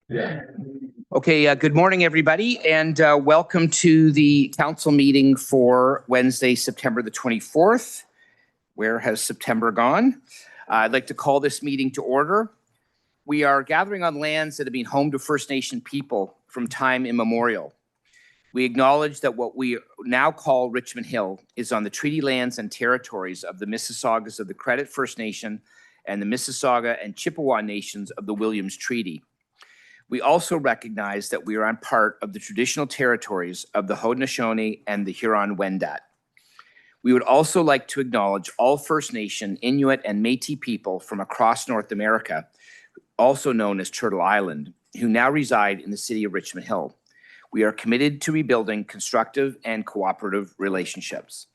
Okay, good morning, everybody, and welcome to the council meeting for Wednesday, September the 24th. Where has September gone? I'd like to call this meeting to order. We are gathering on lands that have been home to First Nation people from time immemorial. We acknowledge that what we now call Richmond Hill is on the treaty lands and territories of the Mississaugas of the Credit First Nation and the Mississauga and Chippewa Nations of the Williams Treaty. We also recognize that we are on part of the traditional territories of the Haudenosaunee and the Huron-Wendat. We would also like to acknowledge all First Nation, Inuit, and Métis people from across North America, also known as Turtle Island, who now reside in the city of Richmond Hill. We are committed to rebuilding constructive and cooperative relationships.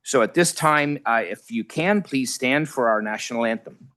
So at this time, if you can, please stand for our national anthem.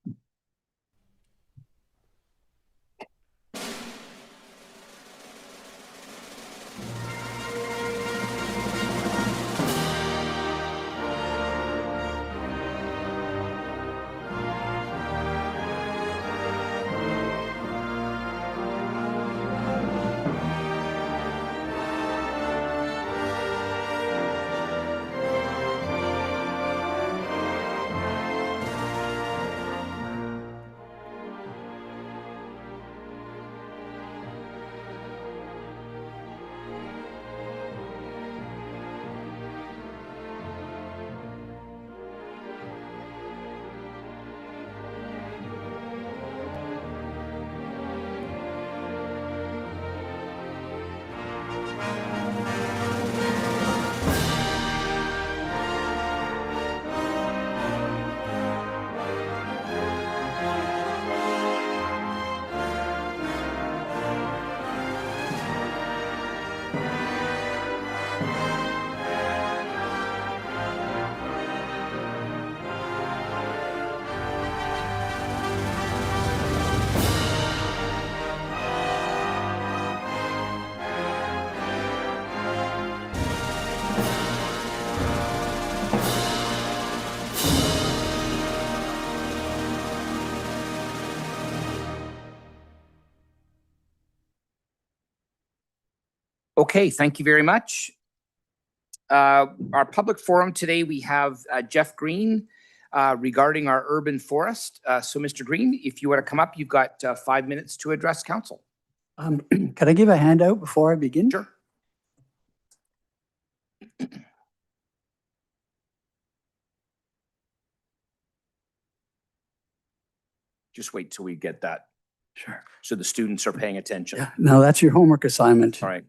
Okay, thank you very much. Our public forum today, we have Jeff Green regarding our urban forest. So Mr. Green, if you want to come up, you've got 5 minutes to address council. Can I give a handout before I begin? Sure. Just wait till we get that. Sure. So the students are paying attention. Yeah, no, that's your homework assignment. All right.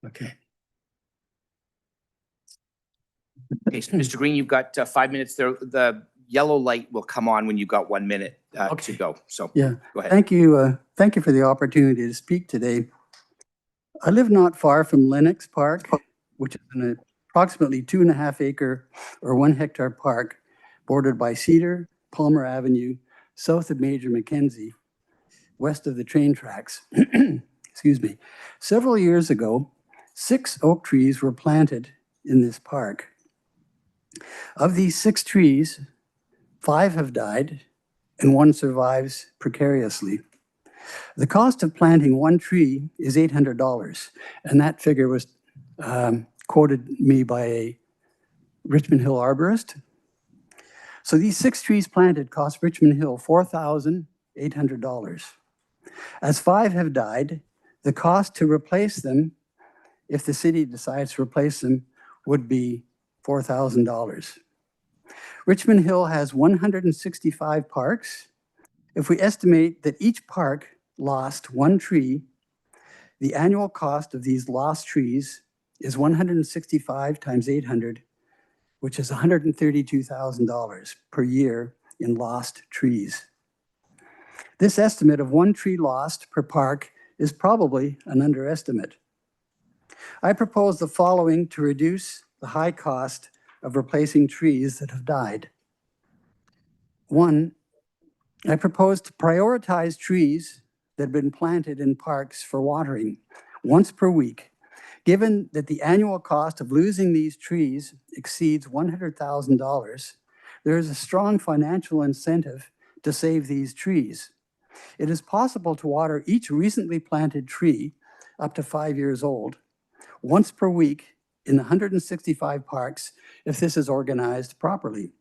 Okay. Okay, so Mr. Green, you've got 5 minutes there. The yellow light will come on when you've got 1 minute to go. So yeah, go ahead. Thank you. Thank you for the opportunity to speak today. I live not far from Lennox Park, which is an approximately 2.5 acre or 1 hectare park bordered by Cedar, Palmer Avenue, south of Major Mackenzie, west of the train tracks. Excuse me. Several years ago, 6 oak trees were planted in this park. Of these 6 trees, 5 have died and 1 survives precariously. The cost of planting 1 tree is $800, and that figure was quoted me by a Richmond Hill arborist. So these 6 trees planted cost Richmond Hill $4,800. As 5 have died, the cost to replace them, if the city decides to replace them, would be $4,000. Richmond Hill has 165 parks. If we estimate that each park lost 1 tree, the annual cost of these lost trees is 165 times 800, which is $132,000 per year in lost trees. This estimate of 1 tree lost per park is probably an underestimate. I propose the following to reduce the high cost of replacing trees that have died. 1, I propose to prioritize trees that have been planted in parks for watering once per week. Given that the annual cost of losing these trees exceeds $100,000, there is a strong financial incentive to save these trees. It is possible to water each recently planted tree, up to 5 years old, once per week in the 165 parks if this is organized properly.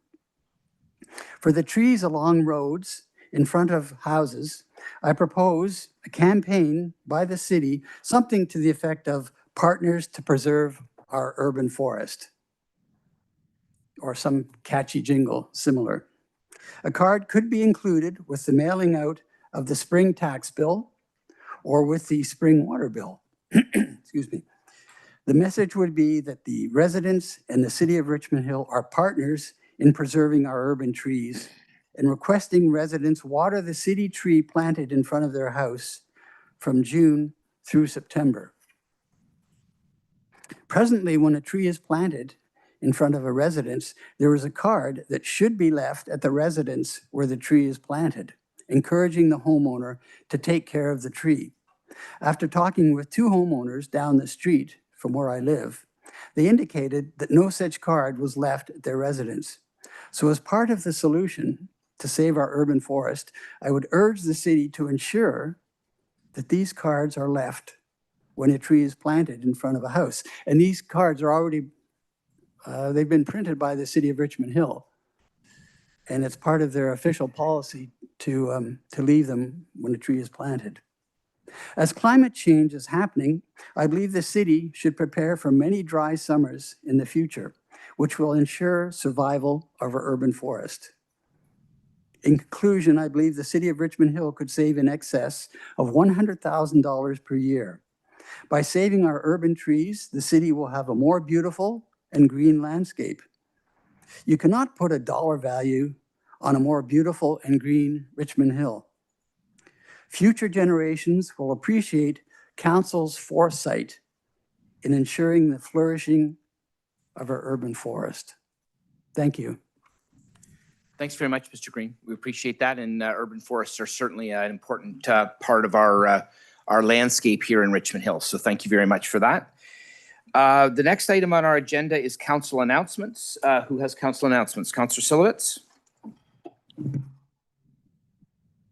For the trees along roads in front of houses, I propose a campaign by the city, something to the effect of Partners to Preserve Our Urban Forest, or some catchy jingle similar. A card could be included with the mailing out of the spring tax bill or with the spring water bill. Excuse me. The message would be that the residents and the city of Richmond Hill are partners in preserving our urban trees and requesting residents water the city tree planted in front of their house from June through September. Presently, when a tree is planted in front of a residence, there is a card that should be left at the residence where the tree is planted, encouraging the homeowner to take care of the tree. After talking with 2 homeowners down the street from where I live, they indicated that no such card was left at their residence. So as part of the solution to save our urban forest, I would urge the city to ensure that these cards are left when a tree is planted in front of a house. And these cards are already, they've been printed by the city of Richmond Hill. And it's part of their official policy to leave them when a tree is planted. As climate change is happening, I believe the city should prepare for many dry summers in the future, which will ensure survival of our urban forest. In conclusion, I believe the city of Richmond Hill could save in excess of $100,000 per year. By saving our urban trees, the city will have a more beautiful and green landscape. You cannot put a dollar value on a more beautiful and green Richmond Hill. Future generations will appreciate Council's foresight in ensuring the flourishing of our urban forest. Thank you. Thanks very much, Mr. Green. We appreciate that, and urban forests are certainly an important part of our landscape here in Richmond Hill. So thank you very much for that. The next item on our agenda is council announcements. Who has council announcements? Councillor Silowitz.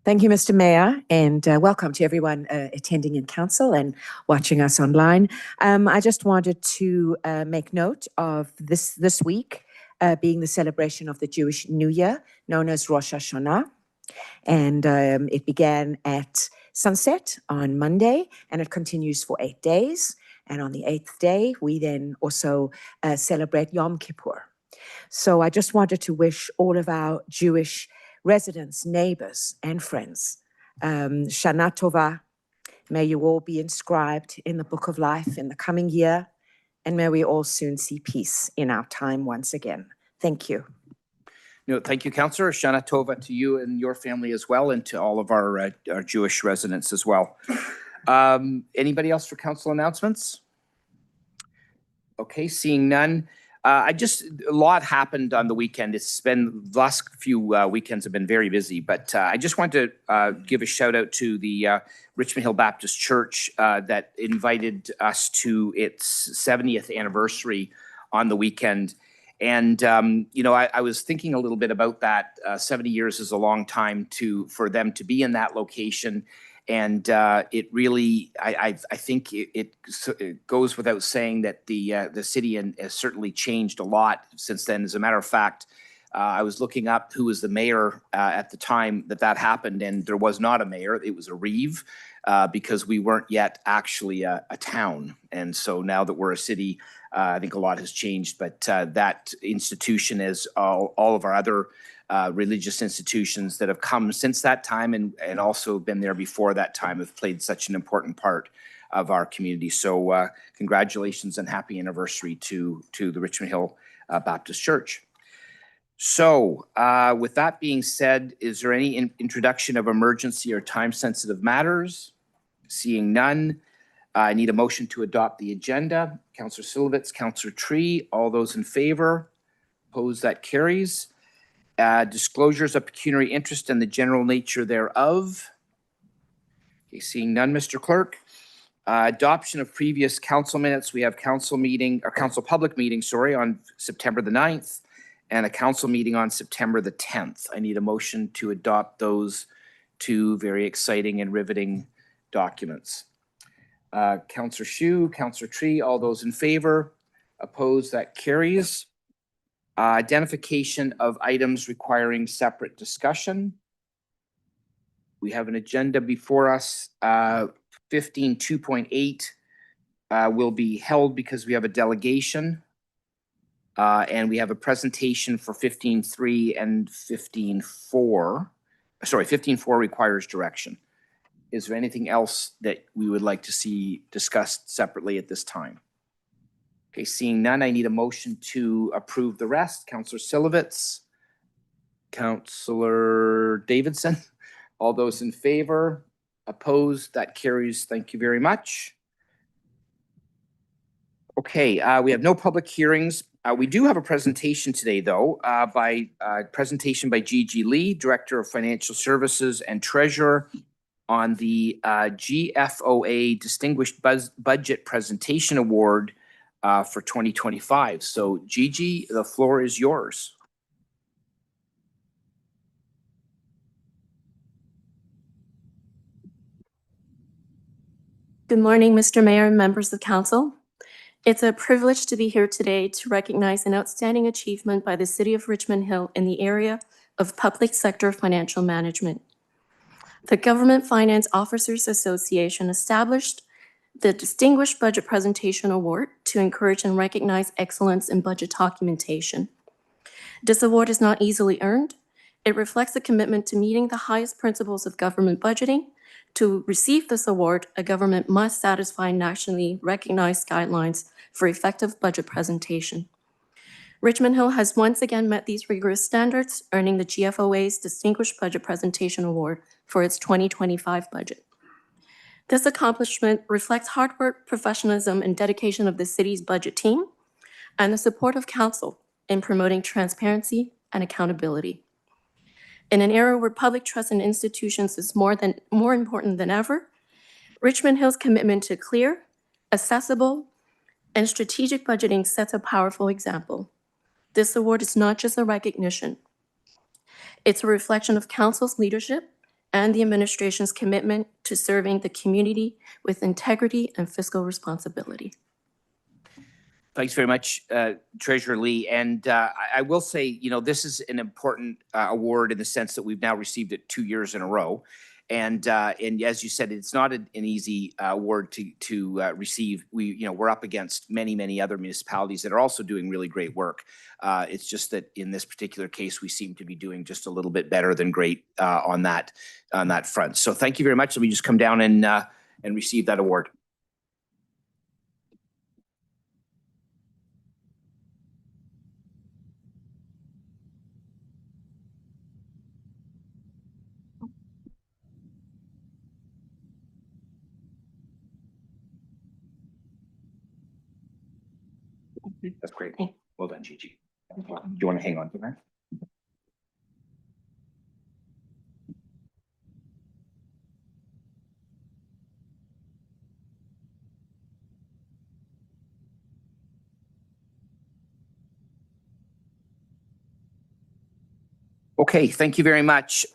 Thank you, Mr. Mayor, and welcome to everyone attending in council and watching us online. I just wanted to make note of this week being the celebration of the Jewish New Year, known as Rosh Hashanah. And it began at sunset on Monday, and it continues for 8 days. And on the 8th day, we then also celebrate Yom Kippur. So I just wanted to wish all of our Jewish residents, neighbors, and friends, Shana Tova. May you all be inscribed in the book of life in the coming year, and may we all soon see peace in our time once again. Thank you. No, thank you, Councillor. Shana Tova to you and your family as well, and to all of our Jewish residents as well. Anybody else for council announcements? Okay, seeing none. A lot happened on the weekend. It's been, the last few weekends have been very busy, but I just want to give a shout out to the Richmond Hill Baptist Church that invited us to its 70th anniversary on the weekend. And, you know, I was thinking a little bit about that. 70 years is a long time for them to be in that location. And it really, I think it goes without saying that the city has certainly changed a lot since then. As a matter of fact, I was looking up who was the mayor at the time that happened, and there was not a mayor. It was a reeve because we weren't yet actually a town. And so now that we're a city, I think a lot has changed. But that institution, as all of our other religious institutions that have come since that time and also been there before that time, have played such an important part of our community. So congratulations and happy anniversary to the Richmond Hill Baptist Church. So with that being said, is there any introduction of emergency or time-sensitive matters? Seeing none, I need a motion to adopt the agenda. Councillor Silowitz, Councillor Tree, all those in favor? Opposed? That carries. Disclosures of pecuniary interest and the general nature thereof. Okay, seeing none, Mr. Clerk. Adoption of previous council minutes. We have council public meeting, on September the 9th and a council meeting on September the 10th. I need a motion to adopt those two very exciting and riveting documents. Councillor Shu, Councillor Tree, all those in favor? Opposed? That carries. Identification of items requiring separate discussion. We have an agenda before us. 15.2.8 will be held because we have a delegation. And we have a presentation for 15.3 and 15.4. Sorry, 15.4 requires direction. Is there anything else that we would like to see discussed separately at this time? Okay, seeing none, I need a motion to approve the rest. Councillor Silovitz, Councillor Davidson, all those in favor? Opposed? That carries. Thank you very much. Okay, we have no public hearings. We do have a presentation today, though, presentation by Gigi Lee, Director of Financial Services and Treasurer, on the GFOA Distinguished Budget Presentation Award for 2025. So, Gigi, the floor is yours. Good morning, Mr. Mayor and members of council. It's a privilege to be here today to recognize an outstanding achievement by the City of Richmond Hill in the area of public sector financial management. The Government Finance Officers Association established the Distinguished Budget Presentation Award to encourage and recognize excellence in budget documentation. This award is not easily earned. It reflects a commitment to meeting the highest principles of government budgeting. To receive this award, a government must satisfy nationally recognized guidelines for effective budget presentation. Richmond Hill has once again met these rigorous standards, earning the GFOA's Distinguished Budget Presentation Award for its 2025 budget. This accomplishment reflects hard work, professionalism, and dedication of the city's budget team, and the support of council in promoting transparency and accountability. In an era where public trust in institutions is more important than ever, Richmond Hill's commitment to clear, accessible, and strategic budgeting sets a powerful example. This award is not just a recognition. It's a reflection of council's leadership and the administration's commitment to serving the community with integrity and fiscal responsibility. Thanks very much, Treasurer Lee. And I will say, you know, this is an important award in the sense that we've now received it 2 years in a row. And as you said, it's not an easy award to receive. We're up against many other municipalities that are also doing really great work. It's just that in this particular case, we seem to be doing just a little bit better than great on that front. So thank you very much. Let me just come down and receive that award. That's great. Well done, Gigi. Do you want to hang on to that? Okay, thank you very much.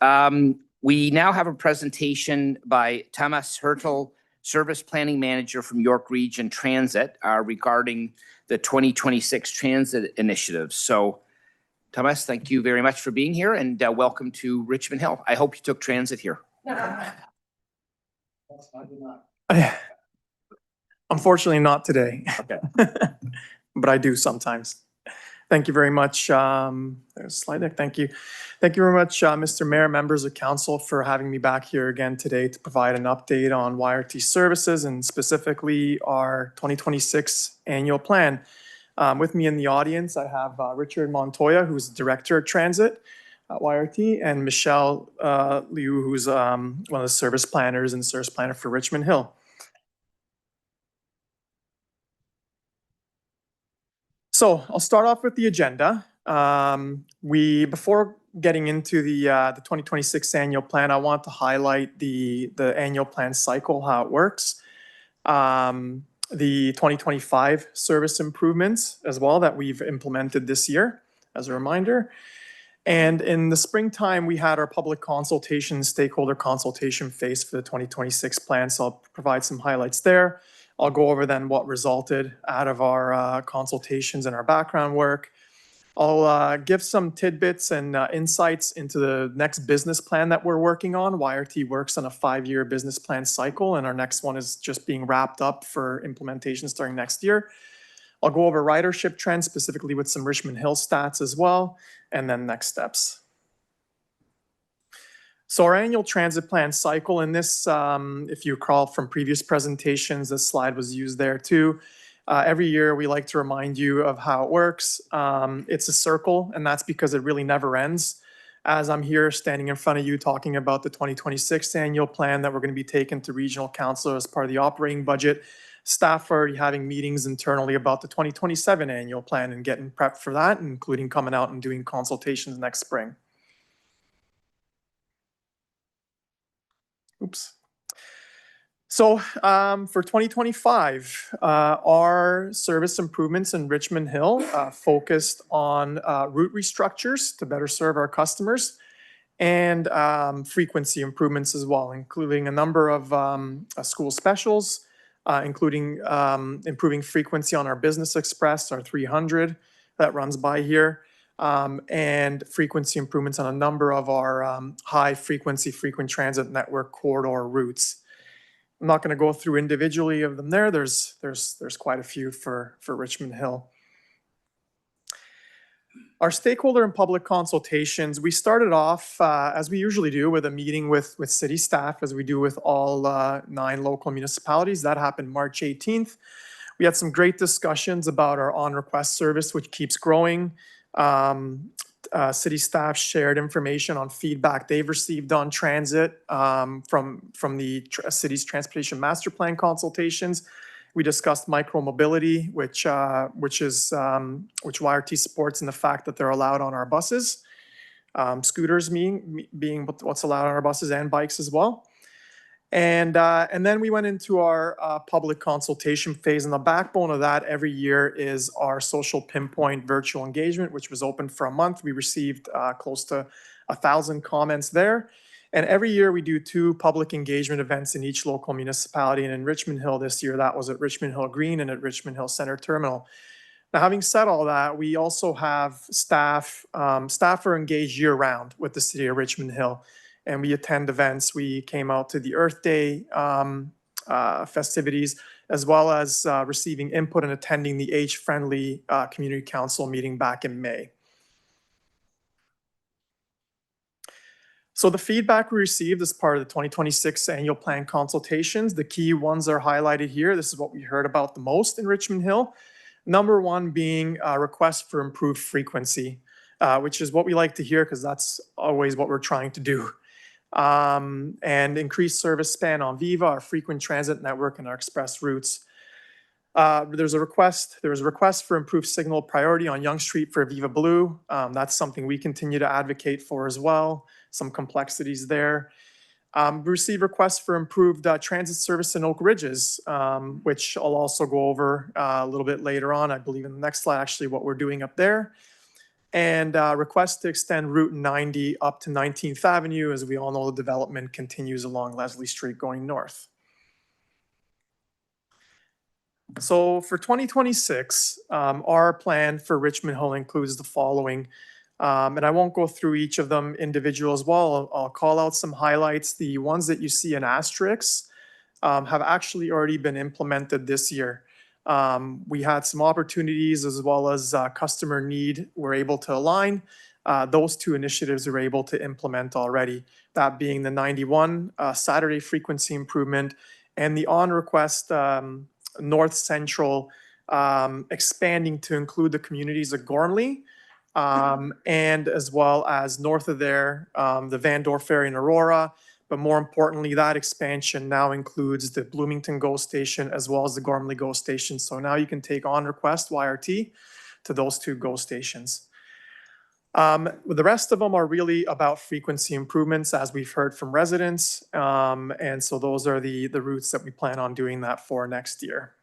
We now have a presentation by Thomas Hertel, Service Planning Manager from York Region Transit, regarding the 2026 Transit Initiative. So, Thomas, thank you very much for being here, and welcome to Richmond Hill. I hope you took transit here. Unfortunately, not today. Okay. But I do sometimes. Thank you very much. There's a slide deck. Thank you. Thank you very much, Mr. Mayor, members of council, for having me back here again today to provide an update on YRT services and specifically our 2026 annual plan. With me in the audience, I have Richard Montoya, who's Director of Transit at YRT, and Michelle Liu, who's one of the service planners and service planner for Richmond Hill. So I'll start off with the agenda. Before getting into the 2026 annual plan, I want to highlight the annual plan cycle, how it works. The 2025 service improvements as well that we've implemented this year, as a reminder. And in the springtime, we had our public consultation, stakeholder consultation phase for the 2026 plan. So I'll provide some highlights there. I'll go over then what resulted out of our consultations and our background work. I'll give some tidbits and insights into the next business plan that we're working on. YRT works on a 5-year business plan cycle, and our next one is just being wrapped up for implementation starting next year. I'll go over ridership trends, specifically with some Richmond Hill stats as well, and then next steps. So our annual transit plan cycle, and this, if you recall from previous presentations, this slide was used there too. Every year, we like to remind you of how it works. It's a circle, and that's because it really never ends. As I'm here standing in front of you talking about the 2026 annual plan that we're going to be taking to regional council as part of the operating budget, staff are already having meetings internally about the 2027 annual plan and getting prepped for that, including coming out and doing consultations next spring. Oops. So for 2025, our service improvements in Richmond Hill focused on route restructures to better serve our customers and frequency improvements as well, including a number of school specials, including improving frequency on our Business Express, our 300 that runs by here, and frequency improvements on a number of our high frequency frequent transit network corridor routes. I'm not going to go through individually of them there. There's quite a few for Richmond Hill. Our stakeholder and public consultations, we started off, as we usually do, with a meeting with city staff, as we do with all 9 local municipalities. That happened March 18th. We had some great discussions about our on-request service, which keeps growing. City staff shared information on feedback they've received on transit from the city's transportation master plan consultations. We discussed micromobility, which YRT supports in the fact that they're allowed on our buses. Scooters being what's allowed on our buses, and bikes as well. And then we went into our public consultation phase, and the backbone of that every year is our social pinpoint virtual engagement, which was open for a month. We received close to 1,000 comments there. And every year we do 2 public engagement events in each local municipality. And in Richmond Hill this year, that was at Richmond Hill Green and at Richmond Hill Center Terminal. Now, having said all that, we also have staff are engaged year round with the city of Richmond Hill. And we attend events. We came out to the Earth Day festivities, as well as receiving input and attending the age-friendly community council meeting back in May. So the feedback we received as part of the 2026 annual plan consultations, the key ones are highlighted here. This is what we heard about the most in Richmond Hill. Number 1 being a request for improved frequency, which is what we like to hear because that's always what we're trying to do. And increased service span on Viva, our frequent transit network, and our express routes. There was a request for improved signal priority on Yonge Street for Viva Blue. That's something we continue to advocate for as well. Some complexities there. We received requests for improved transit service in Oak Ridges, which I'll also go over a little bit later on, I believe in the next slide, actually, what we're doing up there. And requests to extend Route 90 up to 19th Avenue. As we all know, the development continues along Leslie Street going north. So for 2026, our plan for Richmond Hill includes the following. And I won't go through each of them individual as well. I'll call out some highlights. The ones that you see in asterisks have actually already been implemented this year. We had some opportunities as well as customer need we're able to align. Those 2 initiatives we're able to implement already, that being the 91 Saturday frequency improvement and the on-request North Central expanding to include the communities of Gormley, and as well as north of there, the Van Dorp Ferry and Aurora. But more importantly, that expansion now includes the Bloomington GO station as well as the Gormley GO station. So now you can take on request YRT to those 2 GO stations. The rest of them are really about frequency improvements, as we've heard from residents. And so those are the routes that we plan on doing that for next year.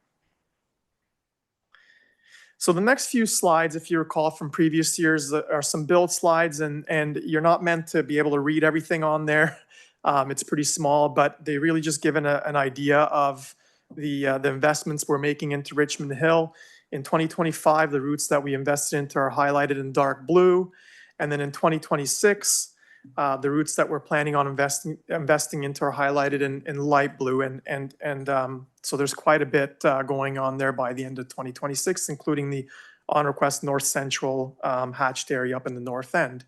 So the next few slides, if you recall from previous years, are some build slides, and you're not meant to be able to read everything on there. It's pretty small, but they really just give an idea of the investments we're making into Richmond Hill. In 2025, the routes that we invested into are highlighted in dark blue. And then in 2026, the routes that we're planning on investing into are highlighted in light blue. So there's quite a bit going on there by the end of 2026, including the On Request North Central hatched area up in the north end.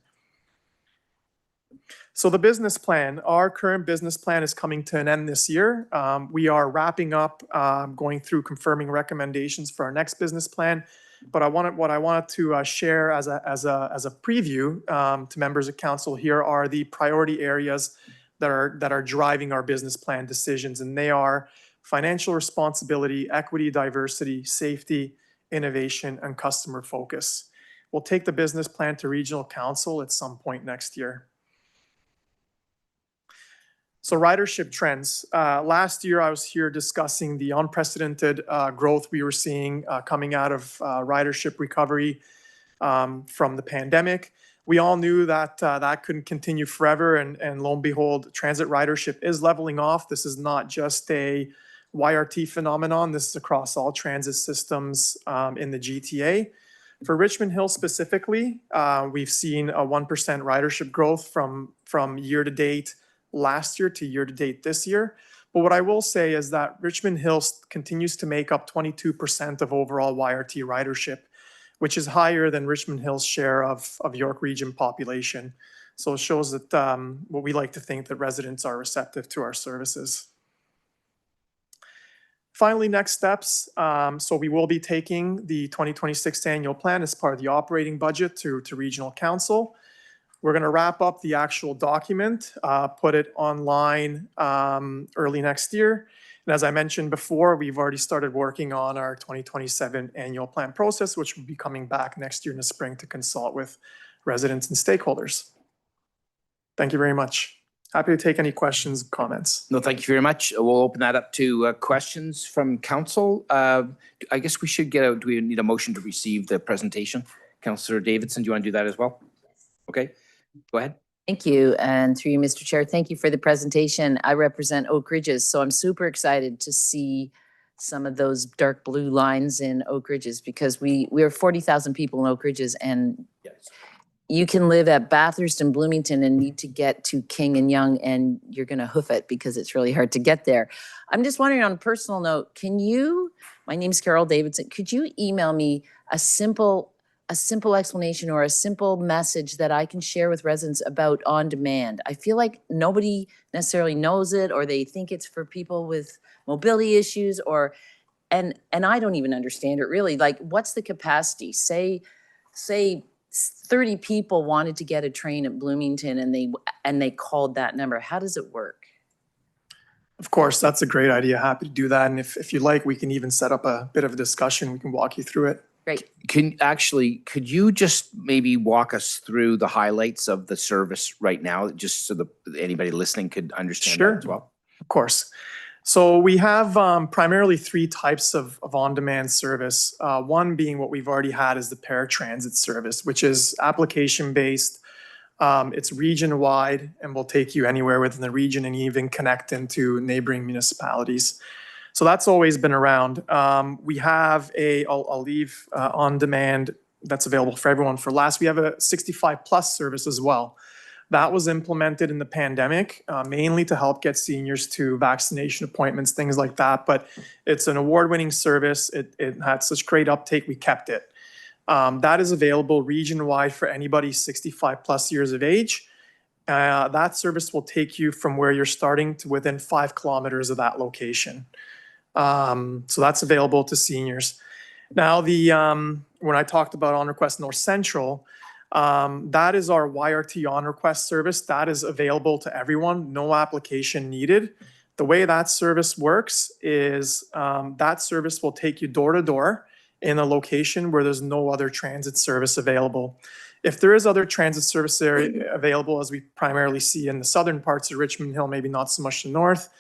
So the business plan, our current business plan is coming to an end this year. We are wrapping up, going through confirming recommendations for our next business plan. But what I wanted to share as a preview to members of council here are the priority areas that are driving our business plan decisions, and they are financial responsibility, equity, diversity, safety, innovation, and customer focus. We'll take the business plan to regional council at some point next year. So ridership trends. Last year, I was here discussing the unprecedented growth we were seeing coming out of ridership recovery from the pandemic. We all knew that that couldn't continue forever, and lo and behold, transit ridership is leveling off. This is not just a YRT phenomenon. This is across all transit systems in the GTA. For Richmond Hill specifically, we've seen a 1% ridership growth from year to date last year to year to date this year. But what I will say is that Richmond Hill continues to make up 22% of overall YRT ridership, which is higher than Richmond Hill's share of York Region population. So it shows that what we like to think that residents are receptive to our services. Finally, next steps. So we will be taking the 2026 annual plan as part of the operating budget to regional council. We're going to wrap up the actual document, put it online early next year. And as I mentioned before, we've already started working on our 2027 annual plan process, which will be coming back next year in the spring to consult with residents and stakeholders. Thank you very much. Happy to take any questions, comments. No, thank you very much. We'll open that up to questions from council. I guess we should do we need a motion to receive the presentation? Councillor Davidson, do you want to do that as well? Okay, go ahead. Thank you. And through you, Mr. Chair, thank you for the presentation. I represent Oak Ridges, so I'm super excited to see some of those dark blue lines in Oak Ridges, because we are 40,000 people in Oak Ridges, and Yes. you can live at Bathurst and Bloomington and need to get to King and Yonge, and you're going to hoof it because it's really hard to get there. I'm just wondering, on a personal note, my name's Carol Davidson, could you email me a simple explanation or a simple message that I can share with residents about on demand? I feel like nobody necessarily knows it, or they think it's for people with mobility issues, and I don't even understand it really. Like, what's the capacity? Say 30 people wanted to get a train at Bloomington and they called that number. How does it work? Of course, that's a great idea. Happy to do that. And if you like, we can even set up a bit of a discussion. We can walk you through it. Great. Could you just maybe walk us through the highlights of the service right now, just so anybody listening could understand that as well? Of course. So we have primarily three types of on-demand service. One being what we've already had is the paratransit service, which is application-based. It's region-wide and will take you anywhere within the region and even connect into neighboring municipalities. So that's always been around. We have I'll leave on-demand that's available for everyone for last. We have a 65+ service as well. That was implemented in the pandemic, mainly to help get seniors to vaccination appointments, things like that. But it's an award-winning service. It had such great uptake, we kept it. That is available region-wide for anybody 65+ years of age. That service will take you from where you're starting to within 5 kilometers of that location. So that's available to seniors. Now, when I talked about On Request North Central, that is our YRT On Request service. That is available to everyone, no application needed. The way that service works is that service will take you door to door in a location where there's no other transit service available. If there is other transit service area available, as we primarily see in the southern parts of Richmond Hill, maybe not so much the north,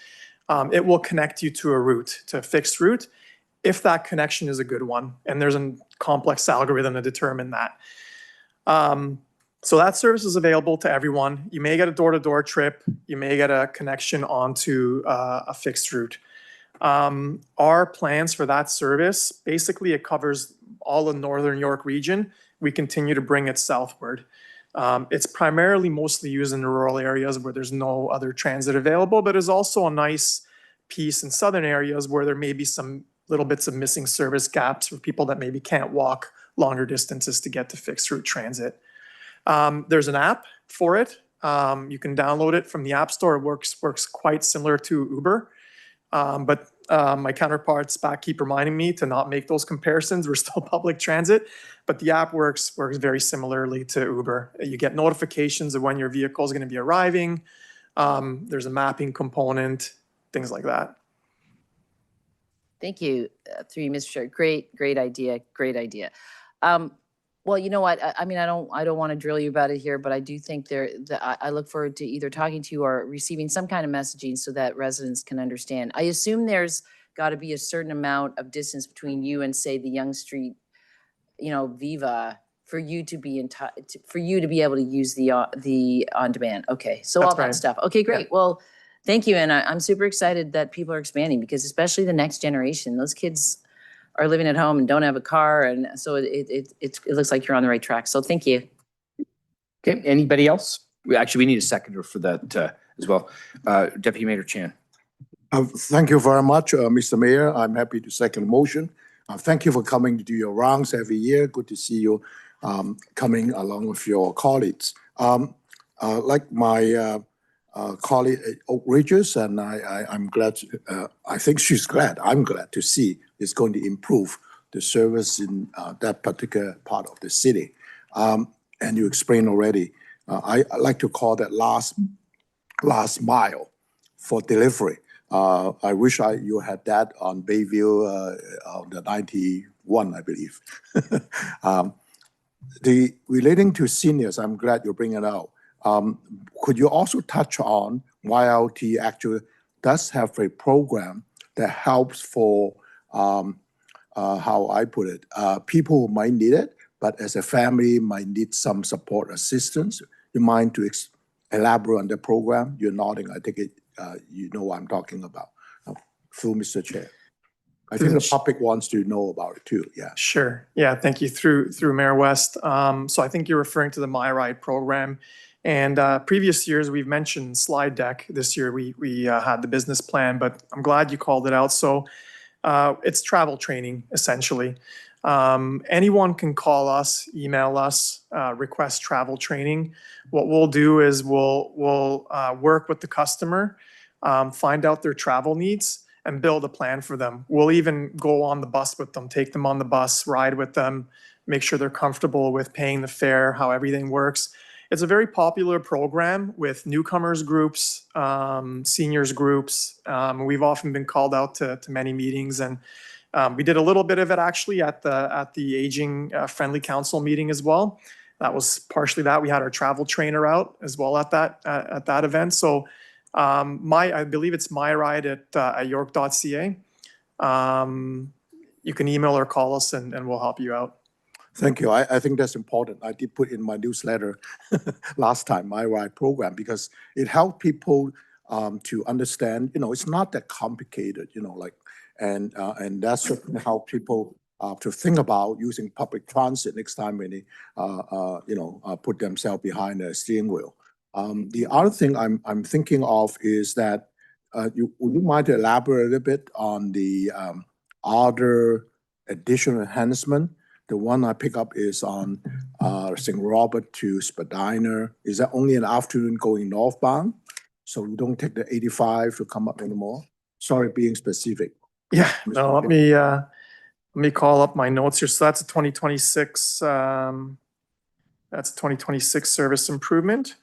it will connect you to a route, to a fixed route. if that connection is a good one, and there's a complex algorithm to determine that. So that service is available to everyone. You may get a door-to-door trip. You may get a connection onto a fixed route. Our plans for that service, basically it covers all the Northern York region. We continue to bring it southward. It's primarily mostly used in the rural areas where there's no other transit available, but is also a nice piece in southern areas where there may be some little bits of missing service gaps for people that maybe can't walk longer distances to get to fixed route transit. There's an app for it. You can download it from the App Store. It works quite similar to Uber. But my counterparts back keep reminding me to not make those comparisons. We're still public transit, but the app works very similarly to Uber. You get notifications of when your vehicle is going to be arriving. There's a mapping component, things like that. Thank you, through you, Mr. Chair. Great idea. Great idea. Well, you know what? I mean, I don't want to drill you about it here, but I do think I look forward to either talking to you or receiving some kind of messaging so that residents can understand. I assume there's got to be a certain amount of distance between you and, say, the Yonge Street, Viva, for you to be for you to be able to use the on demand. Okay, so That's all that right. stuff. Okay, great. Yeah. Well, thank you, and I'm super excited that people are expanding, because especially the next generation, those kids are living at home and don't have a car, and so it looks like you're on the right track. So thank you. Okay, anybody else? We need a seconder for that as well. Deputy Mayor Chan. Thank you very much, Mr. Mayor. I'm happy to second the motion. Thank you for coming to do your rounds every year. Good to see you coming along with your colleagues. Like my colleague Oak Ridges, and I'm glad, I think she's glad, I'm glad to see it's going to improve the service in that particular part of the city. And you explained already, I like to call that last mile for delivery. I wish you had that on Bayview on the 91, I believe. Relating to seniors, I'm glad you bring it out. Could you also touch on YLT actually does have a program that helps for, how I put it, people who might need it, but as a family might need some support assistance. You mind to elaborate on the program? You're nodding. I think you know what I'm talking about. Through Mr. Chair. I think the public wants to know about it too. Yeah. Sure. Yeah. Thank you. Through Mayor West. So I think you're referring to the My Ride program. And previous years, we've mentioned slide deck. This year, we had the business plan, but I'm glad you called it out. So it's travel training, essentially. Anyone can call us, email us, request travel training. What we'll do is we'll work with the customer, find out their travel needs, and build a plan for them. We'll even go on the bus with them, take them on the bus, ride with them, make sure they're comfortable with paying the fare, how everything works. It's a very popular program with newcomers groups, seniors groups. We've often been called out to many meetings, and we did a little bit of it actually at the Aging Friendly Council meeting as well. That was partially that. We had our travel trainer out as well at that event. So I believe it's myride at york.ca. You can email or call us, and we'll help you out. Thank you. I think that's important. I did put in my newsletter last time, My Ride program, because it helped people to understand, it's not that complicated, and that certainly helped people to think about using public transit next time when they, put themselves behind a steering wheel. The other thing I'm thinking of is that would you mind to elaborate a little bit on the other additional enhancement? The one I pick up is on St. Robert to Spadina. Is that only an afternoon going northbound? So you don't take the 85 to come up anymore? Sorry, being specific. Yeah, no, let me call up my notes here. So that's a 2026, that's a 2026 service improvement.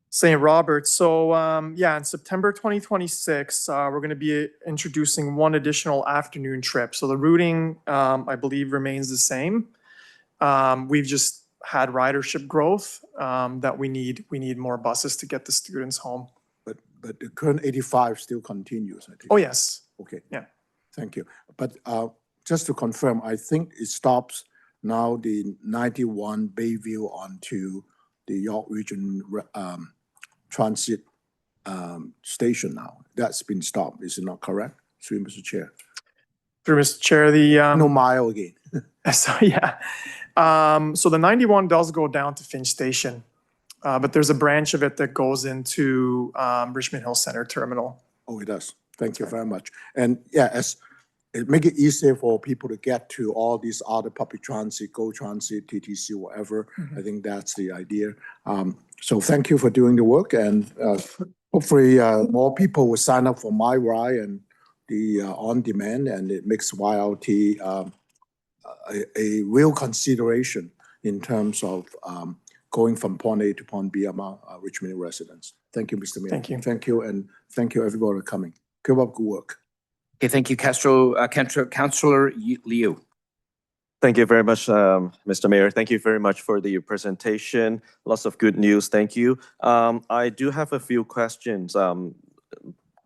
St. Robert. So yeah, in September 2026, we're going to be introducing one additional afternoon trip. So the routing, I believe, remains the same. We've just had ridership growth that we need more buses to get the students home. But the current 85 still continues, I think. Oh, yes. Okay. Yeah. Thank you. But just to confirm, I think it stops now the 91 Bayview onto the York Region Transit station now. That's been stopped, is it not correct? Through Mr. Chair. Through Mr. Chair, the No mile again. so yeah, so the 91 does go down to Finch Station, but there's a branch of it that goes into Richmond Hill Center Terminal. Oh, it does. Thank you very much. And yeah, as it make it easier for people to get to all these other public transit, Go Transit, TTC, whatever. I think that's the idea. So thank you for doing the work, and hopefully more people will sign up for My Ride and the on-demand, and it makes YLT a real consideration in terms of going from point A to point B among Richmond residents. Thank you, Mr. Mayor. Thank you. Thank you, and thank you everybody for coming. Keep up good work. Okay, thank you, Councillor Liu. Thank you very much, Mr. Mayor. Thank you very much for the presentation. Lots of good news. Thank you. I do have a few questions.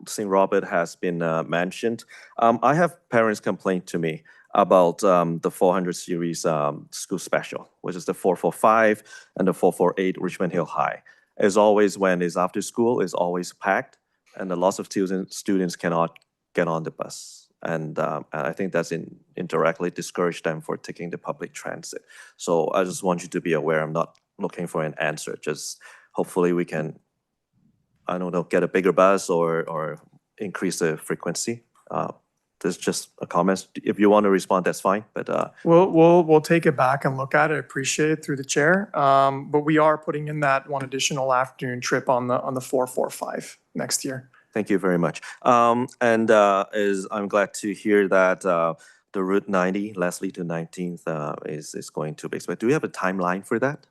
St. Robert has been mentioned. I have parents complain to me about the 400 series school special, which is the 445 and the 448 Richmond Hill High. As always, when it's after school, it's always packed, and lots of students cannot get on the bus. And I think that's indirectly discouraged them for taking the public transit. So I just want you to be aware, I'm not looking for an answer. Just hopefully we can, I don't know, get a bigger bus or increase the frequency. This is just a comment. If you want to respond, that's fine. But We'll take it back and look at it. Appreciate it through the chair. But we are putting in that one additional afternoon trip on the 445 next year. thank you very much. I'm glad to hear that the Route 90, Leslie to 19th, is going to be expected. Do we have a timeline for that?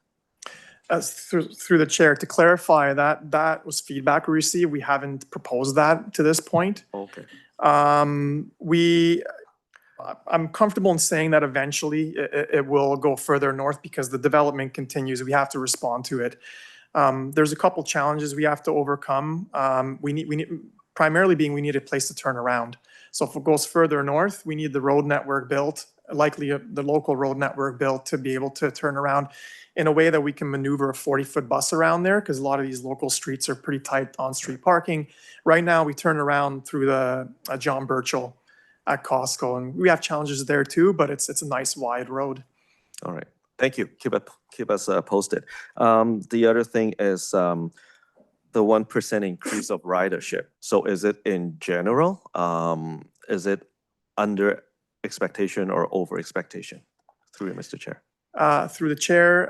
Through the chair, to clarify, that was feedback we received. We haven't proposed that to this point. Okay. I'm comfortable in saying that eventually it will go further north because the development continues. We have to respond to it. There's a couple challenges we have to overcome. We need primarily being we need a place to turn around. So if it goes further north, we need the road network built, likely the local road network built to be able to turn around in a way that we can maneuver a 40-foot bus around there, because a lot of these local streets are pretty tight on street parking. Right now, we turn around through the John Burchell at Costco, and we have challenges there too, but it's a nice wide road. All right. Thank you. Keep us posted. The other thing is the 1% increase of ridership. So is it in general? Is it under expectation or over expectation? Through you, Mr. Chair. Through the chair,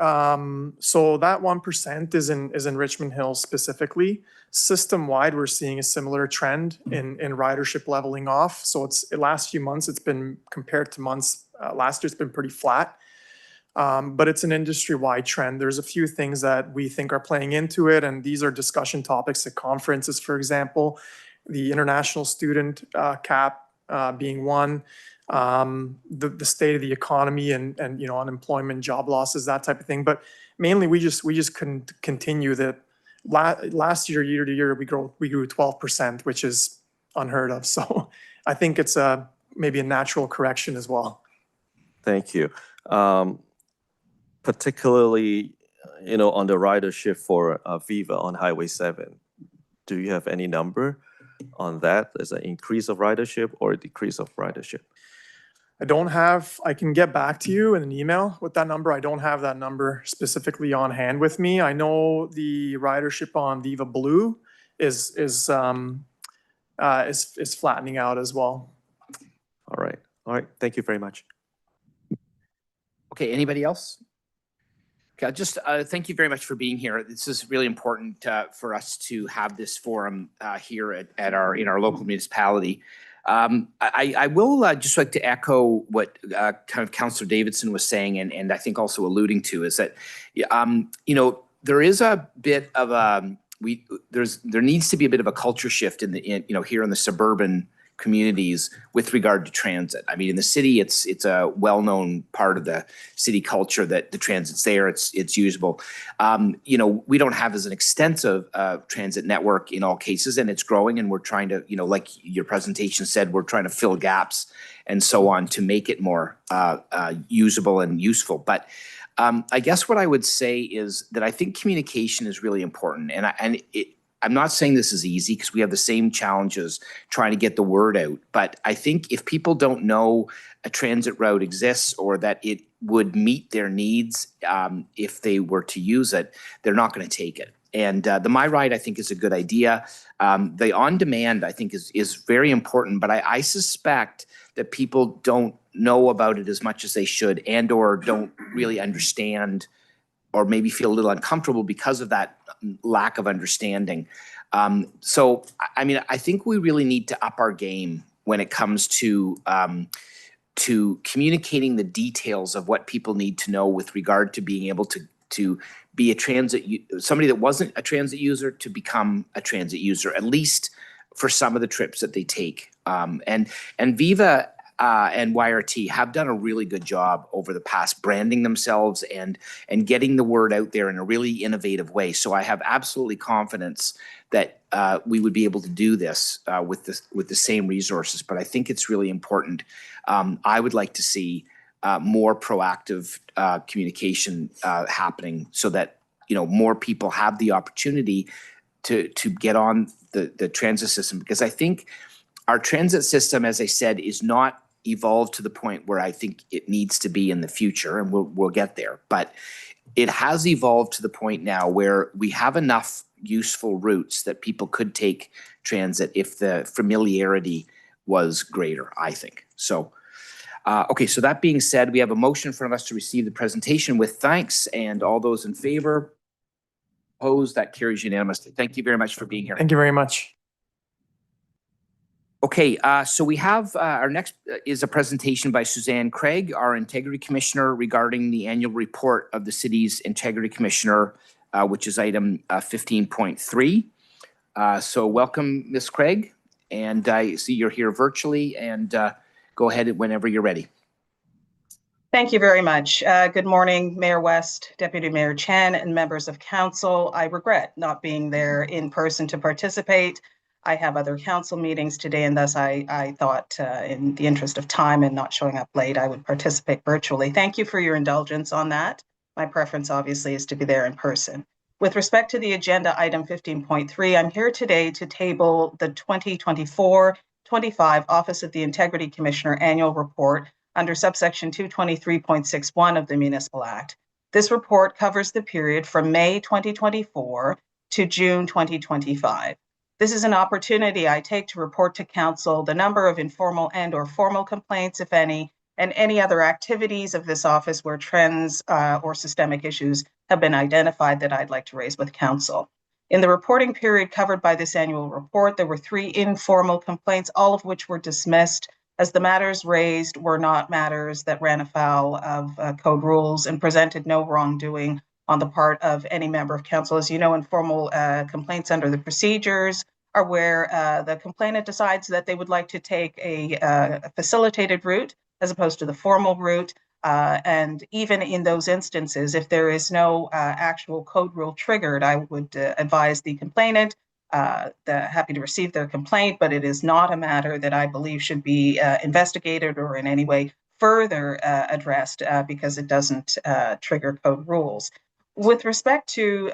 so that 1% is in Richmond Hill specifically. System-wide, we're seeing a similar trend in ridership leveling off. So it's last few months, it's been compared to months last year, it's been pretty flat. But it's an industry-wide trend. There's a few things that we think are playing into it, and these are discussion topics at conferences, for example, the international student cap being one. The state of the economy and unemployment, job losses, that type of thing. But mainly we just couldn't continue that. Last year to year, we grew 12%, which is unheard of. So I think it's maybe a natural correction as well. Thank you. Particularly, on the ridership for Viva on Highway 7, do you have any number on that? Is it an increase of ridership or a decrease of ridership? I can get back to you in an email with that number. I don't have that number specifically on hand with me. I know the ridership on Viva Blue is flattening out as well. All right. Thank you very much. Okay, anybody else? Okay, just thank you very much for being here. This is really important for us to have this forum here in our local municipality. I will just like to echo what kind of Councillor Davidson was saying, and I think also alluding to, is that there is a bit of there needs to be a bit of a culture shift here in the suburban communities with regard to transit. I mean, in the city, it's a well-known part of the city culture that the transit's there, it's usable. You know, we don't have as an extensive transit network in all cases, and it's growing, and we're trying to, you know, like your presentation said, we're trying to fill gaps and so on to make it more usable and useful. But I guess what I would say is that I think communication is really important, and I'm not saying this is easy because we have the same challenges trying to get the word out. But I think if people don't know a transit route exists or that it would meet their needs if they were to use it, they're not going to take it. And the My Ride, I think, is a good idea. The on-demand, I think, is very important. But I suspect that people don't know about it as much as they should, and or don't really understand, or maybe feel a little uncomfortable because of that lack of understanding. So, I mean, I think we really need to up our game when it comes to communicating the details of what people need to know with regard to being able to be a somebody that wasn't a transit user to become a transit user, at least for some of the trips that they take. And Viva and YRT have done a really good job over the past branding themselves and getting the word out there in a really innovative way. So I have absolutely confidence that we would be able to do this with the same resources. But I think it's really important. I would like to see more proactive communication happening so that, you know, more people have the opportunity to get on the transit system, because I think our transit system, as I said, is not evolved to the point where I think it needs to be in the future, and we'll get there. But it has evolved to the point now where we have enough useful routes that people could take transit if the familiarity was greater, I think. So, okay, so that being said, we have a motion in front of us to receive the presentation with thanks, and all those in favor, opposed, that carries unanimously. Thank you very much for being here. Thank you very much. Okay, so we have our next is a presentation by Suzanne Craig, our Integrity Commissioner, regarding the annual report of the city's Integrity Commissioner, which is item 15.3. So welcome, Ms. Craig, and I see you're here virtually, and go ahead whenever you're ready. Thank you very much. Good morning, Mayor West, Deputy Mayor Chen, and members of council. I regret not being there in person to participate. I have other council meetings today, and thus I thought in the interest of time and not showing up late, I would participate virtually. Thank you for your indulgence on that. My preference obviously is to be there in person. With respect to the agenda item 15.3, I'm here today to table the 2024-25 Office of the Integrity Commissioner Annual Report under subsection 223.61 of the Municipal Act. This report covers the period from May 2024 to June 2025. This is an opportunity I take to report to council the number of informal and or formal complaints, if any, and any other activities of this office where trends or systemic issues have been identified that I'd like to raise with council. In the reporting period covered by this annual report, there were 3 informal complaints, all of which were dismissed as the matters raised were not matters that ran afoul of code rules and presented no wrongdoing on the part of any member of council. As you know, informal complaints under the procedures are where the complainant decides that they would like to take a facilitated route as opposed to the formal route. And even in those instances, if there is no actual code rule triggered, I would advise the complainant, happy to receive their complaint, but it is not a matter that I believe should be investigated or in any way further addressed because it doesn't trigger code rules. With respect to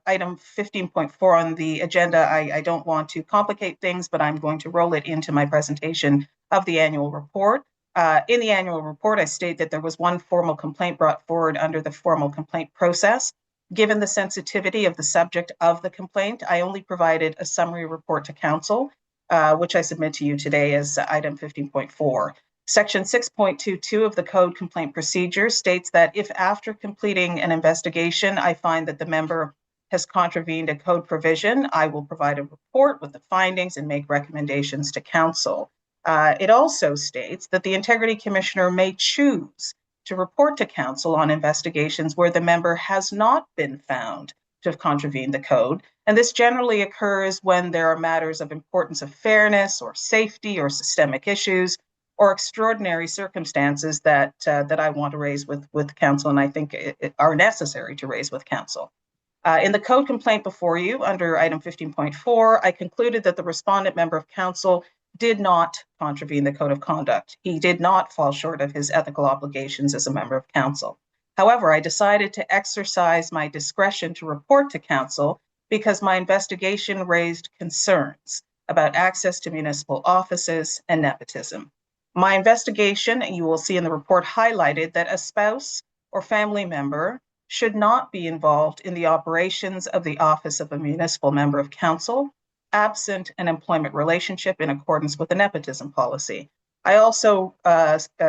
item 15.4 on the agenda, I don't want to complicate things, but I'm going to roll it into my presentation of the annual report. In the annual report, I state that there was 1 formal complaint brought forward under the formal complaint process. Given the sensitivity of the subject of the complaint, I only provided a summary report to council, which I submit to you today as item 15.4. Section 6.22 of the Code Complaint Procedure states that if after completing an investigation, I find that the member has contravened a code provision, I will provide a report with the findings and make recommendations to council. It also states that the Integrity Commissioner may choose to report to council on investigations where the member has not been found to have contravened the code. And this generally occurs when there are matters of importance of fairness or safety or systemic issues or extraordinary circumstances that I want to raise with council, and I think are necessary to raise with council. In the code complaint before you, under item 15.4, I concluded that the respondent member of council did not contravene the code of conduct. He did not fall short of his ethical obligations as a member of council. However, I decided to exercise my discretion to report to council because my investigation raised concerns about access to municipal offices and nepotism. My investigation, and you will see in the report, highlighted that a spouse or family member should not be involved in the operations of the office of a municipal member of council, absent an employment relationship in accordance with the nepotism policy. I also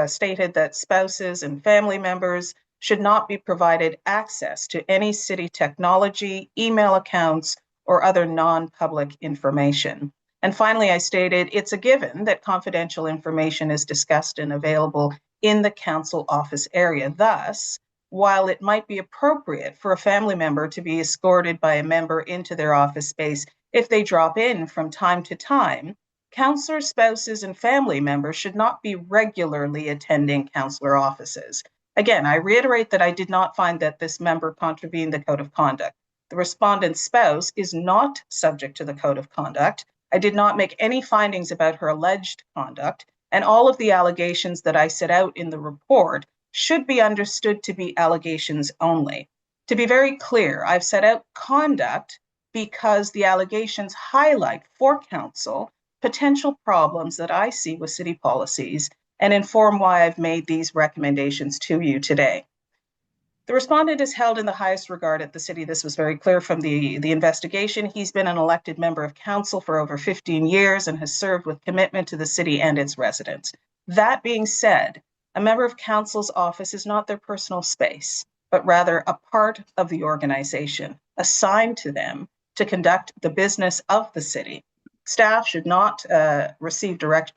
stated that spouses and family members should not be provided access to any city technology, email accounts, or other non-public information. And finally, I stated it's a given that confidential information is discussed and available in the council office area. Thus, while it might be appropriate for a family member to be escorted by a member into their office space if they drop in from time to time, councillor spouses and family members should not be regularly attending councillor offices. Again, I reiterate that I did not find that this member contravened the code of conduct. The respondent's spouse is not subject to the code of conduct. I did not make any findings about her alleged conduct, and all of the allegations that I set out in the report should be understood to be allegations only. To be very clear, I've set out conduct because the allegations highlight for council potential problems that I see with city policies and inform why I've made these recommendations to you today. The respondent is held in the highest regard at the city. This was very clear from the investigation. He's been an elected member of council for over 15 years and has served with commitment to the city and its residents. That being said, a member of council's office is not their personal space, but rather a part of the organization assigned to them to conduct the business of the city. Staff should not receive direction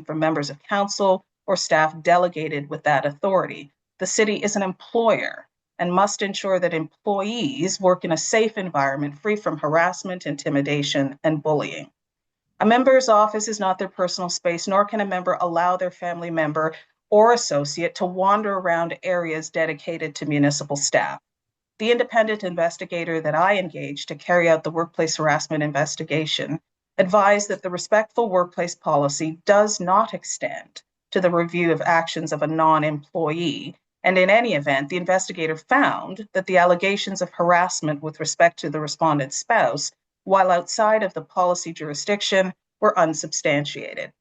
from members of council or staff delegated with that authority. The city is an employer and must ensure that employees work in a safe environment free from harassment, intimidation, and bullying. A member's office is not their personal space, nor can a member allow their family member or associate to wander around areas dedicated to municipal staff. The independent investigator that I engaged to carry out the workplace harassment investigation advised that the respectful workplace policy does not extend to the review of actions of a non-employee. And in any event, the investigator found that the allegations of harassment with respect to the respondent's spouse, while outside of the policy jurisdiction, were unsubstantiated.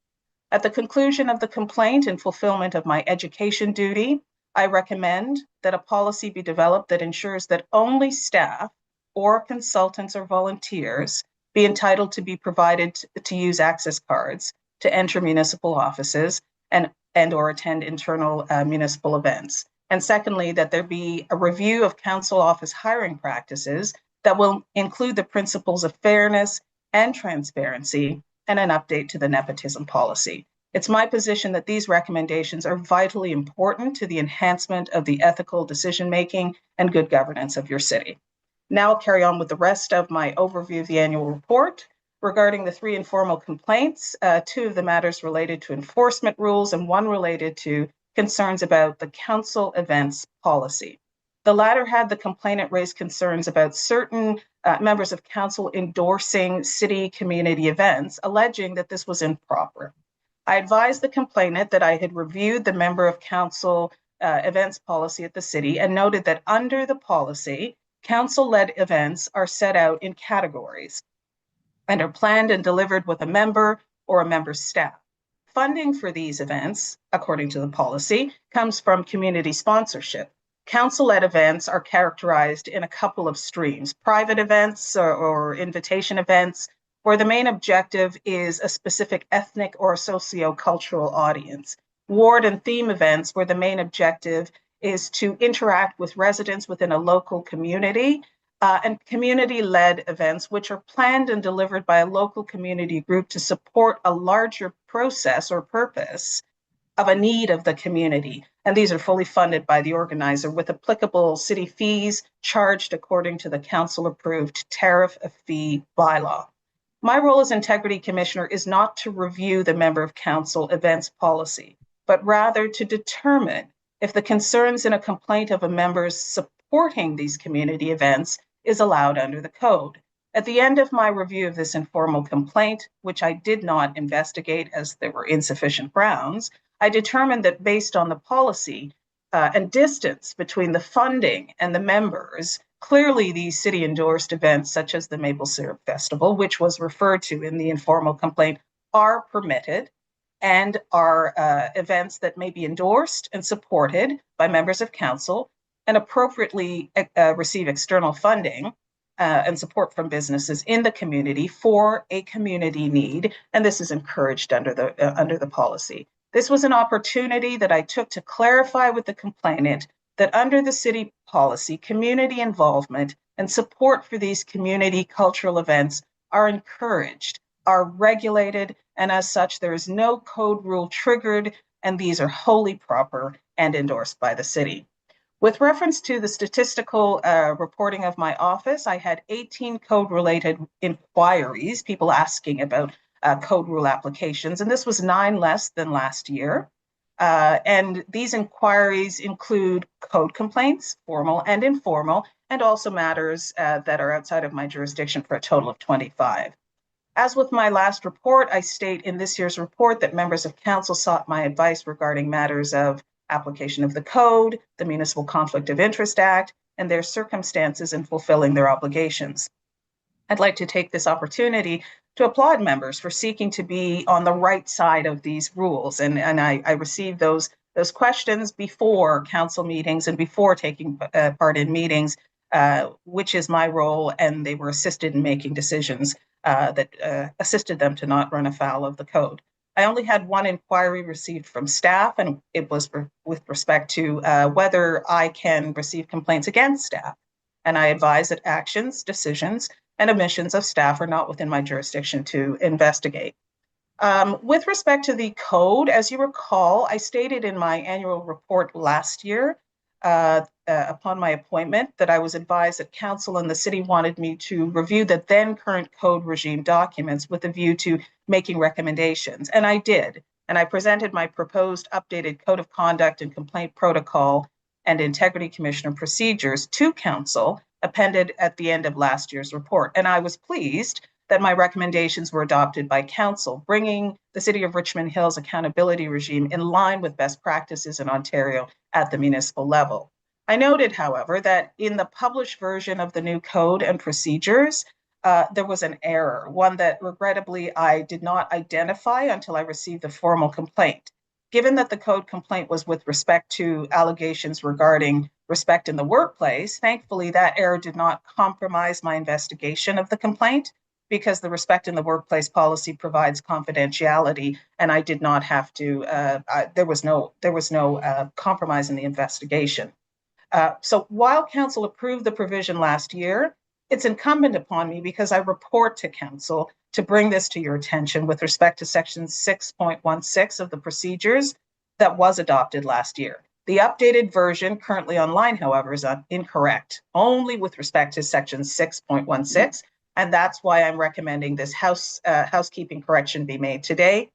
At the conclusion of the complaint, in fulfillment of my education duty, I recommend that a policy be developed that ensures that only staff or consultants or volunteers be entitled to be provided to use access cards to enter municipal offices and or attend internal municipal events. And secondly, that there be a review of council office hiring practices that will include the principles of fairness and transparency and an update to the nepotism policy. It's my position that these recommendations are vitally important to the enhancement of the ethical decision-making and good governance of your city. Now I'll carry on with the rest of my overview of the annual report. Regarding the 3 informal complaints, 2 of the matters related to enforcement rules and 1 related to concerns about the council events policy. The latter had the complainant raise concerns about certain members of council endorsing city community events, alleging that this was improper. I advised the complainant that I had reviewed the member of council events policy at the city and noted that under the policy, council-led events are set out in categories and are planned and delivered with a member or a member's staff. Funding for these events, according to the policy, comes from community sponsorship. Council-led events are characterized in a couple of streams: private events or invitation events, where the main objective is a specific ethnic or socio-cultural audience; ward and theme events, where the main objective is to interact with residents within a local community, and community-led events, which are planned and delivered by a local community group to support a larger process or purpose of a need of the community. and these are fully funded by the organizer with applicable city fees charged according to the council-approved tariff of fee bylaw. My role as Integrity Commissioner is not to review the Member of Council events policy, but rather to determine if the concerns in a complaint of a member's supporting these community events is allowed under the code. At the end of my review of this informal complaint, which I did not investigate as there were insufficient grounds, I determined that based on the policy and distance between the funding and the members, clearly these city-endorsed events such as the Maple Syrup Festival, which was referred to in the informal complaint, are permitted and are events that may be endorsed and supported by members of council and appropriately receive external funding and support from businesses in the community for a community need, and this is encouraged under the policy. This was an opportunity that I took to clarify with the complainant that under the city policy, community involvement and support for these community cultural events are encouraged, are regulated, and as such, there is no code rule triggered, and these are wholly proper and endorsed by the city. With reference to the statistical reporting of my office, I had 18 code-related inquiries, people asking about code rule applications, and this was 9 less than last year. And these inquiries include code complaints, formal and informal, and also matters that are outside of my jurisdiction for a total of 25. As with my last report, I state in this year's report that members of council sought my advice regarding matters of application of the code, the Municipal Conflict of Interest Act, and their circumstances in fulfilling their obligations. I'd like to take this opportunity to applaud members for seeking to be on the right side of these rules. And I received those questions before council meetings and before taking part in meetings, which is my role, and they were assisted in making decisions that assisted them to not run afoul of the code. I only had one inquiry received from staff, and it was with respect to whether I can receive complaints against staff. And I advise that actions, decisions, and omissions of staff are not within my jurisdiction to investigate. With respect to the code, as you recall, I stated in my annual report last year upon my appointment that I was advised that council and the city wanted me to review the then current code regime documents with a view to making recommendations. And I did. And I presented my proposed updated code of conduct and complaint protocol and integrity commissioner procedures to council, appended at the end of last year's report. And I was pleased that my recommendations were adopted by council, bringing the City of Richmond Hill's accountability regime in line with best practices in Ontario at the municipal level. I noted, however, that in the published version of the new code and procedures, there was an error, one that regrettably I did not identify until I received the formal complaint. Given that the code complaint was with respect to allegations regarding respect in the workplace, thankfully that error did not compromise my investigation of the complaint, because the respect in the workplace policy provides confidentiality, and I did not have to. There was no compromise in the investigation. So while council approved the provision last year, it's incumbent upon me, because I report to council, to bring this to your attention with respect to section 6.16 of the procedures that was adopted last year. The updated version currently online, however, is incorrect, only with respect to section 6.16. And that's why I'm recommending this housekeeping correction be made today.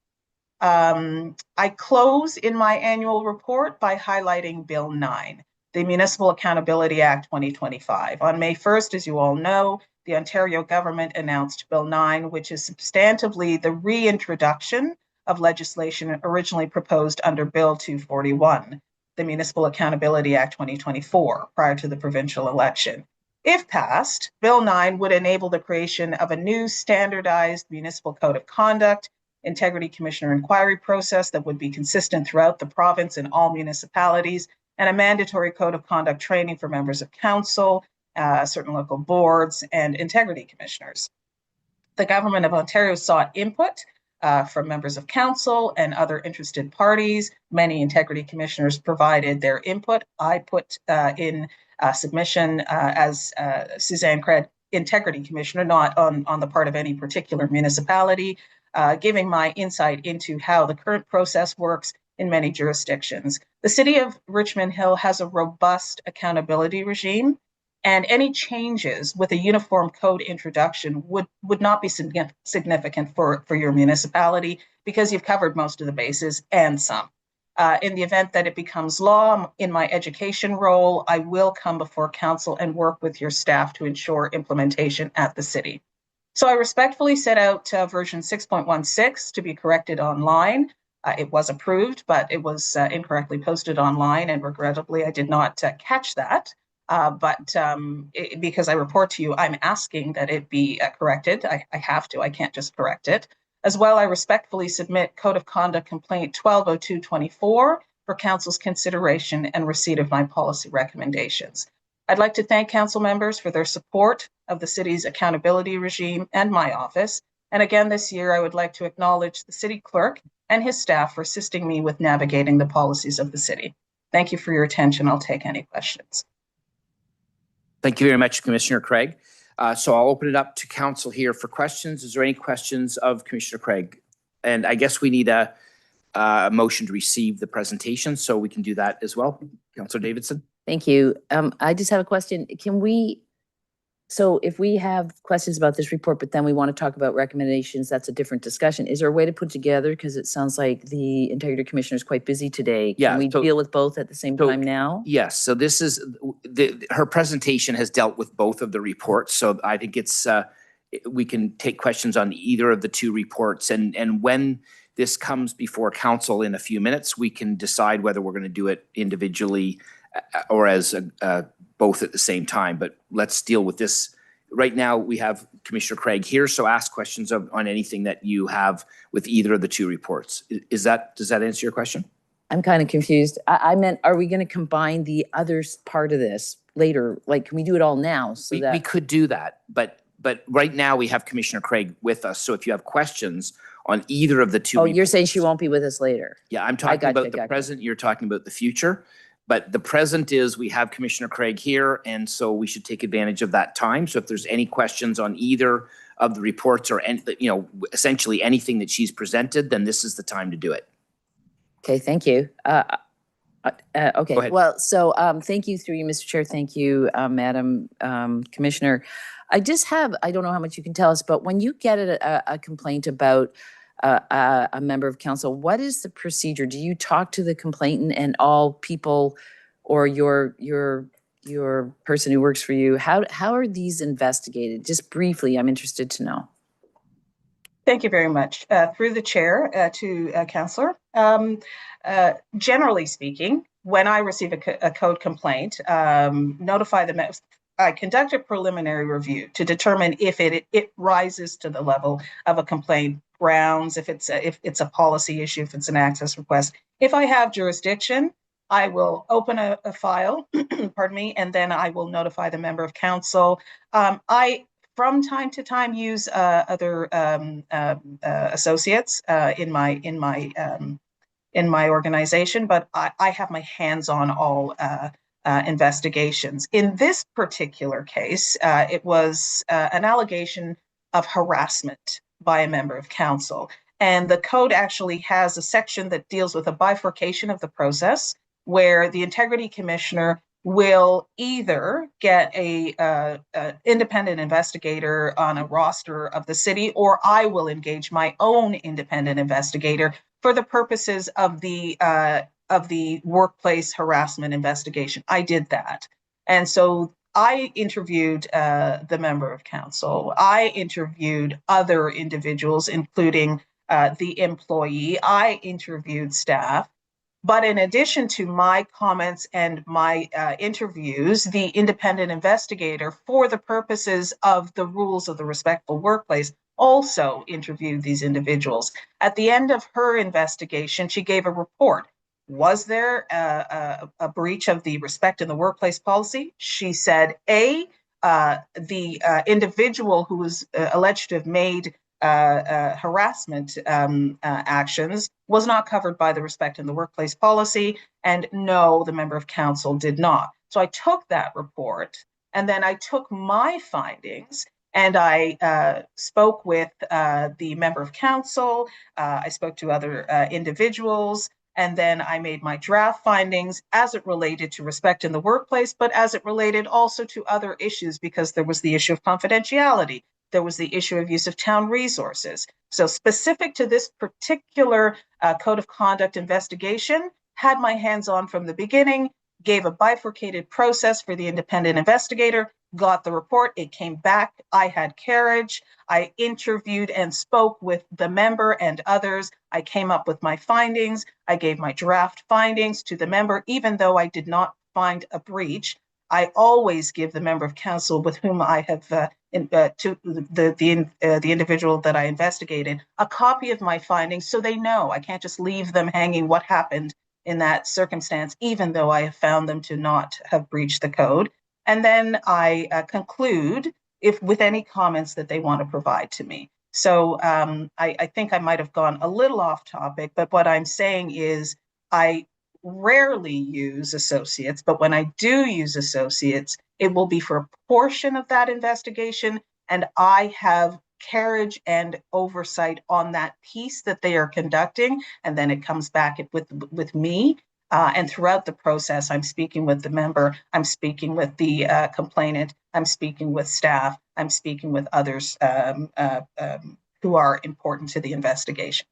I close in my annual report by highlighting Bill 9, the Municipal Accountability Act 2025. On May 1st, as you all know, the Ontario government announced Bill 9, which is substantively the reintroduction of legislation originally proposed under Bill 241, the Municipal Accountability Act 2024, prior to the provincial election. If passed, Bill 9 would enable the creation of a new standardized municipal code of conduct, integrity commissioner inquiry process that would be consistent throughout the province and all municipalities, and a mandatory code of conduct training for members of council, certain local boards, and integrity commissioners. The Government of Ontario sought input from members of council and other interested parties. Many integrity commissioners provided their input. I put in submission as Suzanne Cred, integrity commissioner, not on the part of any particular municipality, giving my insight into how the current process works, in many jurisdictions. The City of Richmond Hill has a robust accountability regime, and any changes with a uniform code introduction would not be significant for your municipality because you've covered most of the bases and some. In the event that it becomes law, in my education role, I will come before council and work with your staff to ensure implementation at the city. So I respectfully set out version 6.16 to be corrected online. It was approved, but it was incorrectly posted online, and regrettably, I did not catch that. Because I report to you, I'm asking that it be corrected. I have to, I can't just correct it. As well, I respectfully submit Code of Conduct Complaint 120224 for council's consideration and receipt of my policy recommendations. I'd like to thank council members for their support of the city's accountability regime and my office. And again, this year, I would like to acknowledge the city clerk and his staff for assisting me with navigating the policies of the city. Thank you for your attention. I'll take any questions. Thank you very much, Commissioner Craig. So I'll open it up to council here for questions. Is there any questions of Commissioner Craig? And I guess we need a motion to receive the presentation, so we can do that as well. Councillor Davidson. Thank you. I just have a question. So if we have questions about this report, but then we want to talk about recommendations, that's a different discussion. Is there a way to put together, because it sounds like the Integrity Commissioner is quite busy today. Yeah, Can we deal with both at the same time now? Yes, so this is, her presentation has dealt with both of the reports. So I think it's, we can take questions on either of the two reports. And when this comes before council in a few minutes, we can decide whether we're going to do it individually or as both at the same time. But let's deal with this. Right now, we have Commissioner Craig here, so ask questions on anything that you have with either of the two reports. Does that answer your question? I'm kind of confused. I meant, are we going to combine the other part of this later? Like, can we do it all now? So We could do that, but right now we have Commissioner Craig with us. So if you have questions on either of the two. Oh, you're saying she won't be with us later? Yeah, I'm talking about the present, you're talking about the future. But the present is we have Commissioner Craig here, and so we should take advantage of that time. So if there's any questions on either of the reports or, essentially anything that she's presented, then this is the time to do it. Okay, thank you. Okay, Go ahead. well, so thank you through you, Mr. Chair. Thank you, Madam Commissioner. I don't know how much you can tell us, but when you get a complaint about a member of council, what is the procedure? Do you talk to the complainant and all people, or your person who works for you? How are these investigated? Just briefly, I'm interested to know. Thank you very much. Through the chair to Councillor. Generally speaking, when I receive a code complaint, notify them. I conduct a preliminary review to determine if it rises to the level of a complaint grounds, if it's a policy issue, if it's an access request. If I have jurisdiction, I will open a file, pardon me, and then I will notify the member of council. I, from time to time, use other associates in my organization, but I have my hands on all investigations. In this particular case, it was an allegation of harassment by a member of council. And the code actually has a section that deals with a bifurcation of the process where the Integrity Commissioner will either get a independent investigator on a roster of the city, or I will engage my own independent investigator for the purposes of the workplace harassment investigation. I did that. And so I interviewed the member of council. I interviewed other individuals, including the employee. I interviewed staff. But in addition to my comments and my interviews, the independent investigator, for the purposes of the rules of the respectful workplace, also interviewed these individuals. At the end of her investigation, she gave a report. Was there a breach of the respect in the workplace policy? She said, the individual who was alleged to have made harassment actions was not covered by the respect in the workplace policy, and no, the member of council did not. So I took that report, and then I took my findings, and I spoke with the member of council. I spoke to other individuals. And then I made my draft findings as it related to respect in the workplace, but as it related also to other issues, because there was the issue of confidentiality. There was the issue of use of town resources. So specific to this particular code of conduct investigation, had my hands on from the beginning, gave a bifurcated process for the independent investigator, got the report, it came back, I had carriage, I interviewed and spoke with the member and others, I came up with my findings, I gave my draft findings to the member, even though I did not find a breach. I always give the member of council with whom I have, to the individual that I investigated, a copy of my findings so they know. I can't just leave them hanging what happened in that circumstance, even though I have found them to not have breached the code. And then I conclude with any comments that they want to provide to me. So I think I might have gone a little off topic, but what I'm saying is I rarely use associates, but when I do use associates, it will be for a portion of that investigation, and I have carriage and oversight on that piece that they are conducting, and then it comes back with me. And throughout the process, I'm speaking with the member, I'm speaking with the complainant, I'm speaking with staff, I'm speaking with others who are important to the investigation.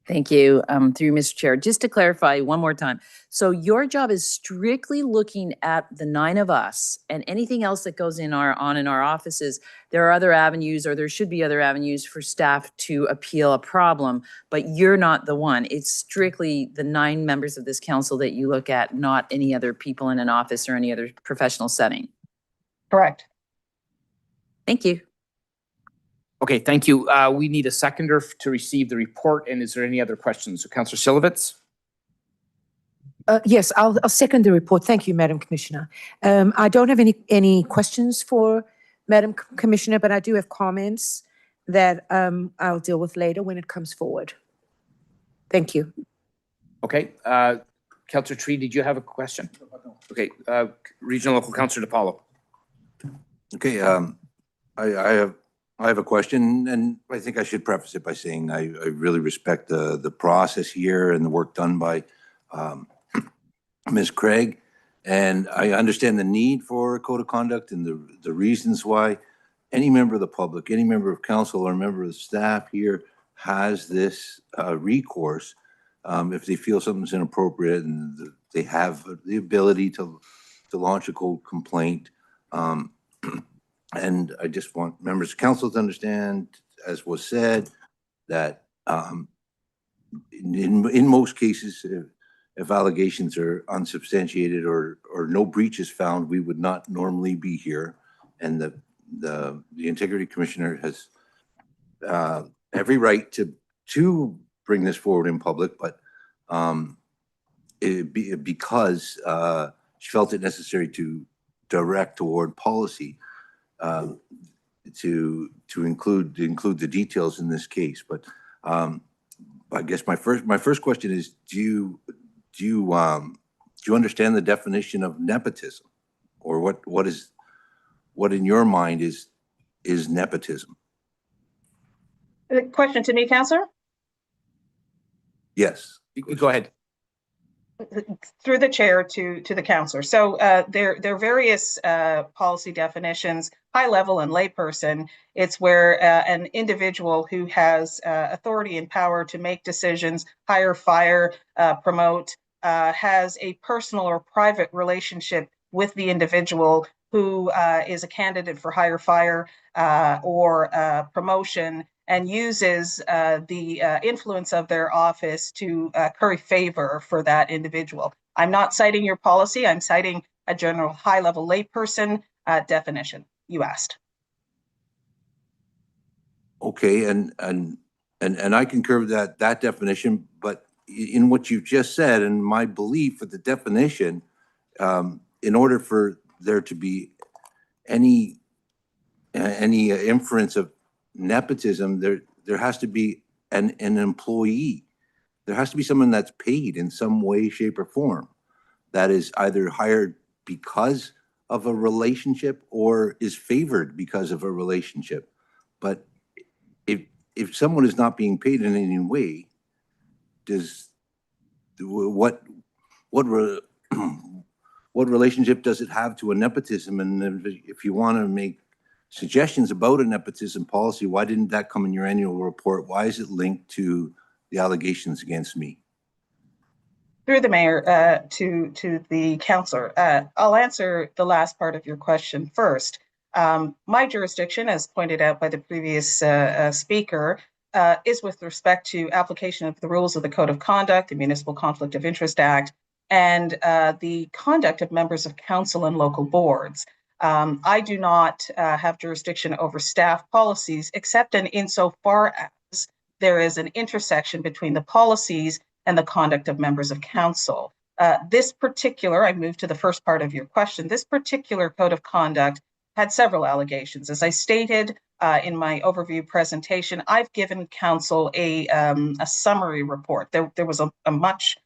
Thank you. Through Mr. Chair, just to clarify one more time. So your job is strictly looking at the 9 of us, and anything else that goes in our offices. There are other avenues, or there should be other avenues for staff to appeal a problem, but you're not the one. It's strictly the 9 members of this council that you look at, not any other people in an office or any other professional setting. Correct. Thank you. Okay, thank you. We need a seconder to receive the report. And is there any other questions? So Councillor Silovitz? Yes, I'll second the report. Thank you, Madam Commissioner. I don't have any questions for Madam Commissioner, but I do have comments that I'll deal with later when it comes forward. Thank you. Okay. Councillor Tree, did you have a question? Okay. Regional Local Councillor DePaulo. Okay. I have a question, and I think I should preface it by saying I really respect the process here and the work done by Ms. Craig, and I understand the need for a code of conduct and the reasons why any member of the public, any member of council or member of the staff here has this recourse if they feel something's inappropriate, and they have the ability to launch a code complaint. And I just want members of council to understand, as was said, that in most cases, if allegations are unsubstantiated or no breach is found, we would not normally be here. And the Integrity Commissioner has every right to bring this forward in public, but because she felt it necessary to direct toward policy. To include the details in this case, but I guess my first question is: do you understand the definition of nepotism, or what in your mind is nepotism? The question to me, Councillor? Yes. Go ahead. Through the chair to the councillor. So there are various policy definitions, high level and layperson. It's where an individual who has authority and power to make decisions, hire, fire, promote, has a personal or private relationship with the individual who is a candidate for hire, fire, or promotion, and uses the influence of their office to curry favor for that individual. I'm not citing your policy. I'm citing a general high-level layperson definition you asked. Okay, and I concur with that definition, but in what you've just said, and my belief with the definition, in order for there to be any inference of nepotism, there has to be an employee. There has to be someone that's paid in some way, shape, or form, that is either hired because of a relationship or is favored because of a relationship. But if someone is not being paid in any way, what what relationship does it have to a nepotism? And if you want to make suggestions about a nepotism policy, why didn't that come in your annual report? Why is it linked to the allegations against me? Through the mayor, to the councillor, I'll answer the last part of your question first. My jurisdiction, as pointed out by the previous speaker, is with respect to application of the rules of the Code of Conduct, the Municipal Conflict of Interest Act, and the conduct of members of council and local boards. I do not have jurisdiction over staff policies, except in insofar as there is an intersection between the policies and the conduct of members of council. This particular, I move to the first part of your question, this particular code of conduct had several allegations. As I stated in my overview presentation, I've given council a summary report. There was a much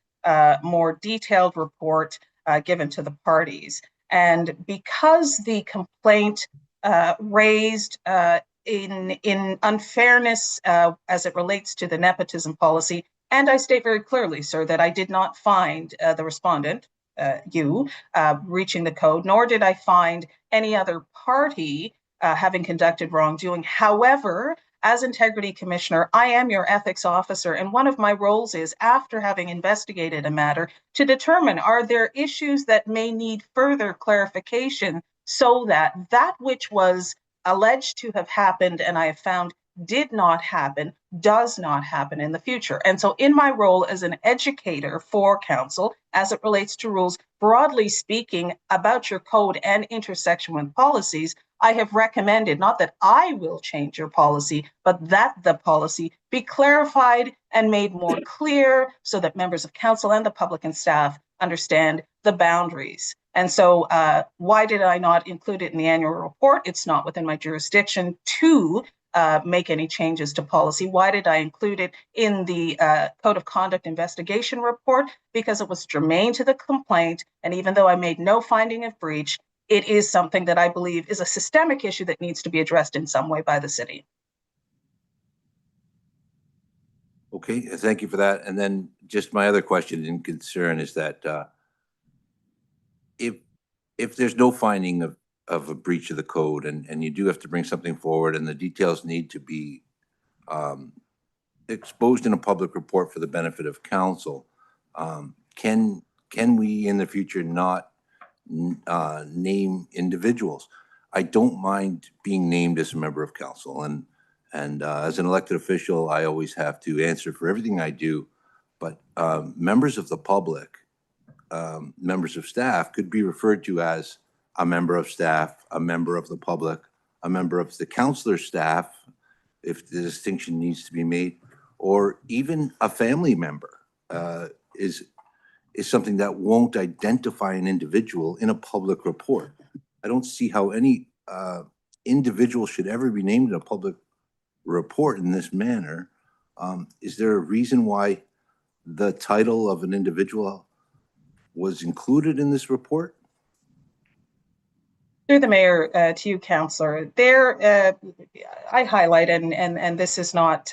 more detailed report given to the parties. And because the complaint raised in unfairness as it relates to the nepotism policy, and I state very clearly, sir, that I did not find the respondent, you, breaching the code, nor did I find any other party having conducted wrongdoing. However, as Integrity Commissioner, I am your ethics officer, and one of my roles is, after having investigated a matter, to determine are there issues that may need further clarification so that that which was alleged to have happened and I have found did not happen, does not happen in the future. And so in my role as an educator for council, as it relates to rules, broadly speaking, about your code and intersection with policies, I have recommended, not that I will change your policy, but that the policy be clarified and made more clear so that members of council and the public and staff understand the boundaries. And so why did I not include it in the annual report? It's not within my jurisdiction to make any changes to policy. Why did I include it in the Code of Conduct investigation report? Because it was germane to the complaint, and even though I made no finding of breach, it is something that I believe is a systemic issue that needs to be addressed in some way by the city. Okay, thank you for that. And then just my other question and concern is that if there's no finding of a breach of the code and you do have to bring something forward and the details need to be exposed in a public report for the benefit of council, can we in the future not name individuals? I don't mind being named as a member of council, and as an elected official, I always have to answer for everything I do, but members of the public, members of staff could be referred to as a member of staff, a member of the public, a member of the councilor staff, if the distinction needs to be made, or even a family member is something that won't identify an individual in a public report. I don't see how any individual should ever be named in a public report in this manner. Is there a reason why the title of an individual was included in this report? Through the mayor, to you, councillor, there I highlight, and this is not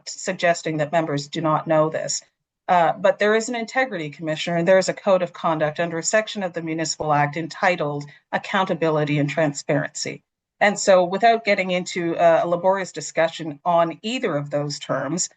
suggesting that members do not know this, but there is an integrity commissioner, and there is a code of conduct under a section of the Municipal Act entitled Accountability and Transparency. And so, without getting into a laborious discussion on either of those terms,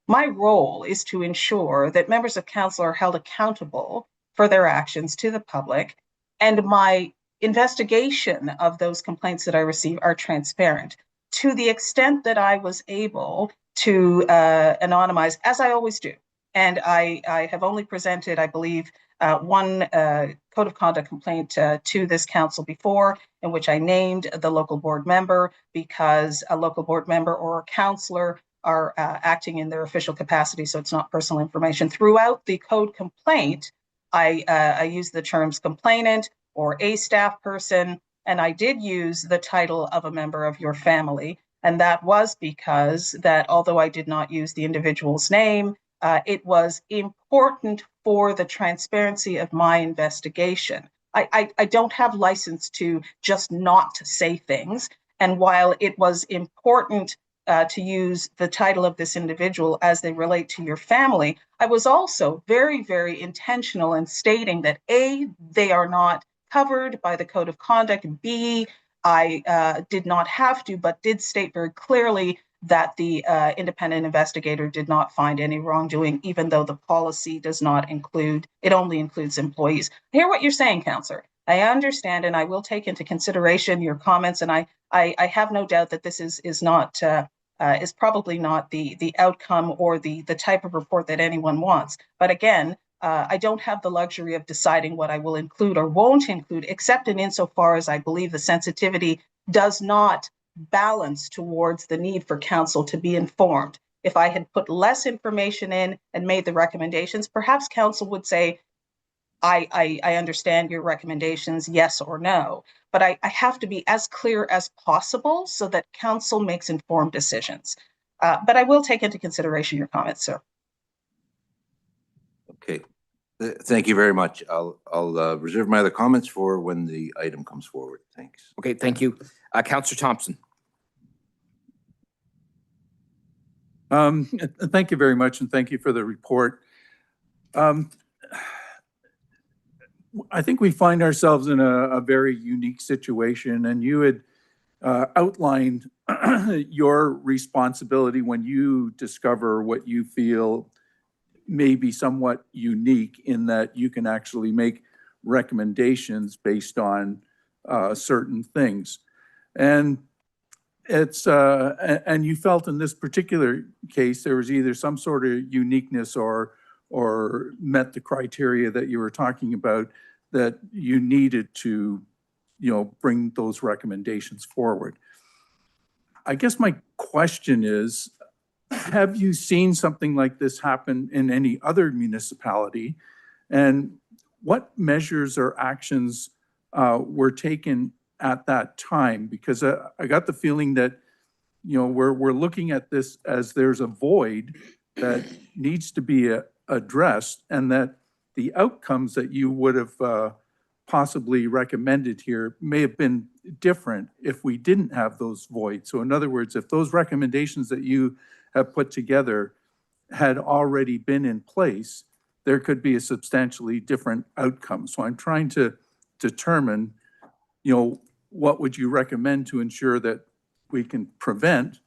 my role is to ensure that members of council are held accountable for their actions to the public, and my investigation of those complaints that I receive are transparent. To the extent that I was able to anonymize, as I always do, and I have only presented, I believe, one code of conduct complaint to this council before, in which I named the local board member because a local board member or a councillor are acting in their official capacity, so it's not personal information. Throughout the code complaint, I use the terms complainant or a staff person, and I did use the title of a member of your family, and that was because that although I did not use the individual's name, it was important for the transparency of my investigation. I don't have license to just not say things, and while it was important to use the title of this individual as they relate to your family, I was also very, very intentional in stating that A, they are not covered by the code of conduct. B, I did not have to, but did state very clearly that the independent investigator did not find any wrongdoing, even though the policy does not include, it only includes employees. I hear what you're saying, Councillor. I understand, and I will take into consideration your comments, and I have no doubt that this is not is probably not the outcome or the type of report that anyone wants. But again, I don't have the luxury of deciding what I will include or won't include, except in insofar as I believe the sensitivity does not balance towards the need for council to be informed. If I had put less information in and made the recommendations, perhaps council would say, I understand your recommendations, yes or no. But I have to be as clear as possible so that council makes informed decisions. But I will take into consideration your comments, sir. Okay. Thank you very much. I'll reserve my other comments for when the item comes forward. Thanks. Okay, thank you. Councillor Thompson. Thank you very much, and thank you for the report. I think we find ourselves in a very unique situation, and you had outlined your responsibility when you discover what you feel may be somewhat unique in that you can actually make recommendations based on certain things. And it's and you felt in this particular case there was either some sort of uniqueness or met the criteria that you were talking about that you needed to, bring those recommendations forward. I guess my question is, have you seen something like this happen in any other municipality? And what measures or actions were taken at that time? Because I got the feeling that, we're looking at this as there's a void that needs to be addressed, and that the outcomes that you would have possibly recommended here may have been different if we didn't have those voids. So in other words, if those recommendations that you have put together had already been in place, there could be a substantially different outcome. So I'm trying to determine, what would you recommend to ensure that we can prevent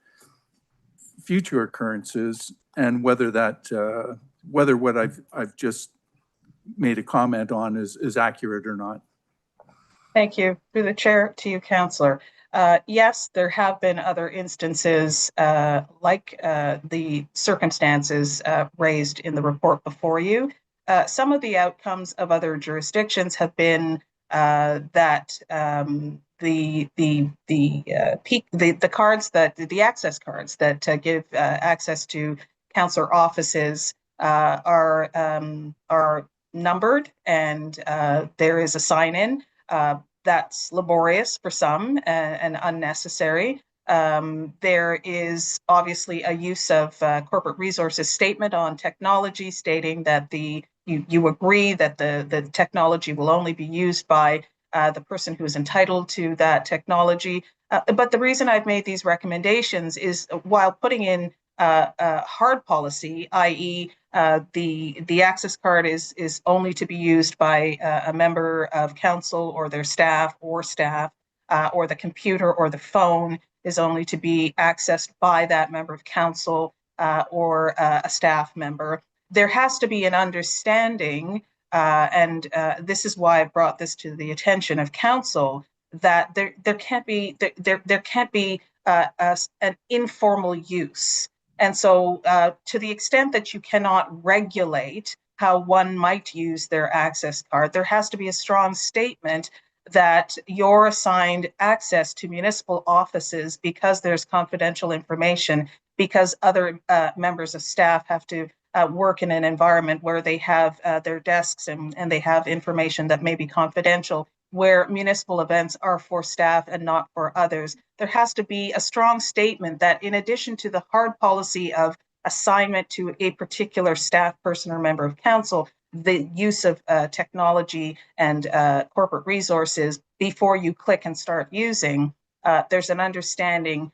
future occurrences, and whether that whether what I've just made a comment on is accurate or not. Thank you. Through the chair to you, Councillor. Yes, there have been other instances like the circumstances raised in the report before you. Some of the outcomes of other jurisdictions have been that the cards that the access cards that give access to councillor offices are numbered, and there is a sign-in. That's laborious for some and unnecessary. There is obviously a use of corporate resources statement on technology stating that you agree that the technology will only be used by the person who is entitled to that technology. But the reason I've made these recommendations is while putting in hard policy, i.e. The access card is only to be used by a member of council or their staff, or the computer or the phone is only to be accessed by that member of council or a staff member. There has to be an understanding, and this is why I brought this to the attention of council, that there can't be an informal use. And so to the extent that you cannot regulate how one might use their access card, there has to be a strong statement that you're assigned access to municipal offices because there's confidential information, because other members of staff have to work in an environment where they have their desks and they have information that may be confidential, where municipal events are for staff and not for others. There has to be a strong statement that in addition to the hard policy of assignment to a particular staff person or member of council, the use of technology and corporate resources before you click and start using, there's an understanding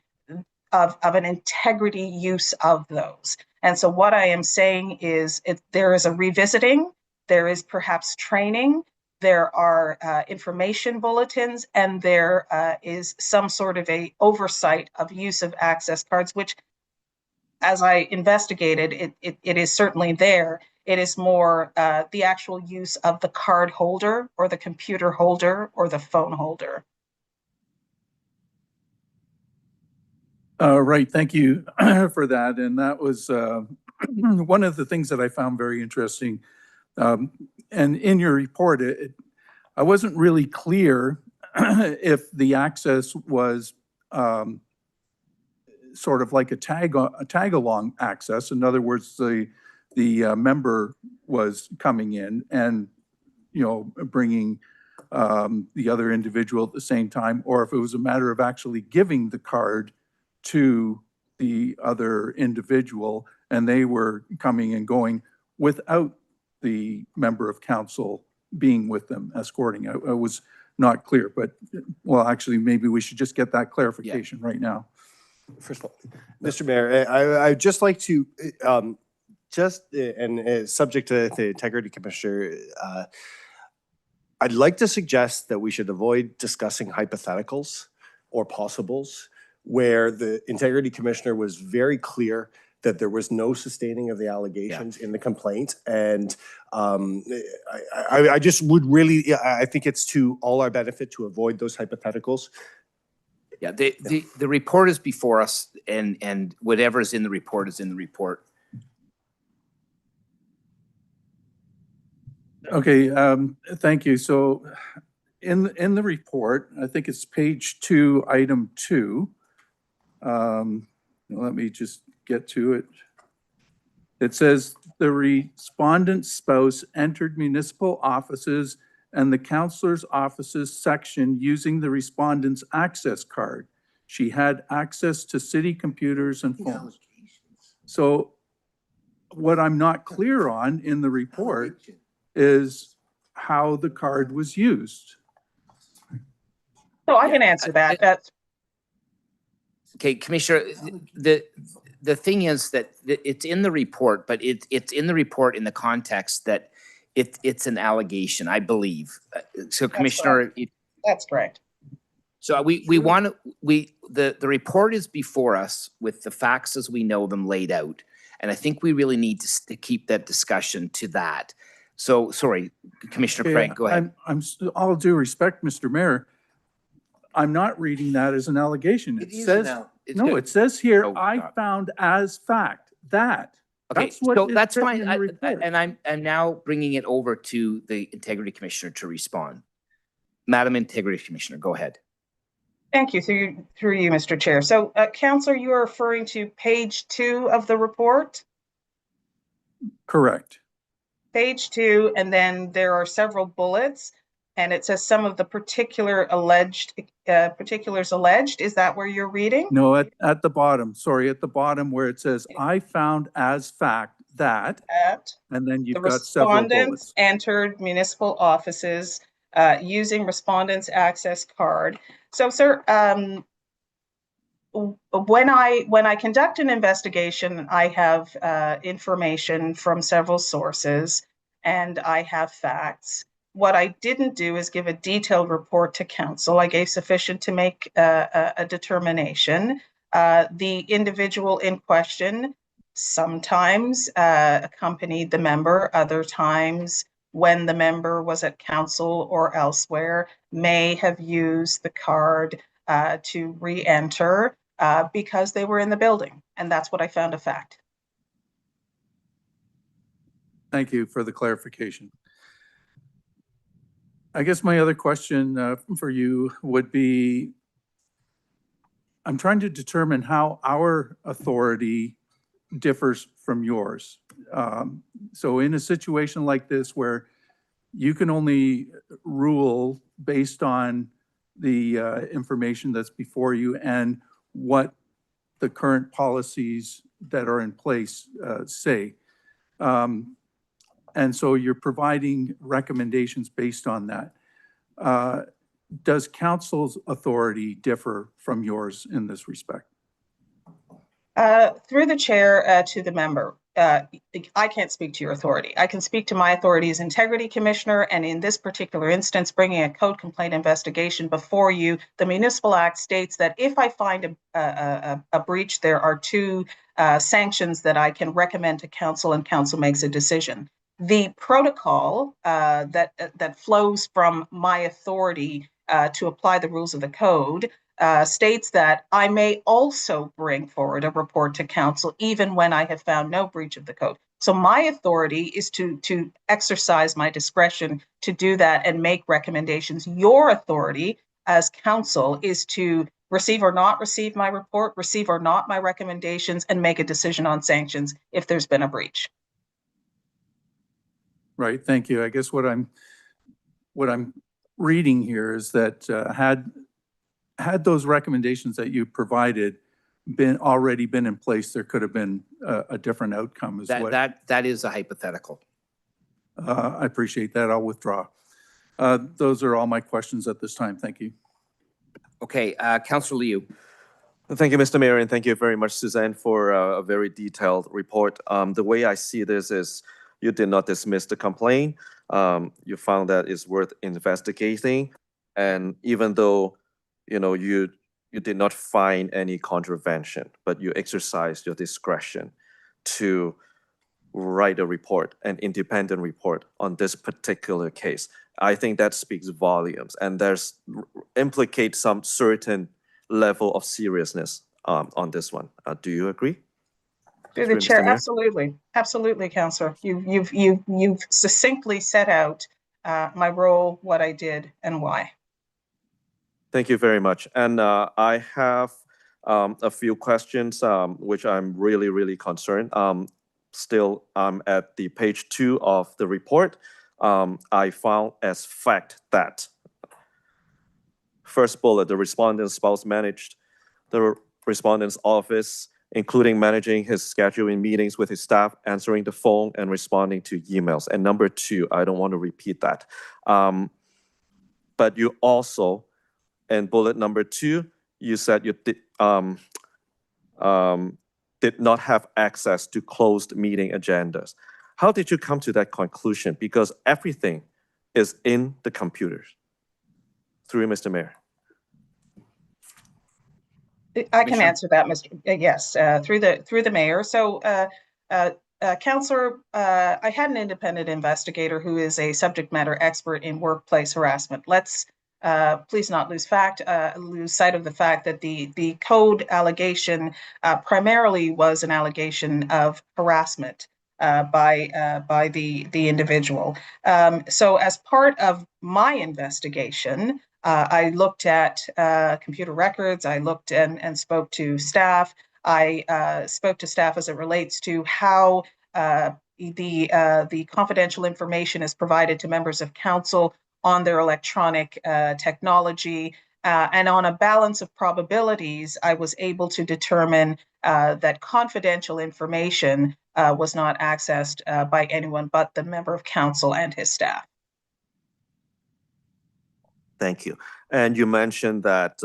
of an integrity use of those. And so what I am saying is there is a revisiting, there is perhaps training, there are information bulletins, and there is some sort of a oversight of use of access cards, which, as I investigated, it is certainly there. It is more the actual use of the card holder or the computer holder or the phone holder. Right, thank you for that. And that was one of the things that I found very interesting. And in your report, I wasn't really clear if the access was sort of like a tag-along access. In other words, the member was coming in and, you know, bringing the other individual at the same time, or if it was a matter of actually giving the card to the other individual and they were coming and going without the member of council being with them, escorting. I was not clear, but, well, actually, maybe we should just get that clarification right now. First of all, Mr. Mayor, I'd just like to, subject to the Integrity Commissioner, I'd like to suggest that we should avoid discussing hypotheticals or possibles where the Integrity Commissioner was very clear that there was no sustaining of the allegations in the complaint. And I just would really, I think it's to all our benefit to avoid those hypotheticals. Yeah, the report is before us, and whatever is in the report is in the report. Okay, thank you. So in the report, I think it's page 2, item 2. Let me just get to it. It says the respondent's spouse entered municipal offices and the counselor's offices section using the respondent's access card. She had access to city computers and phones. So what I'm not clear on in the report is how the card was used. So I can answer that. That's Okay, Commissioner, the thing is that it's in the report, but it's in the report in the context that it's an allegation, I believe. So Commissioner. That's correct. So the report is before us with the facts as we know them laid out. And I think we really need to keep that discussion to that. So, sorry, Commissioner Craig, go ahead. I'm all due respect, Mr. Mayor, I'm not reading that as an allegation. It says, no, it says here, I found as fact that. Okay, so that's fine. And I'm now bringing it over to the Integrity Commissioner to respond. Madam Integrity Commissioner, go ahead. Thank you. Through you, Mr. Chair. So, Councillor, you are referring to page 2 of the report? Correct. Page 2, and then there are several bullets, and it says some of the particulars alleged. Is that where you're reading? No, at the bottom. Sorry, at the bottom where it says, I found as fact that, and then you've got several bullets. The respondents entered municipal offices using respondent's access card. So, sir, when I conduct an investigation, I have information from several sources, and I have facts. What I didn't do is give a detailed report to council. I gave sufficient to make a determination. The individual in question sometimes accompanied the member, other times when the member was at council or elsewhere, may have used the card to re-enter because they were in the building. And that's what I found a fact. Thank you for the clarification. I guess my other question for you would be, I'm trying to determine how our authority differs from yours. So in a situation like this where you can only rule based on the information that's before you and what the current policies that are in place say. And so you're providing recommendations based on that. Does council's authority differ from yours in this respect? Through the chair to the member, I can't speak to your authority. I can speak to my authority as integrity commissioner, and in this particular instance, bringing a code complaint investigation before you. The Municipal Act states that if I find a breach, there are two sanctions that I can recommend to council, and council makes a decision. The protocol that flows from my authority to apply the rules of the code states that I may also bring forward a report to council even when I have found no breach of the code. So my authority is to exercise my discretion to do that and make recommendations. Your authority as council is to receive or not receive my report, receive or not my recommendations, and make a decision on sanctions if there's been a breach. Right, thank you. I guess what I'm reading here is that had those recommendations that you provided already been in place, there could have been a different outcome as well. That is a hypothetical. I appreciate that. I'll withdraw. Those are all my questions at this time. Thank you. Okay, Councillor Liu. Thank you, Mr. Mayor, and thank you very much, Suzanne, for a very detailed report. The way I see this is you did not dismiss the complaint. You found that it's worth investigating. And even though, you did not find any contravention, but you exercised your discretion to write a report, an independent report on this particular case. I think that speaks volumes, and there's implicates some certain level of seriousness on this one. Do you agree? Through the chair, absolutely, Councillor. You've succinctly set out my role, what I did, and why. Thank you very much. And I have a few questions which I'm really concerned. Still, at the page 2 of the report, I found as fact that first bullet, the respondent's spouse managed the respondent's office, including managing his scheduling meetings with his staff, answering the phone, and responding to emails. And number 2, I don't want to repeat that. But you also, in bullet number 2, you said you did not have access to closed meeting agendas. How did you come to that conclusion? Because everything is in the computers. Through you, Mr. Mayor. I can answer that, Mr. Yes, through the mayor. So, Councillor, I had an independent investigator who is a subject matter expert in workplace harassment. Let's please not lose sight of the fact that the code allegation primarily was an allegation of harassment by the individual. So, as part of my investigation, I looked at computer records. I looked and spoke to staff. I spoke to staff as it relates to how the confidential information is provided to members of council on their electronic technology. And on a balance of probabilities, I was able to determine that confidential information was not accessed by anyone but the member of council and his staff. Thank you. And you mentioned that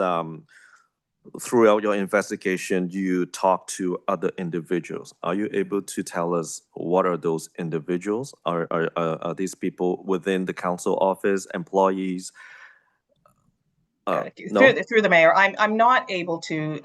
throughout your investigation, you talked to other individuals. Are you able to tell us what are those individuals? Are these people within the council office, employees? No? Through the mayor, I'm not able to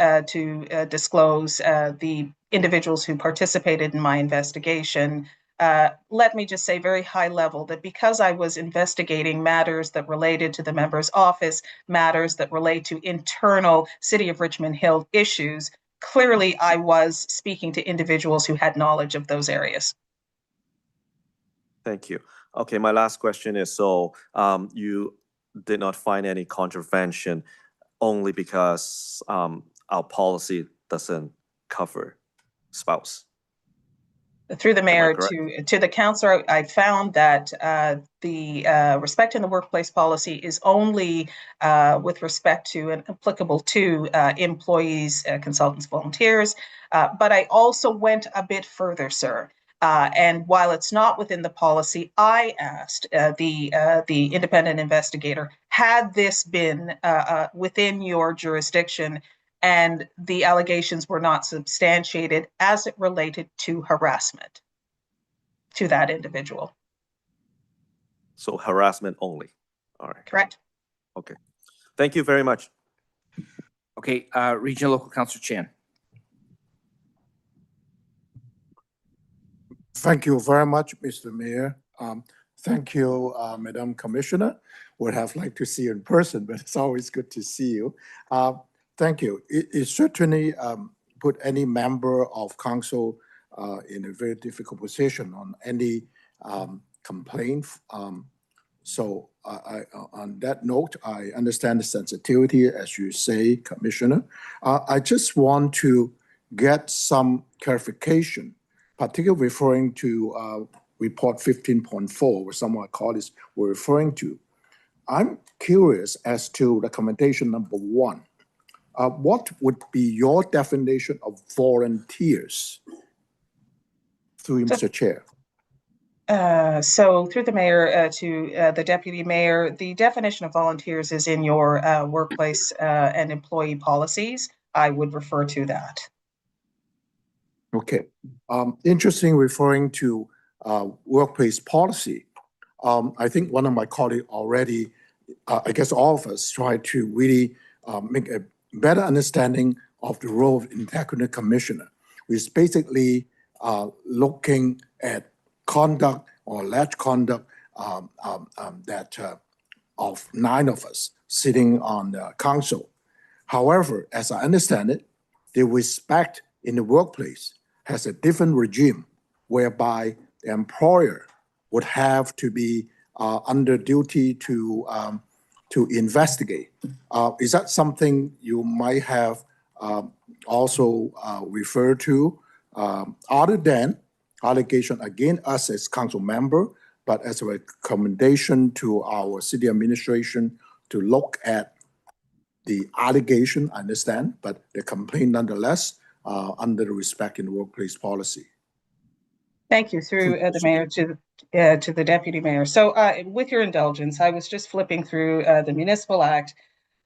disclose the individuals who participated in my investigation. Let me just say very high level that because I was investigating matters that related to the member's office, matters that relate to internal City of Richmond Hill issues, clearly I was speaking to individuals who had knowledge of those areas. Thank you. Okay, my last question is, so you did not find any contravention only because our policy doesn't cover spouse? Through the mayor to the councillor, I found that the respect in the workplace policy is only with respect to and applicable to employees, consultants, volunteers. But I also went a bit further, sir. And while it's not within the policy, I asked the independent investigator, had this been within your jurisdiction, and the allegations were not substantiated as it related to harassment to that individual. So harassment only. All right. Correct? Okay. Thank you very much. Okay, Regional Local Councillor Chan. Thank you very much, Mr. Mayor. Thank you, Madam Commissioner. Would have liked to see you in person, but it's always good to see you. Thank you. It certainly put any member of council in a very difficult position on any complaint. So on that note, I understand the sensitivity, as you say, Commissioner. I just want to get some clarification, particularly referring to report 15.4, where some of my colleagues were referring to. I'm curious as to recommendation number 1. What would be your definition of volunteers? Through you, Mr. Chair. So through the mayor to the deputy mayor, the definition of volunteers is in your workplace and employee policies. I would refer to that. Okay. Interesting referring to workplace policy. I think one of my colleagues already, I guess all of us try to really make a better understanding of the role of integrity commissioner, which is basically looking at conduct or alleged conduct that of 9 of us sitting on the council. However, as I understand it, the respect in the workplace has a different regime whereby the employer would have to be under duty to investigate. Is that something you might have also referred to, other than allegation against us as council member, but as a recommendation to our city administration to look at the allegation, I understand, but the complaint nonetheless, under the respect in the workplace policy? Thank you. Through the mayor to the deputy mayor. So with your indulgence, I was just flipping through the Municipal Act,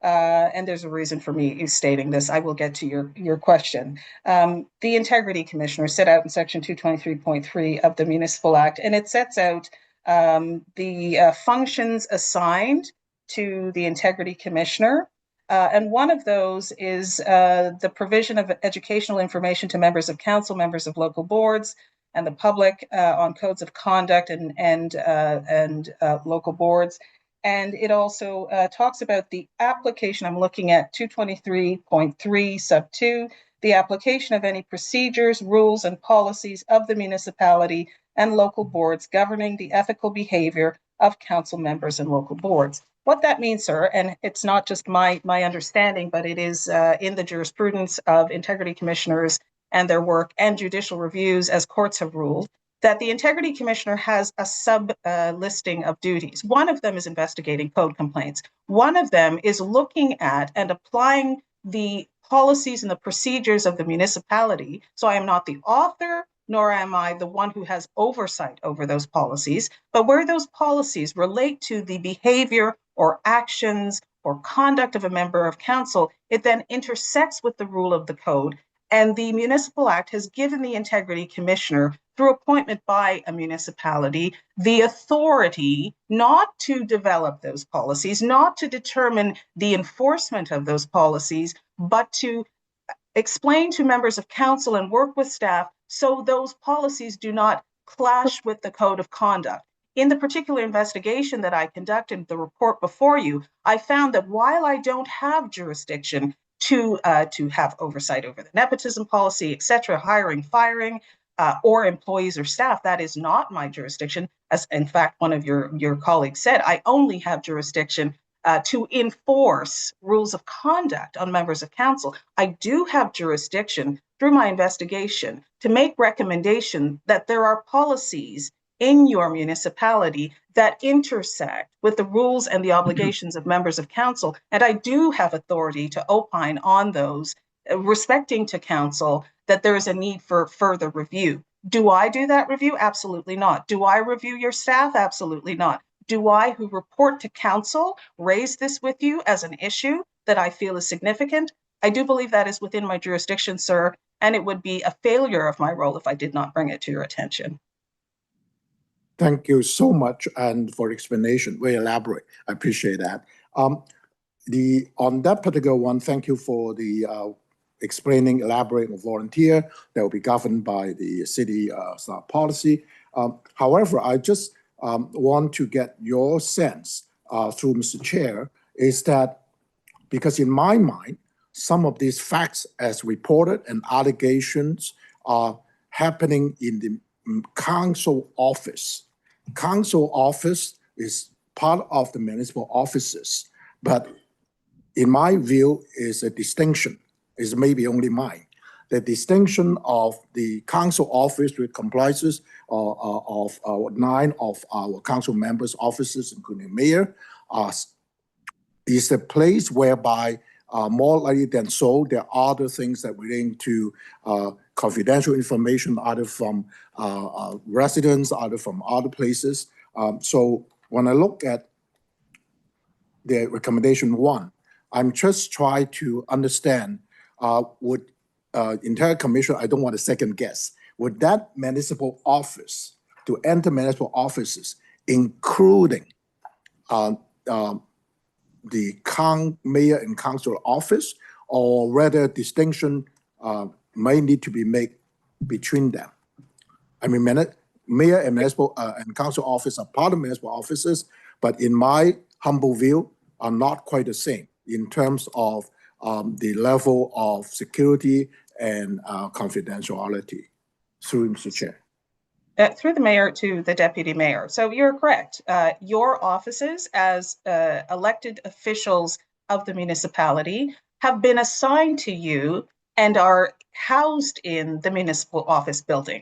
and there's a reason for me stating this. I will get to your question. The Integrity Commissioner set out in Section 223.3 of the Municipal Act, and it sets out the functions assigned to the Integrity Commissioner. And one of those is the provision of educational information to members of council, members of local boards, and the public on codes of conduct and local boards. And it also talks about the application. I'm looking at 223.3 sub 2, the application of any procedures, rules, and policies of the municipality and local boards governing the ethical behavior of council members and local boards. What that means, sir, and it's not just my understanding, but it is in the jurisprudence of integrity commissioners and their work and judicial reviews, as courts have ruled, that the Integrity Commissioner has a sub-listing of duties. One of them is investigating code complaints. One of them is looking at and applying the policies and the procedures of the municipality. So I am not the author, nor am I the one who has oversight over those policies, but where those policies relate to the behavior or actions or conduct of a member of council, it then intersects with the rule of the code. And the Municipal Act has given the Integrity Commissioner, through appointment by a municipality, the authority not to develop those policies, not to determine the enforcement of those policies, but to explain to members of council and work with staff so those policies do not clash with the code of conduct. In the particular investigation that I conducted, the report before you, I found that while I don't have jurisdiction to have oversight over the nepotism policy, et cetera, hiring, firing, or employees or staff, that is not my jurisdiction. As in fact, one of your colleagues said, I only have jurisdiction to enforce rules of conduct on members of council. I do have jurisdiction through my investigation to make recommendation that there are policies in your municipality that intersect with the rules and the obligations of members of council. And I do have authority to opine on those, respecting to council that there is a need for further review. Do I do that review? Absolutely not. Do I review your staff? Absolutely not. Do I, who report to council, raise this with you as an issue that I feel is significant? I do believe that is within my jurisdiction, sir, and it would be a failure of my role if I did not bring it to your attention. Thank you so much and for explanation. Very elaborate. I appreciate that. On that particular one, thank you for the explaining, elaborating volunteer that will be governed by the city staff policy. However, I just want to get your sense through Mr. Chair is that because in my mind, some of these facts as reported and allegations are happening in the council office. Council office is part of the municipal offices, but in my view is a distinction, is maybe only mine. The distinction of the council office which comprises of 9 of our council members' offices, including mayor, is a place whereby more likely than so, there are other things that relate to confidential information, either from residents, either from other places. So when I look at the recommendation 1, I'm just trying to understand, would entire commission, I don't want to second guess, would that municipal office, to enter municipal offices, including the mayor and council office, or rather distinction may need to be made between them? I mean, mayor and municipal and council office are part of municipal offices, but in my humble view, are not quite the same in terms of the level of security and confidentiality. Through Mr. Chair. Through the mayor to the deputy mayor. So you're correct. Your offices as elected officials of the municipality have been assigned to you and are housed in the municipal office building.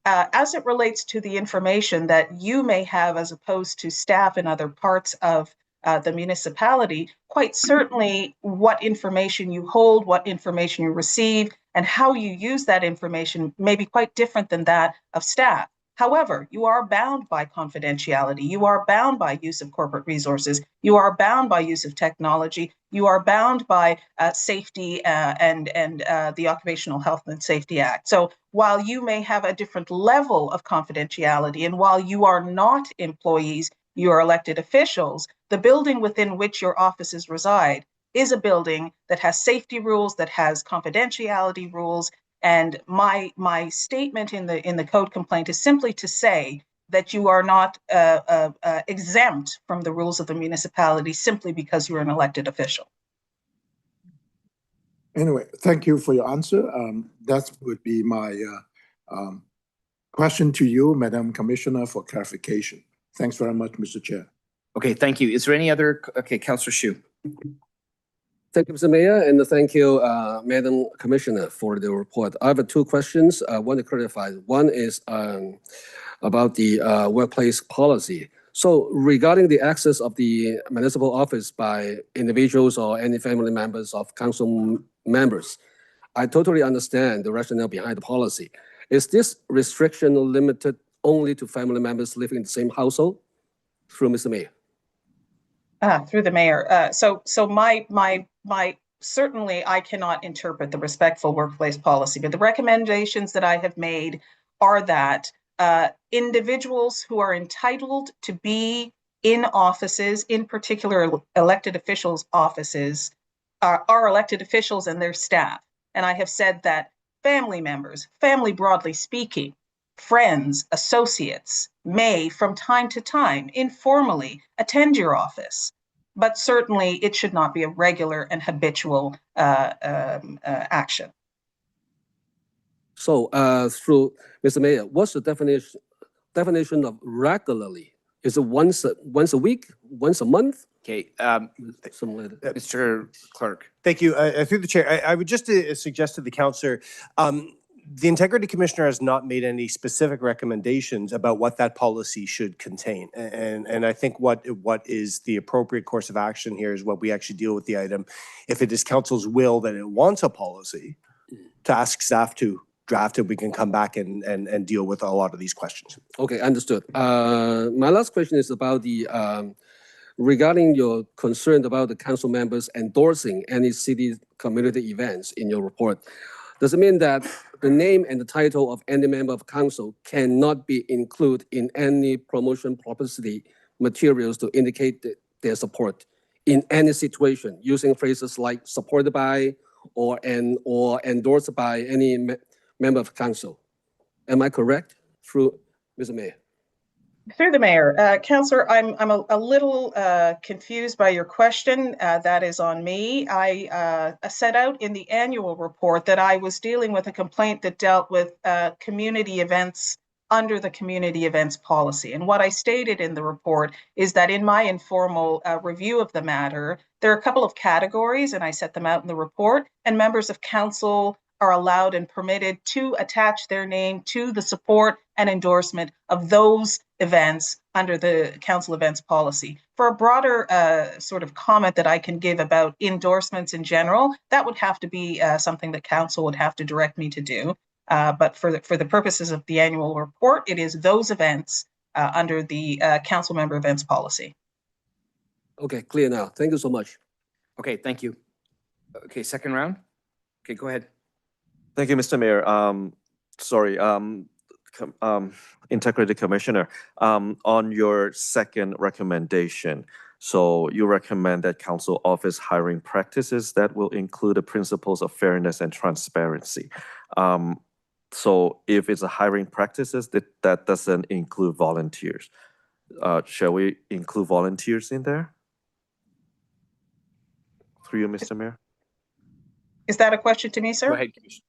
As it relates to the information that you may have as opposed to staff in other parts of the municipality, quite certainly what information you hold, what information you receive, and how you use that information may be quite different than that of staff. However, you are bound by confidentiality. You are bound by use of corporate resources. You are bound by use of technology. You are bound by safety and the Occupational Health and Safety Act. So while you may have a different level of confidentiality, and while you are not employees, you are elected officials, the building within which your offices reside is a building that has safety rules, that has confidentiality rules. And my statement in the code complaint is simply to say that you are not exempt from the rules of the municipality simply because you're an elected official. Anyway, thank you for your answer. That would be my question to you, Madam Commissioner, for clarification. Thanks very much, Mr. Chair. Okay, thank you. Is there any other? Okay, Councillor Shu. Thank you, Mr. Mayor, and thank you, Madam Commissioner, for the report. I have 2 questions I want to clarify. One is about the workplace policy. So regarding the access of the municipal office by individuals or any family members of council members, I totally understand the rationale behind the policy. Is this restriction limited only to family members living in the same household? Through Mr. Mayor. Through the mayor. So my certainly I cannot interpret the respectful workplace policy, but the recommendations that I have made are that individuals who are entitled to be in offices, in particular elected officials' offices, are elected officials and their staff. And I have said that family members, family broadly speaking, friends, associates may from time to time informally attend your office, but certainly it should not be a regular and habitual action. So through Mr. Mayor, what's the definition of regularly? Is it once a week, once a month? Okay, Something like that. Mr. Clerk. Thank you. Through the chair, I would just suggest to the councillor, the Integrity Commissioner has not made any specific recommendations about what that policy should contain. And I think what is the appropriate course of action here is what we actually deal with the item. If it is council's will that it wants a policy, to ask staff to draft it, we can come back and deal with a lot of these questions. Okay, understood. My last question is about the regarding your concern about the council members endorsing any city community events in your report, does it mean that the name and the title of any member of council cannot be included in any promotion publicity materials to indicate their support in any situation, using phrases like supported by or endorsed by any member of council? Am I correct, through Mr. Mayor? Through the mayor, Councillor, I'm a little confused by your question. That is on me. I set out in the annual report that I was dealing with a complaint that dealt with community events under the community events policy. And what I stated in the report is that in my informal review of the matter, there are a couple of categories, and I set them out in the report, and members of council are allowed and permitted to attach their name to the support and endorsement of those events under the council events policy. For a broader sort of comment that I can give about endorsements in general, that would have to be something that council would have to direct me to do. But for the purposes of the annual report, it is those events under the council member events policy. Okay, clear now. Thank you so much. Okay, thank you. Okay, second round. Okay, go ahead. Thank you, Mr. Mayor. Sorry, Integrity Commissioner, on your second recommendation, so you recommend that council office hiring practices that will include the principles of fairness and transparency. So if it's a hiring practices, that doesn't include volunteers. Shall we include volunteers in there? Through you, Mr. Mayor? Is that a question to me, sir? Go ahead, Commissioner.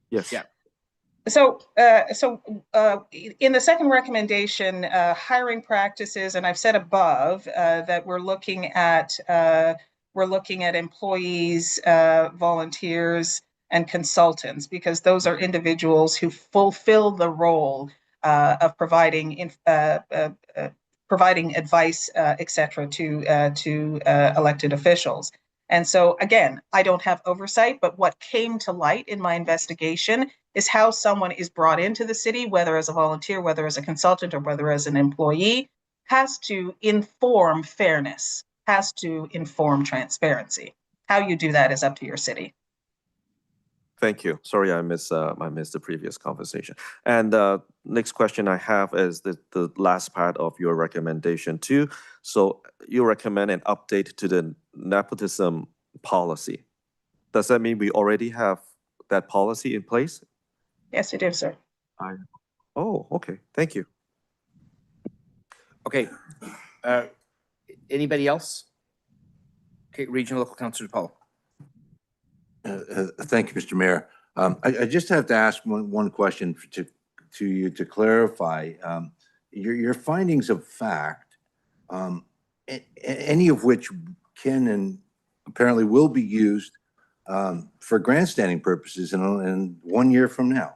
Yes. Yeah. So in the second recommendation, hiring practices, and I've said above that we're looking at employees, volunteers, and consultants, because those are individuals who fulfill the role of providing advice, etc., to elected officials. And so, again, I don't have oversight, but what came to light in my investigation is how someone is brought into the city, whether as a volunteer, whether as a consultant, or whether as an employee, has to inform fairness, has to inform transparency. How you do that is up to your city. Thank you. Sorry, I missed the previous conversation. And next question I have is the last part of your recommendation too. So you recommend an update to the nepotism policy. Does that mean we already have that policy in place? Yes, it is, sir. Oh, okay. Thank you. Okay. Anybody else? Okay, Regional Local Councillor Paul. Thank you, Mr. Mayor. I just have to ask one question to you to clarify your findings of fact, any of which can and apparently will be used for grandstanding purposes in 1 year from now.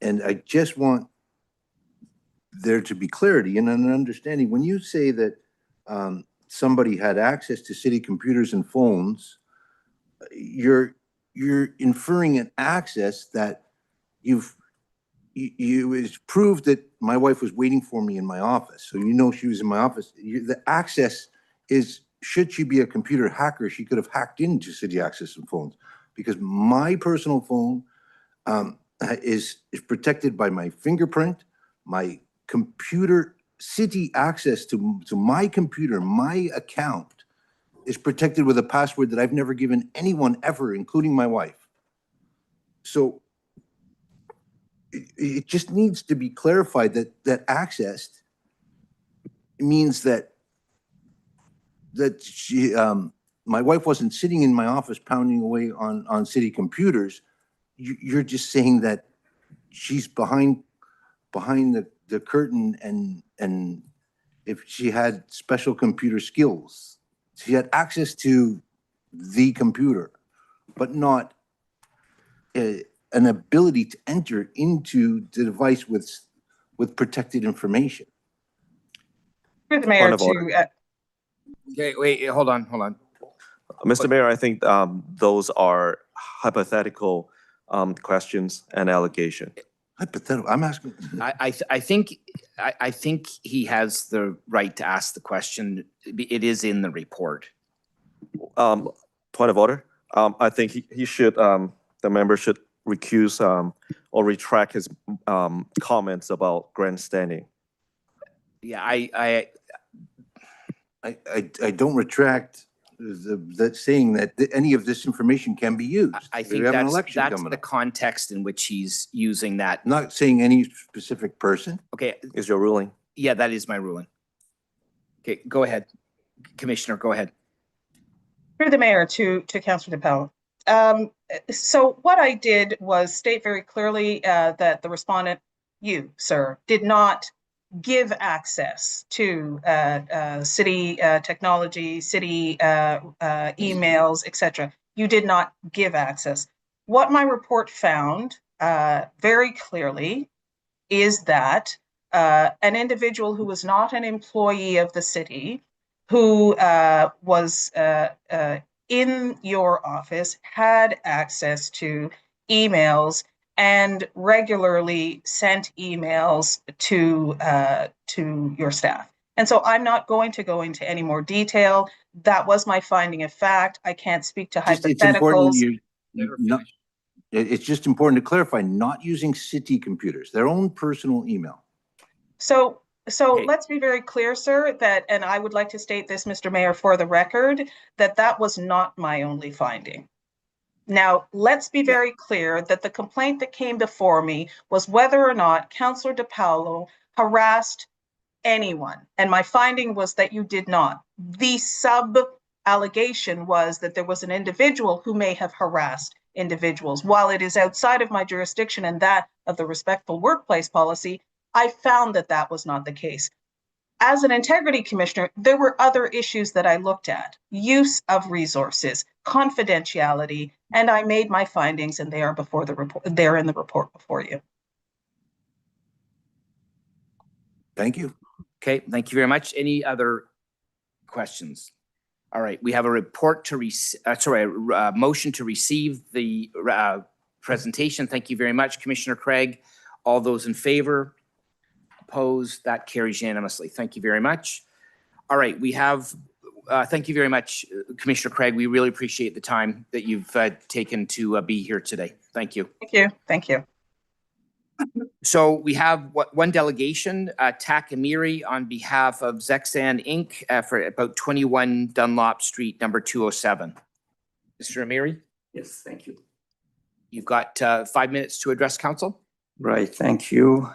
And I just want there to be clarity and an understanding. When you say that somebody had access to city computers and phones, you're inferring an access that it's proved that my wife was waiting for me in my office. So you know she was in my office. The access is, should she be a computer hacker, she could have hacked into city access and phones, because my personal phone is protected by my fingerprint, my computer, city access to my computer, my account is protected with a password that I've never given anyone ever, including my wife. So it just needs to be clarified that access means that she, my wife wasn't sitting in my office pounding away on city computers. You're just saying that she's behind the curtain, and if she had special computer skills, she had access to the computer, but not an ability to enter into the device with protected information. Through the mayor Okay, wait, hold on. Mr. Mayor, I think those are hypothetical questions and allegations. Hypothetical, I'm asking. I think he has the right to ask the question. It is in the report. Point of order. I think he should, the member should recuse or retract his comments about grandstanding. Yeah, I don't retract that saying that any of this information can be used. I We think have an that's election coming the up. context in which he's using that. Not saying any specific person. Okay, Is your ruling? yeah, that is my ruling. Okay, go ahead, Commissioner, go ahead. Through the mayor to Councillor DePello. So what I did was state very clearly that the respondent, you, sir, did not give access to city technology, city emails, etc. You did not give access. What my report found very clearly is that an individual who was not an employee of the city, who was in your office, had access to emails and regularly sent emails to your staff. And so I'm not going to go into any more detail. That was my finding of fact. I can't speak to hypotheticals. It's just important to clarify, not using city computers, their own personal email. So Okay. let's be very clear, sir, that, and I would like to state this, Mr. Mayor, for the record, that was not my only finding. Now, let's be very clear that the complaint that came before me was whether or not Councillor DePaulo harassed anyone. And my finding was that you did not. The sub-allegation was that there was an individual who may have harassed individuals. While it is outside of my jurisdiction and that of the respectful workplace policy, I found that that was not the case. As an integrity commissioner, there were other issues that I looked at: use of resources, confidentiality, and I made my findings, and they are before the report. They're in the report before you. Thank you. Okay, thank you very much. Any other questions? All right, we have a report to motion to receive the presentation. Thank you very much, Commissioner Craig. All those in favor? Opposed? That carries unanimously. Thank you very much. All right, we have, thank you very much, Commissioner Craig. We really appreciate the time that you've taken to be here today. Thank you. Thank you. Thank you. So we have one delegation, Tak Amiri, on behalf of Zexan Inc. For about 21 Dunlop Street, number 207. Mr. Amiri? Yes, thank you. You've got 5 minutes to address council. Right, thank you.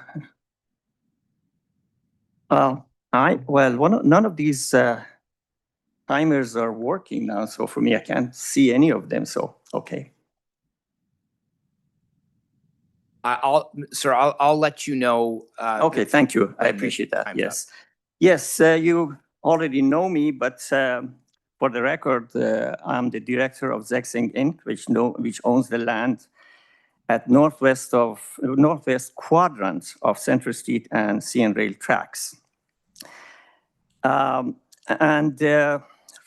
None of these timers are working now, so for me, I can't see any of them, so, okay. I'll let you know. Okay, thank you. I appreciate that. Yes. Yes, you already know me, but for the record, I'm the director of Zexan Inc., which owns the land at northwest quadrant of Central Street and CN Rail tracks.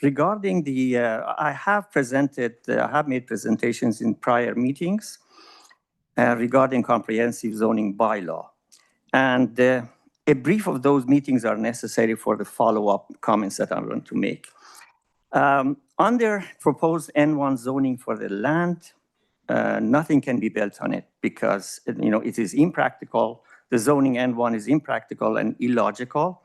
Regarding the, I have made presentations in prior meetings regarding comprehensive zoning bylaw. And a brief of those meetings are necessary for the follow-up comments that I'm going to make. Under proposed N1 zoning for the land, nothing can be built on it because it is impractical. The zoning N1 is impractical and illogical,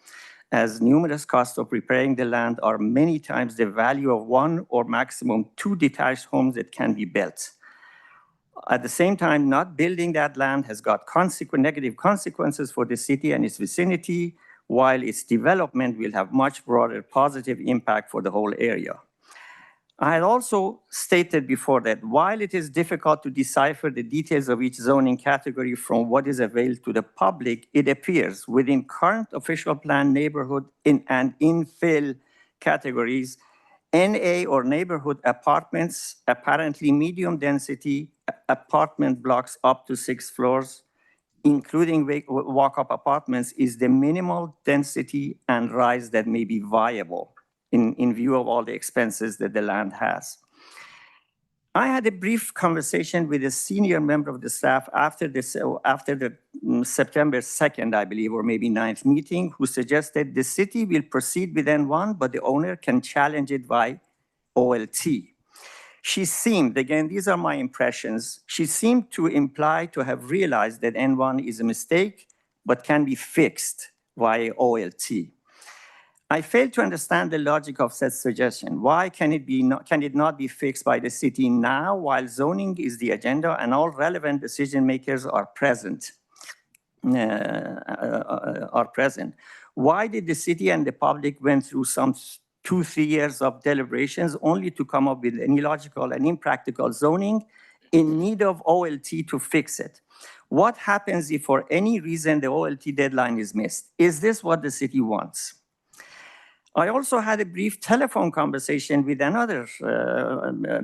as numerous costs of preparing the land are many times the value of one or maximum two detached homes that can be built. At the same time, not building that land has got negative consequences for the city and its vicinity, while its development will have much broader positive impact for the whole area. I had also stated before that while it is difficult to decipher the details of each zoning category from what is available to the public, it appears within current official plan neighborhood and infill categories, NA or neighborhood apartments, apparently medium density apartment blocks up to 6 floors, including walk-up apartments, is the minimal density and rise that may be viable in view of all the expenses that the land has. I had a brief conversation with a senior member of the staff after the September 2nd, I believe, or maybe 9th meeting, who suggested the city will proceed with N1, but the owner can challenge it by OLT. She seemed, again, these are my impressions, she seemed to imply to have realized that N1 is a mistake, but can be fixed via OLT. I fail to understand the logic of such suggestion. Why can it not be fixed by the city now while zoning is the agenda and all relevant decision makers are present? Why did the city and the public went through some 2-3 years of deliberations only to come up with an illogical and impractical zoning in need of OLT to fix it? What happens if for any reason the OLT deadline is missed? Is this what the city wants? I also had a brief telephone conversation with another,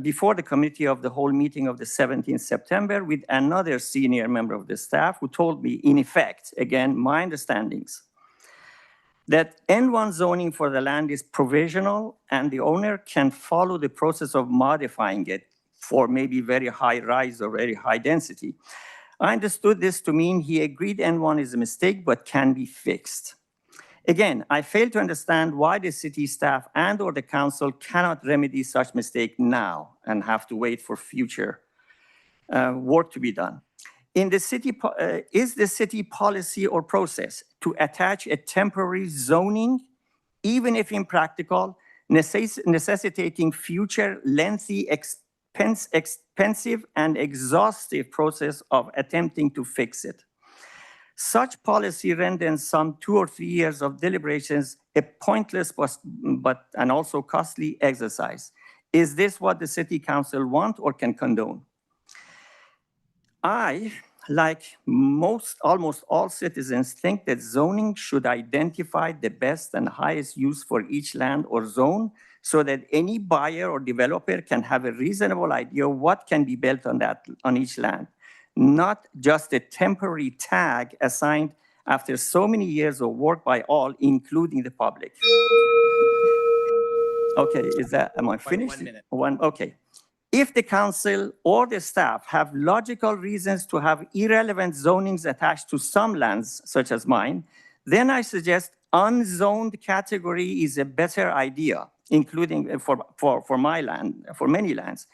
before the committee of the whole meeting of the 17th September with another senior member of the staff who told me, in effect, again, my understandings, that N1 zoning for the land is provisional and the owner can follow the process of modifying it for maybe very high rise or very high density. I understood this to mean he agreed N1 is a mistake but can be fixed. Again, I fail to understand why the city staff and or the council cannot remedy such mistake now and have to wait for future work to be done. Is the city policy or process to attach a temporary zoning, even if impractical, necessitating future lengthy, expensive and exhaustive process of attempting to fix it? Such policy renders some 2 or 3 years of deliberations a pointless but and also costly exercise. Is this what the city council want or can condone? I, like almost all citizens, think that zoning should identify the best and highest use for each land or zone so that any buyer or developer can have a reasonable idea what can be built on each land. Not just a temporary tag assigned after so many years of work by all, including the public. Okay, am I finished? 1 minute. Okay. If the council or the staff have logical reasons to have irrelevant zonings attached to some lands, such as mine, then I suggest unzoned category is a better idea, including for my land, for many lands.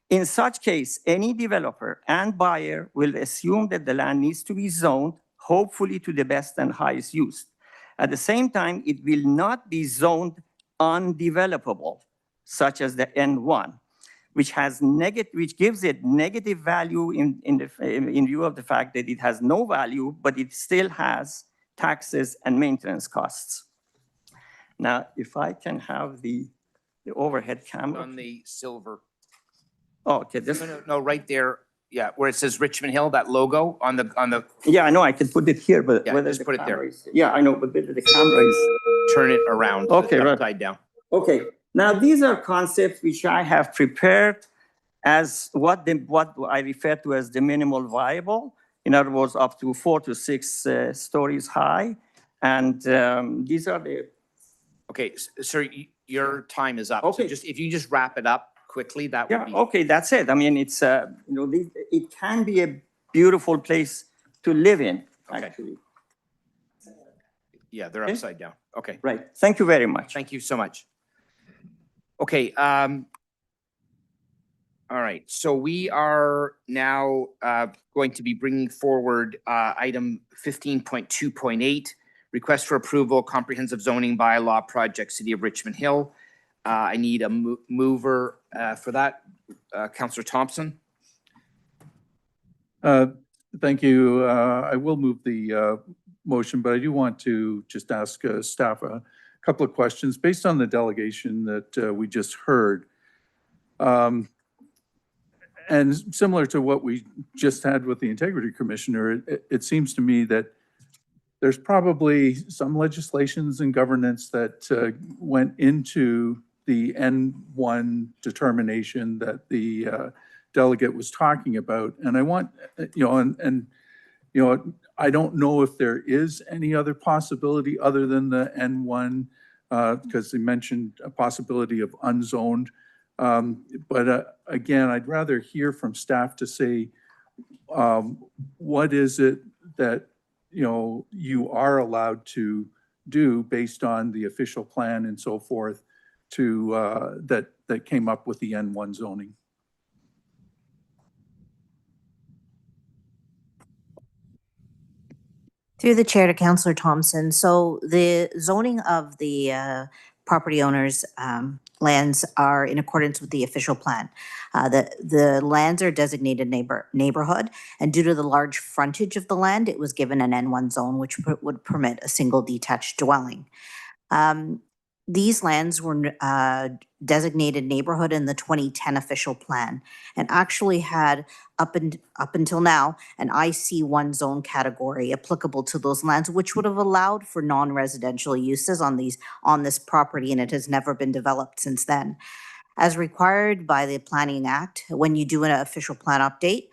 In such case, any developer and buyer will assume that the land needs to be zoned, hopefully to the best and highest use. At the same time, it will not be zoned undevelopable, such as the N1, which gives it negative value in view of the fact that it has no value, but it still has taxes and maintenance costs. Now, if I can have the overhead camera. On the silver. Oh, okay. No, right there. Yeah, where it says Richmond Hill, that logo on the. Yeah, I know. I can put it here, but Yeah, whether just put it there. Yeah, I know, but whether the camera is. Turn it around. So Okay, it's right. upside down. Okay. Now these are concepts which I have prepared as what I refer to as the minimal viable. In other words, up to 4 to 6 stories high, and these are the. Okay, sir, your time is up. Okay. So if you just wrap it up quickly, that would Yeah, be. okay, that's it. I mean, it's, it can be a beautiful place to live in, Okay. actually. Yeah, they're Okay. upside down. Okay, Right. Thank you very much. thank you so much. Okay, all right, so we are now going to be bringing forward item 15.2.8, request for approval, comprehensive zoning bylaw project, City of Richmond Hill. I need a mover for that. Councillor Thompson? Thank you. I will move the motion, but I do want to just ask staff a couple of questions based on the delegation that we just heard. And similar to what we just had with the Integrity Commissioner, it seems to me that there's probably some legislations and governance that went into the N1 determination that the delegate was talking about. And I want, I don't know if there is any other possibility other than the N1, because they mentioned a possibility of unzoned. But again, I'd rather hear from staff to say, what is it that, you are allowed to do based on the official plan and so forth to, that came up with the N1 zoning? Through the chair to Councillor Thompson. So the zoning of the property owners' lands are in accordance with the official plan. The lands are designated neighborhood, and due to the large frontage of the land, it was given an N1 zone, which would permit a single detached dwelling. These lands were designated neighborhood in the 2010 official plan, and actually had up until now an IC1 zone category applicable to those lands, which would have allowed for non-residential uses on this property, and it has never been developed since then. As required by the Planning Act, when you do an official plan update,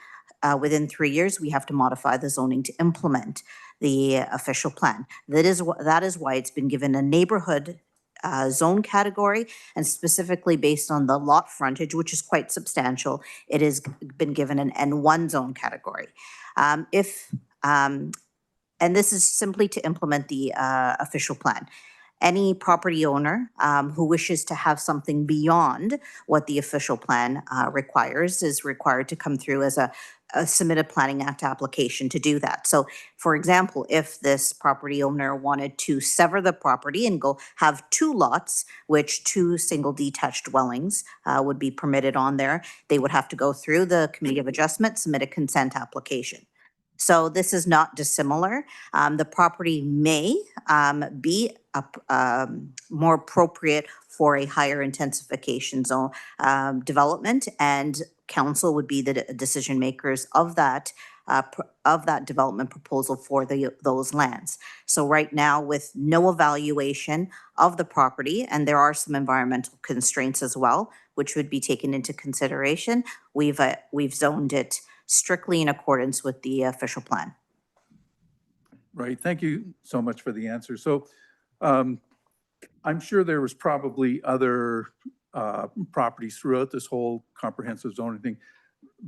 within 3 years, we have to modify the zoning to implement the official plan. That is why it's been given a neighborhood zone category, and specifically based on the lot frontage, which is quite substantial, it has been given an N1 zone category. And this is simply to implement the official plan. Any property owner who wishes to have something beyond what the official plan requires is required to come through as a submit a Planning Act application to do that. So, for example, if this property owner wanted to sever the property and go have 2 lots, which 2 single detached dwellings would be permitted on there, they would have to go through the Committee of Adjustment, submit a consent application. So this is not dissimilar. The property may be more appropriate for a higher intensification zone development, and council would be the decision makers of that development proposal for those lands. So right now, with no evaluation of the property, and there are some environmental constraints as well, which would be taken into consideration, we've zoned it strictly in accordance with the official plan. Right. Thank you so much for the answer. So I'm sure there was probably other properties throughout this whole comprehensive zoning thing,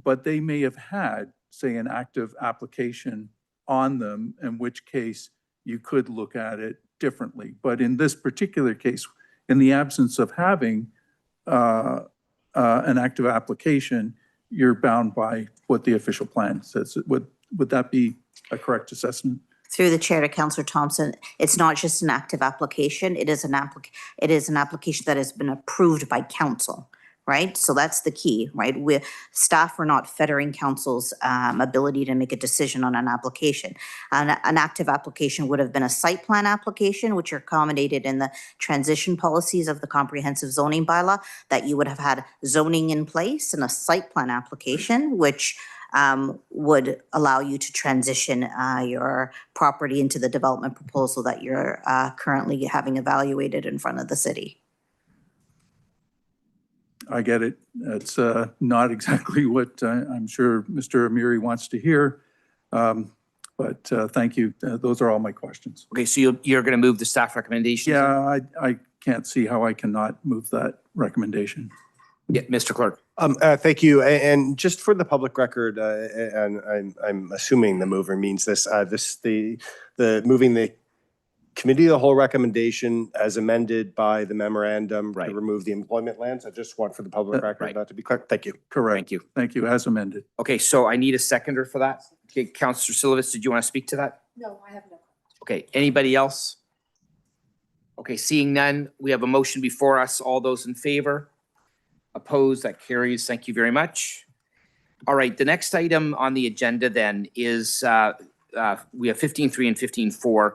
but they may have had, say, an active application on them, in which case you could look at it differently. But in this particular case, in the absence of having an active application, you're bound by what the official plan says. Would that be a correct assessment? Through the chair to Councillor Thompson, it's not just an active application. It is an application that has been approved by council, right? So that's the key, right? Staff are not fettering council's ability to make a decision on an application. An active application would have been a site plan application, which are accommodated in the transition policies of the comprehensive zoning bylaw, that you would have had zoning in place, and a site plan application, which would allow you to transition your property into the development proposal that you're currently having evaluated in front of the city. I get it. It's not exactly what I'm sure Mr. Amiri wants to hear, but thank you. Those are all my questions. Okay, so you're going to move the staff recommendations? Yeah, I can't see how I cannot move that recommendation. Yeah, Mr. Clerk. Thank you. And just for the public record, and I'm assuming the mover means this, the moving the committee of the whole recommendation as amended by the memorandum to remove the employment lands. I just want for the public record that to be clear. Thank you. Correct. Thank you. Thank you, as amended. Okay, so I need a seconder for that. Okay, Councillor Silvas, did you want to speak to that? No, I have no. Okay, anybody else? Okay, seeing none, we have a motion before us. All those in favor? Opposed? That carries. Thank you very much. All right, the next item on the agenda then is we have 15.3 and 15.4.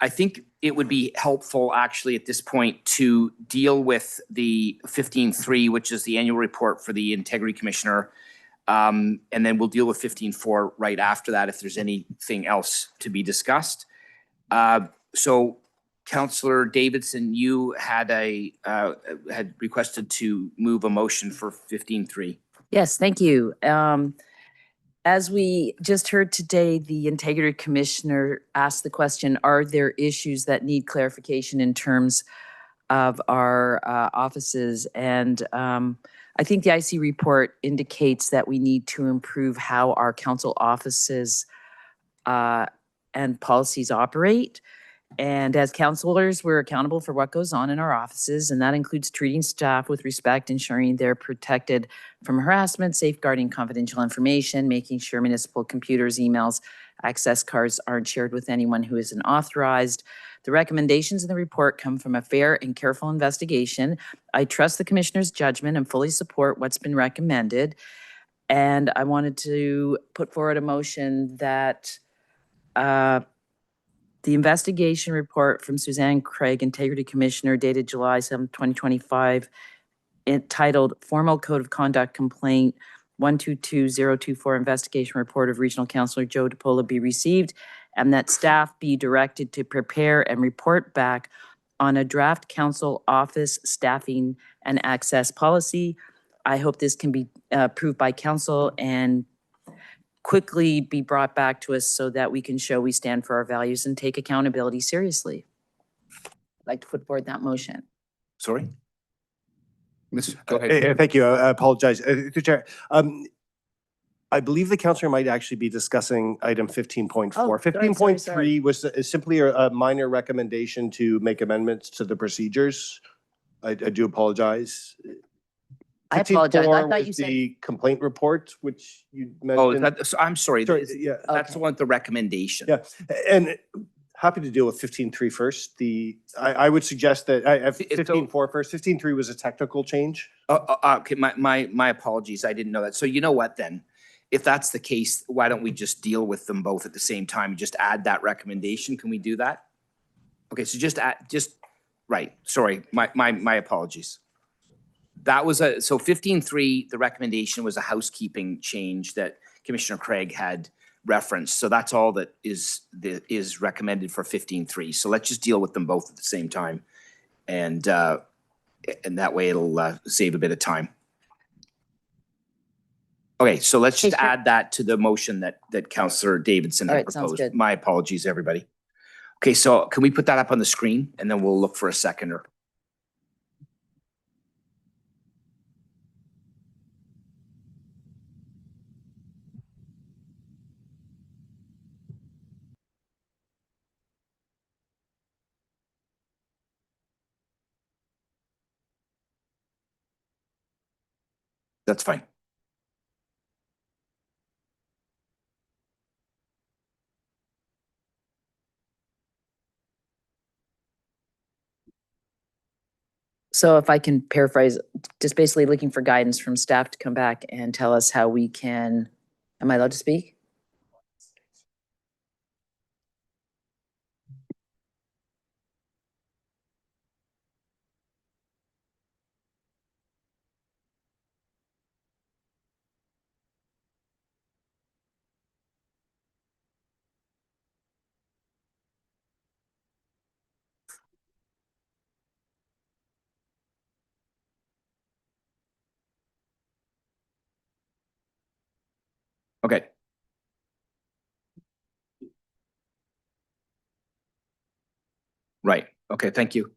I think it would be helpful actually at this point to deal with the 15.3, which is the annual report for the Integrity Commissioner. And then we'll deal with 15.4 right after that if there's anything else to be discussed. So Councillor Davidson, you had had requested to move a motion for 15.3. Yes, thank you. As we just heard today, the Integrity Commissioner asked the question, are there issues that need clarification in terms of our offices. And I think the IC report indicates that we need to improve how our council offices and policies operate. And as councilors, we're accountable for what goes on in our offices, and that includes treating staff with respect, ensuring they're protected from harassment, safeguarding confidential information, making sure municipal computers, emails, access cards aren't shared with anyone who isn't authorized. The recommendations in the report come from a fair and careful investigation. I trust the commissioner's judgment and fully support what's been recommended. And I wanted to put forward a motion that the investigation report from Suzanne Craig, Integrity Commissioner, dated July 7, 2025, entitled Formal Code of Conduct Complaint 122024 Investigation Report of Regional Councillor Joe DePola be received, and that staff be directed to prepare and report back on a draft council office staffing and access policy. I hope this can be approved by council and quickly be brought back to us so that we can show we stand for our values and take accountability seriously. I'd like to put forward that motion. Sorry? Go ahead. Thank you. I apologize. Through Chair, I believe the councillor might actually be discussing item 15.4. Oh, sorry, 15.3 was simply a minor recommendation to make amendments to the procedures. I do apologize. I apologize. I 15.4 thought you was said the complaint report, which you Oh, mentioned. so I'm sorry. Sorry, yeah. That's the one with the recommendation. Yeah, and happy to deal with 15.3 first. I would suggest that I have 15.4 first. 15.3 was a technical change. Okay, my apologies. I didn't know that. So you know what then? If that's the case, why don't we just deal with them both at the same time and just add that recommendation? Can we do that? Okay, so right. Sorry, my apologies. That was so 15.3, the recommendation was a housekeeping change that Commissioner Craig had referenced. So that's all that is recommended for 15.3. So let's just deal with them both at the same time. And that way it'll save a bit of time. Okay, so let's just add that to the motion that Councillor Davidson had proposed. My apologies, everybody. Okay, so can we put that up on the screen and then we'll look for a seconder? That's fine. So if I can paraphrase, just basically looking for guidance from staff to come back and tell us how we can, am I allowed to speak? Okay. Right. Okay, thank you.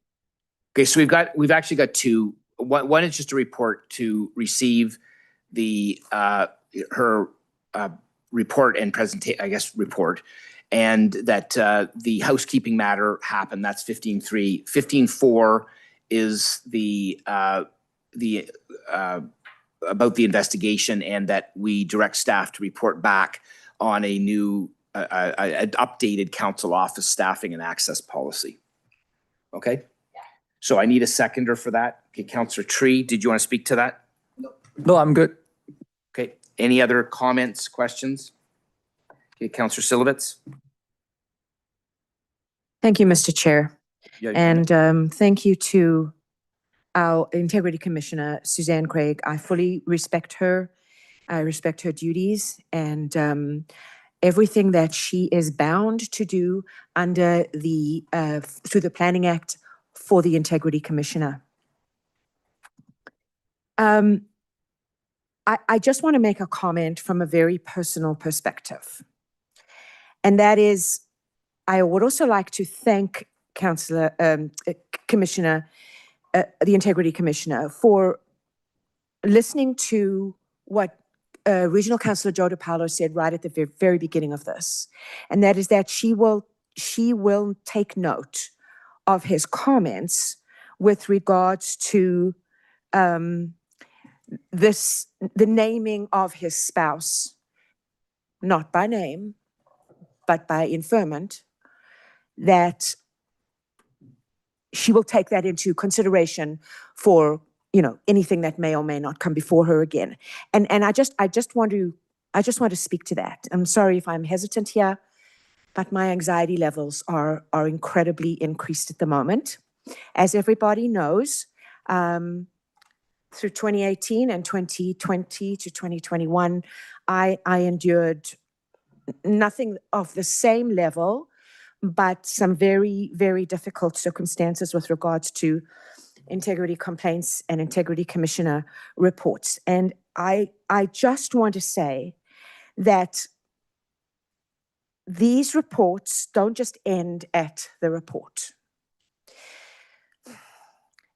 Okay, so we've actually got two. One is just a report to receive the her report and presentation, I guess, report, and that the housekeeping matter happened. That's 15.3. 15.4 is the about the investigation and that we direct staff to report back on a new an updated council office staffing and access policy. Okay? So I need a seconder for that. Okay, Councillor Tree, did you want to speak to that? No, I'm good. Okay, any other comments, questions? Okay, Councillor Silovitz? Thank you, Mr. Chair. Yeah, And thank you to our Integrity Commissioner, Suzanne Craig. I fully respect her. I respect her duties and everything that she is bound to do under the through the Planning Act for the Integrity Commissioner. I just want to make a comment from a very personal perspective. And that is, I would also like to thank Commissioner the Integrity Commissioner for listening to what Regional Councillor Joe DiPaolo said right at the very beginning of this, and that is that she will take note of his comments with regards to the naming of his spouse, not by name, but by inferment, that she will take that into consideration for, anything that may or may not come before her again. And I just want to speak to that. I'm sorry if I'm hesitant here, but my anxiety levels are incredibly increased at the moment. As everybody knows, through 2018 and 2020 to 2021, I endured nothing of the same level, but some very, very difficult circumstances with regards to integrity complaints and integrity commissioner reports. And I just want to say that these reports don't just end at the report.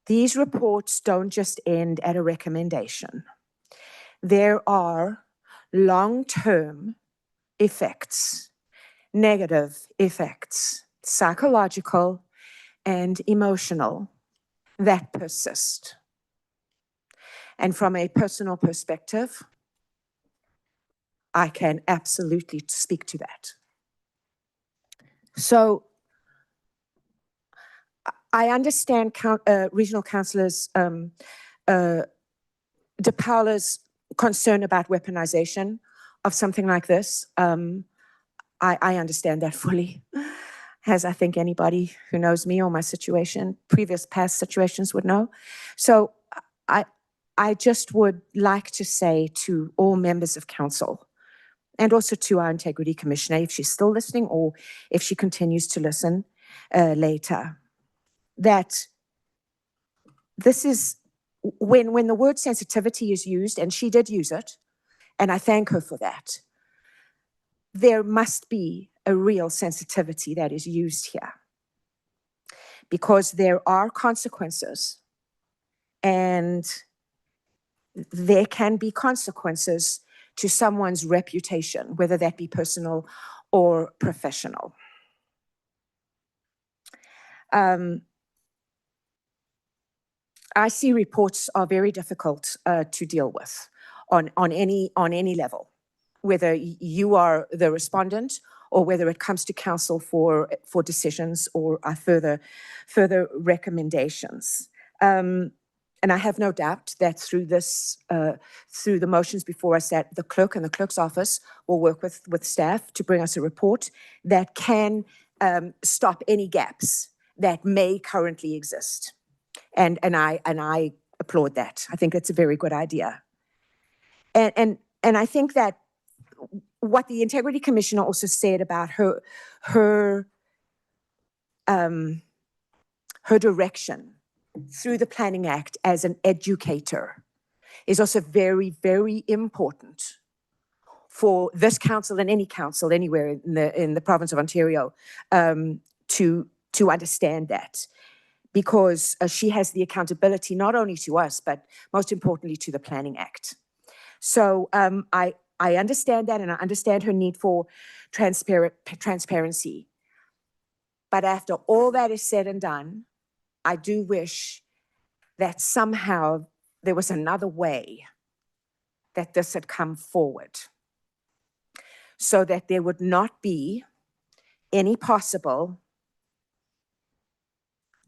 These reports don't just end at a recommendation. There are long-term effects, negative effects, psychological and emotional, that persist. And from a personal perspective, I can absolutely speak to that. So I understand Regional Councillors DiPaolo's concern about weaponization of something like this. I understand that fully, as I think anybody who knows me or my situation, past situations would know. So I just would like to say to all members of council, and also to our Integrity Commissioner, if she's still listening or if she continues to listen later, that this is, when the word sensitivity is used, and she did use it, and I thank her for that, there must be a real sensitivity that is used here, because there are consequences, and there can be consequences to someone's reputation, whether that be personal or professional. I see reports are very difficult to deal with on any level, whether you are the respondent or whether it comes to council for decisions or further recommendations. And I have no doubt that through the motions before us, that the clerk and the clerk's office will work with staff to bring us a report that can stop any gaps that may currently exist. And I applaud that. I think that's a very good idea. And I think that what the Integrity Commissioner also said about her direction through the Planning Act as an educator is also very, very important for this council and any council anywhere in the province of Ontario to understand that, because she has the accountability not only to us, but most importantly to the Planning Act. So I understand that, and I understand her need for transparency. But after all that is said and done, I do wish that somehow there was another way that this had come forward, so that there would not be any possible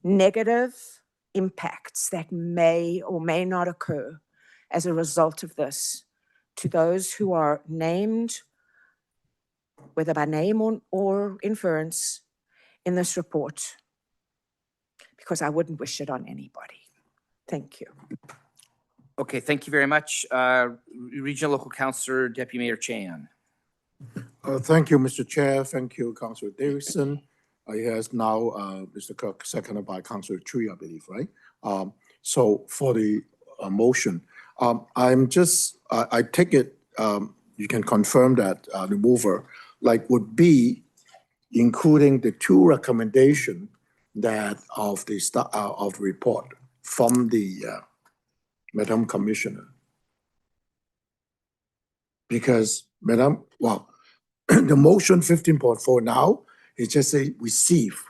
negative impacts that may or may not occur as a result of this to those who are named, whether by name or inference, in this report, because I wouldn't wish it on anybody. Thank you. Okay, thank you very much. Regional Local Councillor, Deputy Mayor Chan. Thank you, Mr. Chair. Thank you, Councillor Davidson. He has now, Mr. Kirk, seconded by Councillor Tree, I believe, right? So for the motion, I take it, you can confirm that the mover would be including the two recommendations that of the report from the Madam Commissioner. Because Madam, well, the motion 15.4 now, it just say receive.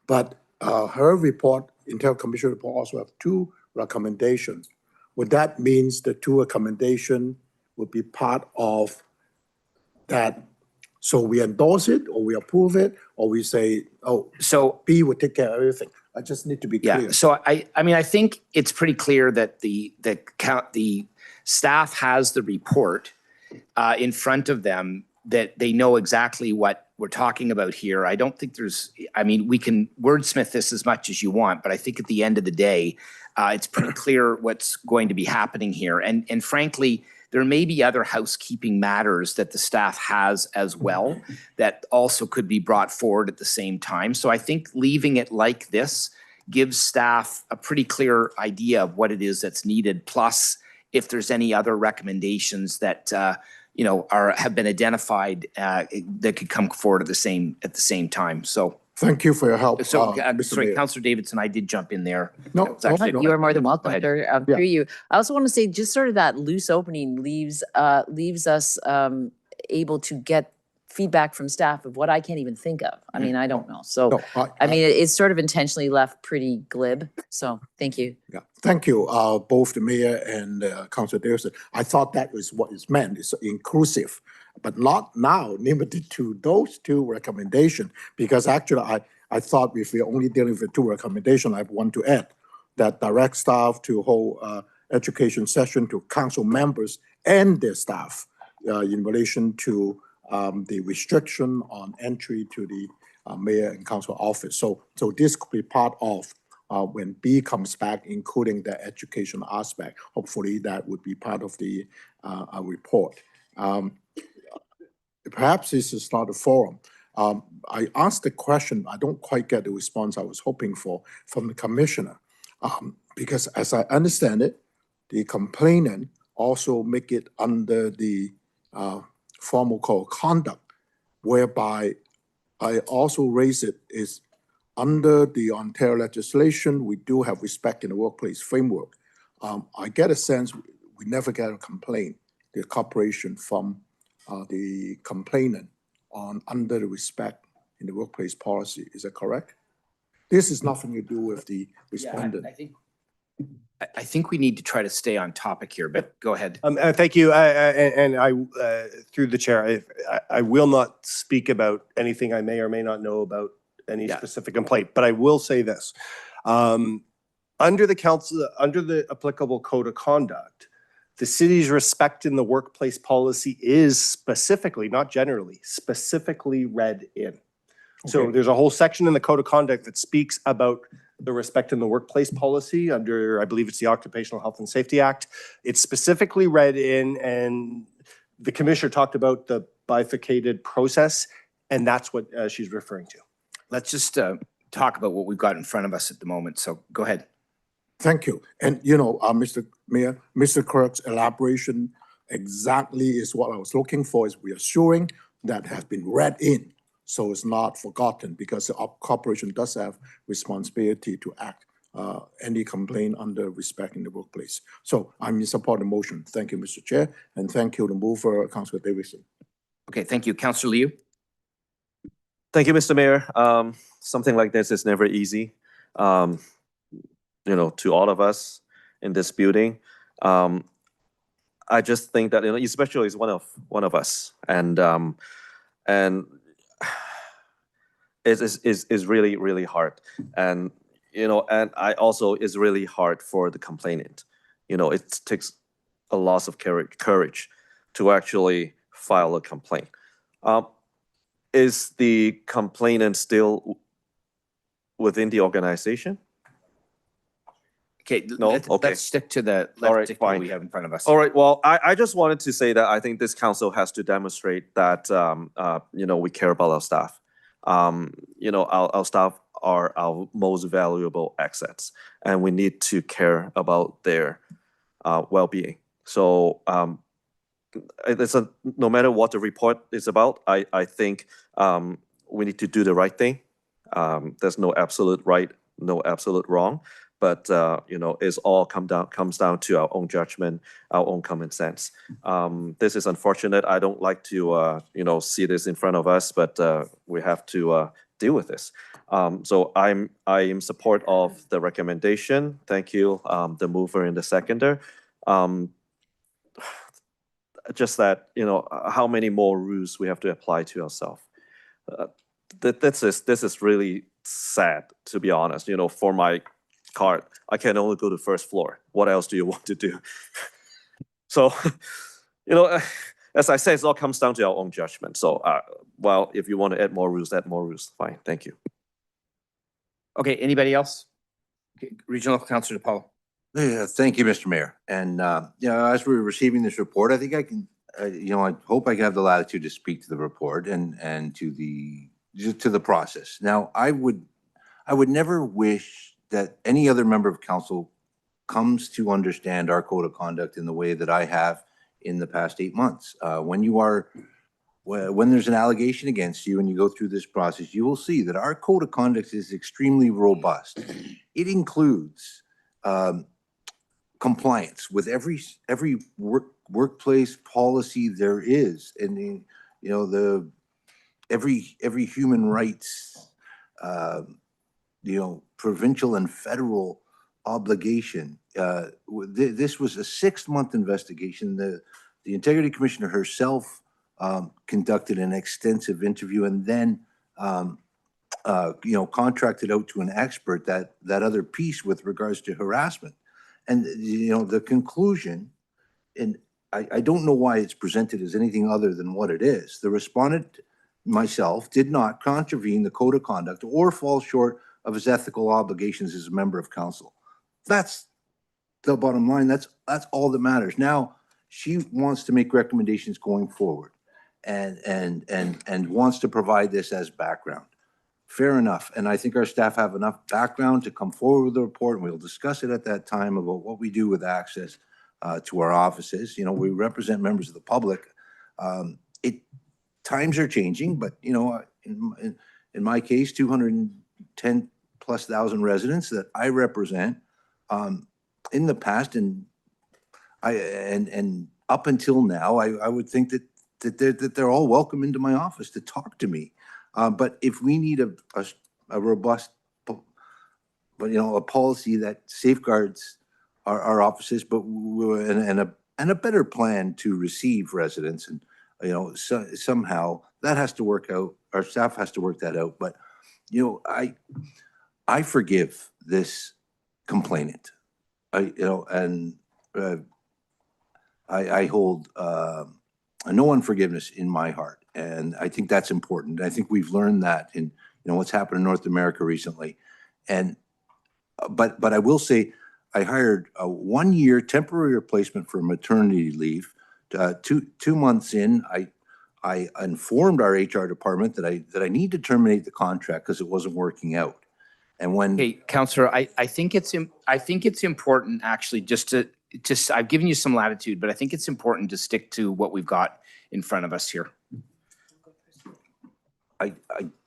But her report, Intel Commission report also have 2 recommendations. Would that means the 2 recommendation would be part of that? So we endorse it, or we approve it, or we say, oh, So B would take care of everything. I just need to be clear. yeah, so I mean, I think it's pretty clear that the staff has the report in front of them, that they know exactly what we're talking about here. I don't think there's, I mean, we can wordsmith this as much as you want, but I think at the end of the day, it's pretty clear what's going to be happening here. And frankly, there may be other housekeeping matters that the staff has as well that also could be brought forward at the same time. So I think leaving it like this gives staff a pretty clear idea of what it is that's needed. Plus, if there's any other recommendations that you know have been identified that could come forward at the same time. So Thank you for your help. so Mr. sorry, Mayor. Councillor Davidson, I did jump in there. No, That was actually- no, You are more than Go welcome, ahead. sir. Through you. I also want to say, just sort of that loose opening leaves us able to get feedback from staff of what I can't even think of. I mean, I don't know. So, no, I mean, it's sort of intentionally left pretty glib. So, thank you. Yeah, thank you, both the mayor and Councilor Davidson. I thought that was what it's meant, it's inclusive, but not now limited to those 2 recommendations, because actually I thought if we're only dealing with 2 recommendations, I want to add that direct staff to hold education session to council members and their staff in relation to the restriction on entry to the mayor and council office. So this could be part of when B comes back, including the education aspect. Hopefully that would be part of the report. Perhaps this is not a forum. I asked the question, I don't quite get the response I was hoping for from the commissioner. Because as I understand it, the complainant also make it under the formal code of conduct, whereby I also raise it is under the Ontario legislation, we do have respect in the workplace framework. I get a sense we never get a complaint, the corporation from the complainant on under the respect in the workplace policy. Is that correct? This is nothing to do with the respondent. I think we need to try to stay on topic here, but go ahead. Thank you. And I, through the chair, I will not speak about anything I may or may not know about any specific complaint, but I will say this. Under the applicable code of conduct, the city's respect in the workplace policy is specifically, not generally, specifically read in. So there's a whole section in the code of conduct that speaks about the respect in the workplace policy under, I believe it's the Occupational Health and Safety Act. It's specifically read in, and the commissioner talked about the bifurcated process, and that's what she's referring to. Let's just talk about what we've got in front of us at the moment. So go ahead. Thank you. And, you know, Mr. Mayor, Mr. Clerk's elaboration exactly is what I was looking for, is reassuring that has been read in. So it's not forgotten, because the corporation does have responsibility to act any complaint under respect in the workplace. So I'm in support of the motion. Thank you, Mr. Chair, and thank you, the mover, Councilor Davidson. Okay, thank you. Councilor Liu? Thank you, Mr. Mayor. Something like this is never easy, you know, to all of us in this building. I just think that, you know, especially as one of us, and is really, really hard. And, you know, and I also is really hard for the complainant. You know, it takes a lot of courage to actually file a complaint. Is the complainant still within the organization? Okay, No? let's Okay. stick to the All right, stick to what fine. we have in front of us. All right, well, I just wanted to say that I think this council has to demonstrate that, you know, we care about our staff. You know, our staff are our most valuable assets, and we need to care about their well-being. So no matter what the report is about, I think we need to do the right thing. There's no absolute right, no absolute wrong, but it's all comes down to our own judgment, our own common sense. This is unfortunate. I don't like to see this in front of us, but we have to deal with this. So I am in support of the recommendation. Thank you, the mover and the seconder. Just that, how many more rules we have to apply to ourselves. This is really sad, to be honest. For my card, I can only go to first floor. What else do you want to do? So, as I say, it all comes down to our own judgment. So, well, if you want to add more rules, fine. Thank you. Okay, anybody else? Okay, Regional Councilor DePaulo. Yeah, thank you, Mr. Mayor. And, as we're receiving this report, I think I can, I hope I have the latitude to speak to the report and to the process. Now, I would never wish that any other member of council comes to understand our code of conduct in the way that I have in the past 8 months. When there's an allegation against you and you go through this process, you will see that our code of conduct is extremely robust. It includes compliance with every workplace policy there is, and every human rights, provincial and federal obligation. This was a 6-month investigation. The Integrity Commissioner herself conducted an extensive interview and then contracted out to an expert that other piece with regards to harassment. And, the conclusion, and I don't know why it's presented as anything other than what it is. The respondent, myself, did not contravene the code of conduct or fall short of his ethical obligations as a member of council. That's the bottom line. That's all that matters. Now, she wants to make recommendations going forward and wants to provide this as background. Fair enough. And I think our staff have enough background to come forward with the report, and we'll discuss it at that time about what we do with access to our offices. We represent members of the public. Times are changing, but, in my case, 210,000+ residents that I represent in the past and up until now, I would think that they're all welcome into my office to talk to me. But if we need a robust, a policy that safeguards our offices, but and a better plan to receive residents, and somehow that has to work out. Our staff has to work that out. But I forgive this complainant. I hold no unforgiveness in my heart. And I think that's important. I think we've learned that in what's happened in North America recently. And but I will say, I hired a 1-year temporary replacement for maternity leave. 2 months in, I informed our HR department that I need to terminate the contract because it wasn't working out. And when Councillor, I think it's important actually I've given you some latitude, but I think it's important to stick to what we've got in front of us here. I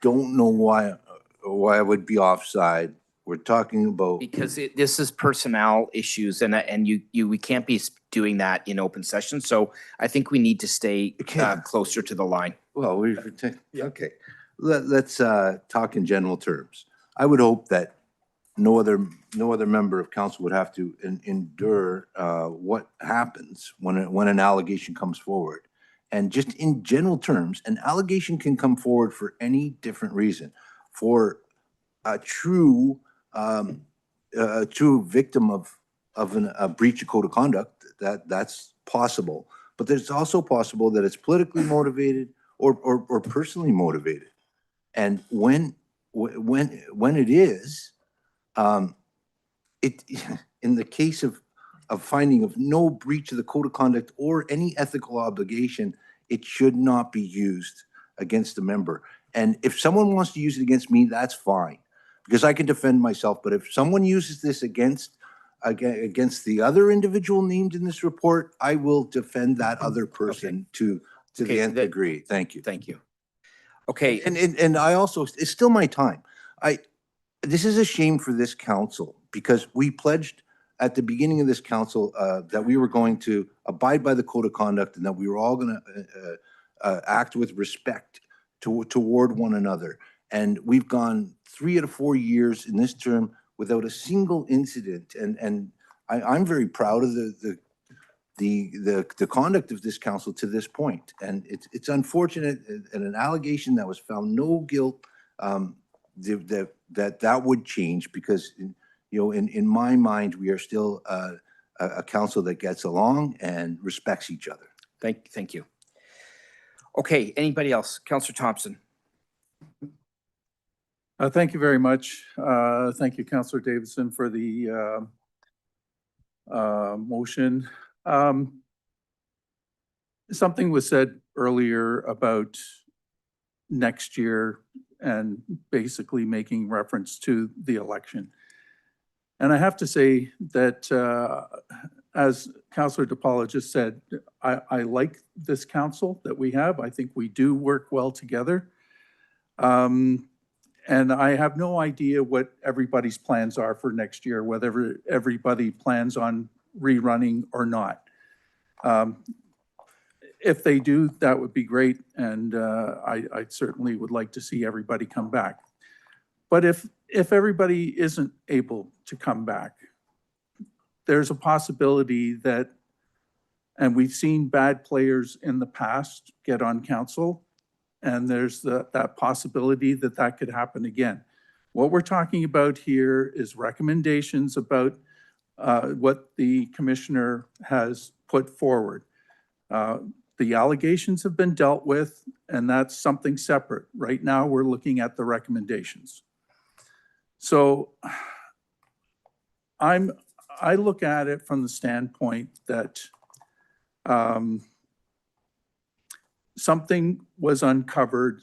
don't know why I would be offside. We're talking about because this is personnel issues, and we can't be doing that in open session. So I think we need to stay closer to the line. Well, okay. Let's talk in general terms. I would hope that no other member of council would have to endure what happens when an allegation comes forward. And just in general terms, an allegation can come forward for any different reason. For a true victim of a breach of code of conduct, that's possible. But it's also possible that it's politically motivated or personally motivated. And when it is, in the case of finding of no breach of the code of conduct or any ethical obligation, it should not be used against a member. And if someone wants to use it against me, that's fine, because I can defend myself. But if someone uses this against the other individual named in this report, I will defend that other person to the nth degree. Thank you. Thank you. Okay. And I also, it's still my time. This is a shame for this council because we pledged at the beginning of this council that we were going to abide by the code of conduct and that we were all going to act with respect toward one another. And we've gone 3 out of 4 years in this term without a single incident. And I'm very proud of the conduct of this council to this point. And it's unfortunate, and an allegation that was found no guilt, that would change, because in my mind, we are still a council that gets along and respects each other. Thank you. Okay, anybody else? Councillor Thompson. Thank you very much. Thank you, Councillor Davidson, for the motion. Something was said earlier about next year and basically making reference to the election. And I have to say that, as Councillor DePaula just said, I like this council that we have. I think we do work well together. And I have no idea what everybody's plans are for next year, whether everybody plans on rerunning or not. If they do, that would be great, and I certainly would like to see everybody come back. But if everybody isn't able to come back, there's a possibility that, and we've seen bad players in the past get on council, and there's that possibility that that could happen again. What we're talking about here is recommendations about what the commissioner has put forward. The allegations have been dealt with, and that's something separate. Right now, we're looking at the recommendations. So I look at it from the standpoint that something was uncovered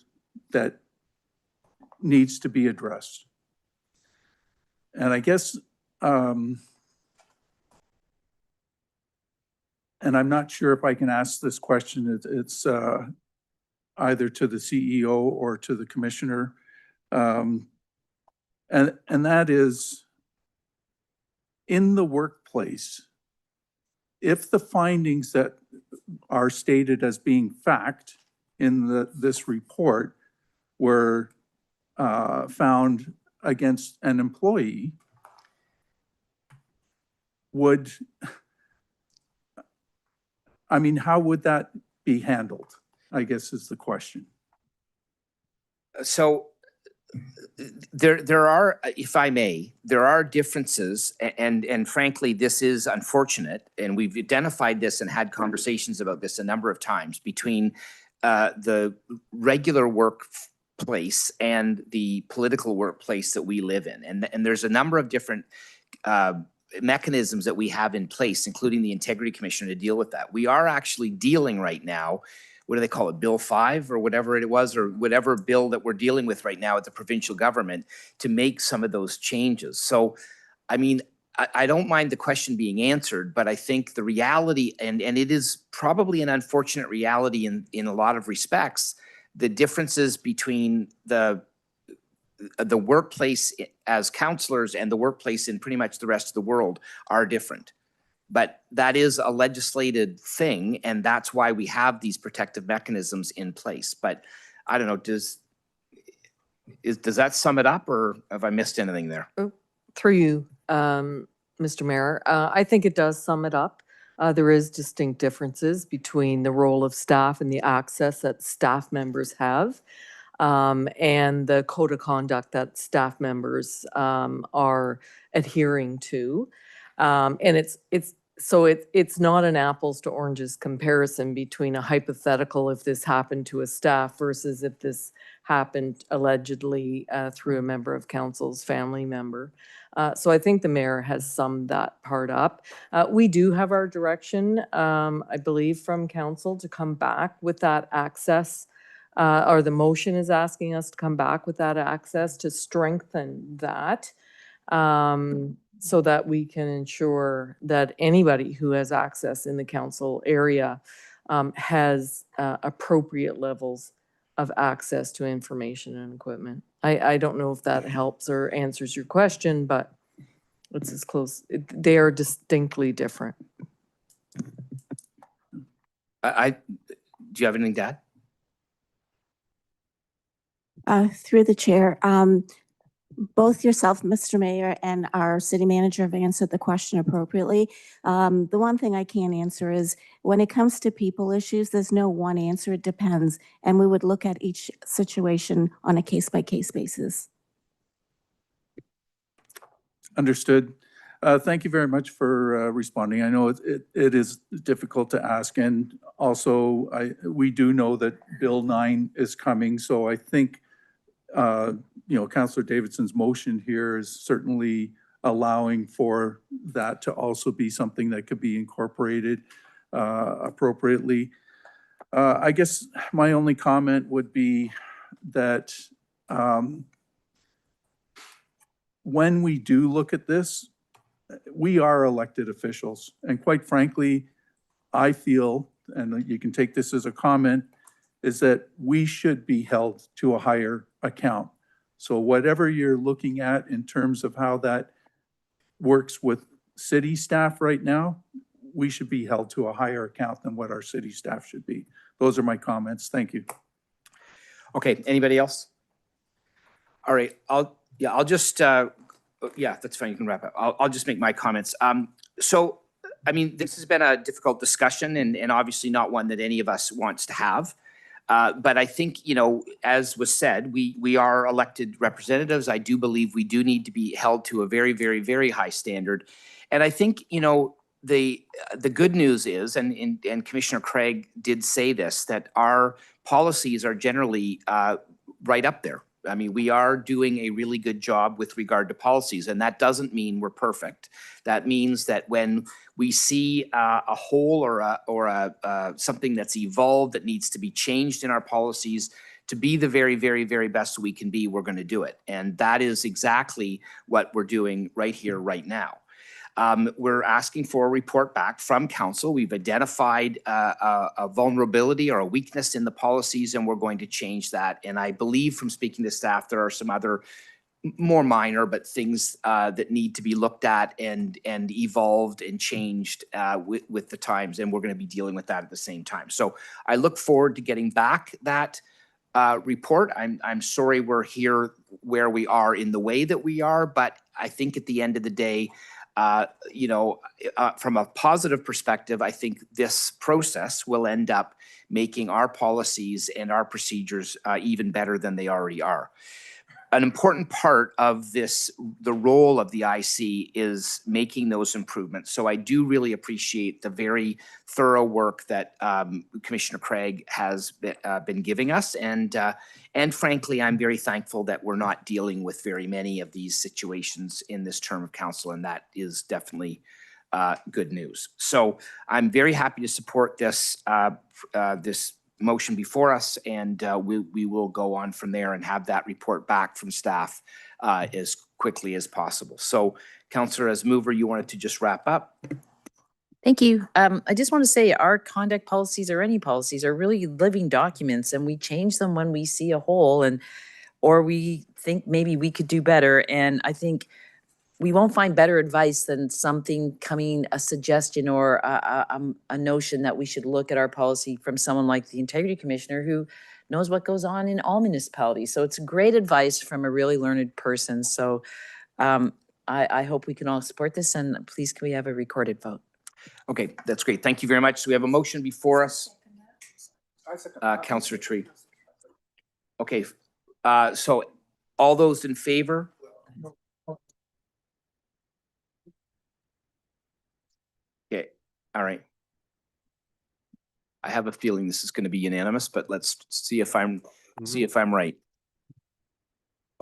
that needs to be addressed. And I guess, and I'm not sure if I can ask this question, it's either to the CEO or to the commissioner. And that is, in the workplace, if the findings that are stated as being fact in this report were found against an employee, how would that be handled, I guess is the question. So there are, if I may, there are differences, and frankly, this is unfortunate, and we've identified this and had conversations about this a number of times between the regular workplace and the political workplace that we live in. And there's a number of different mechanisms that we have in place, including the Integrity Commissioner, to deal with that. We are actually dealing right now, what do they call it, Bill 5 or whatever it was, or whatever bill that we're dealing with right now at the provincial government to make some of those changes. So, I mean, I don't mind the question being answered, but I think the reality, and it is probably an unfortunate reality in a lot of respects, the differences between the workplace as counselors and the workplace in pretty much the rest of the world are different. But that is a legislated thing, and that's why we have these protective mechanisms in place. But I don't know, does that sum it up, or have I missed anything there? Through you, Mr. Mayor, I think it does sum it up. There is distinct differences between the role of staff and the access that staff members have, and the code of conduct that staff members are adhering to. And it's not an apples to oranges comparison between a hypothetical if this happened to a staff versus if this happened allegedly through a member of council's family member. So I think the mayor has summed that part up. We do have our direction, I believe, from council to come back with that access, or the motion is asking us to come back with that access to strengthen that. So that we can ensure that anybody who has access in the council area has appropriate levels of access to information and equipment. I don't know if that helps or answers your question, but It's as close. They are distinctly different. Do you have anything to add? Through the chair, both yourself, Mr. Mayor, and our city manager have answered the question appropriately. The one thing I can't answer is when it comes to people issues, there's no one answer. It depends. And we would look at each situation on a case-by-case basis. Understood. Thank you very much for responding. I know it is difficult to ask, and also we do know that Bill 9 is coming, so I think Councillor Davidson's motion here is certainly allowing for that to also be something that could be incorporated appropriately. I guess my only comment would be that when we do look at this, we are elected officials. And quite frankly, I feel, and you can take this as a comment, is that we should be held to a higher account. So whatever you're looking at in terms of how that works with city staff right now, we should be held to a higher account than what our city staff should be. Those are my comments. Thank you. Okay, anybody else? All right, I'll just, yeah, that's fine, you can wrap up. I'll just make my comments. So, I mean, this has been a difficult discussion and obviously not one that any of us wants to have. But I think, as was said, we are elected representatives. I do believe we do need to be held to a very, very, very high standard. And I think, the good news is, and Commissioner Craig did say this, that our policies are generally right up there. I mean, we are doing a really good job with regard to policies, and that doesn't mean we're perfect. That means that when we see a hole or something that's evolved that needs to be changed in our policies to be the very, very, very best we can be, we're going to do it. And that is exactly what we're doing right here, right now. We're asking for a report back from council. We've identified a vulnerability or a weakness in the policies, and we're going to change that. And I believe from speaking to staff, there are some other more minor, but things that need to be looked at and evolved and changed with the times. And we're going to be dealing with that at the same time. So I look forward to getting back that report. I'm sorry we're here where we are in the way that we are, but I think at the end of the day, from a positive perspective, I think this process will end up making our policies and our procedures even better than they already are. An important part of this, the role of the IC, is making those improvements. So I do really appreciate the very thorough work that Commissioner Craig has been giving us. And frankly, I'm very thankful that we're not dealing with very many of these situations in this term of council, and that is definitely good news. So I'm very happy to support this this motion before us, and we will go on from there and have that report back from staff as quickly as possible. So, Councillor, as mover, you wanted to just wrap up? Thank you. I just want to say our conduct policies or any policies are really living documents, and we change them when we see a hole or we think maybe we could do better. And I think we won't find better advice than something coming, a suggestion or a notion that we should look at our policy from someone like the Integrity Commissioner who knows what goes on in all municipalities. So it's great advice from a really learned person. So I hope we can all support this, and please can we have a recorded vote? Okay, that's great. Thank you very much. So we have a motion before us. Councillor Tree. Okay, so all those in favor? Okay, all right. I have a feeling this is going to be unanimous, but let's see if I'm right.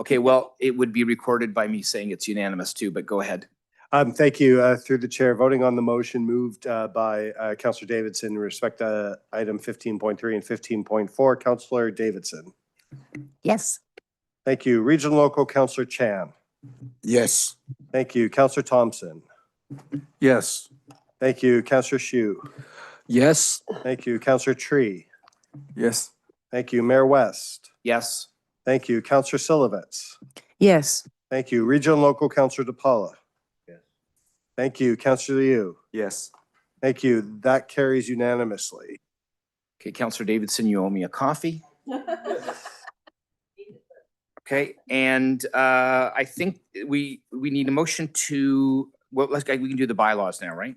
Okay, well, it would be recorded by me saying it's unanimous too, but go ahead. Thank you. Through the chair, voting on the motion moved by Councillor Davidson in respect to item 15.3 and 15.4. Councillor Davidson. Yes. Thank you. Regional Local Councillor Chan. Yes. Thank you. Councillor Thompson. Yes. Thank you. Councillor Shu. Yes. Thank you. Councillor Tree. Yes. Thank you. Mayor West. Yes. Thank you. Councillor Silovitz. Yes. Thank you. Regional Local Councillor DePaula. Yes. Thank you. Councillor Liu. Yes. Thank you. That carries unanimously. Okay, Councillor Davidson, you owe me a coffee. Okay, and I think we need a motion to, well, we can do the bylaws now, right?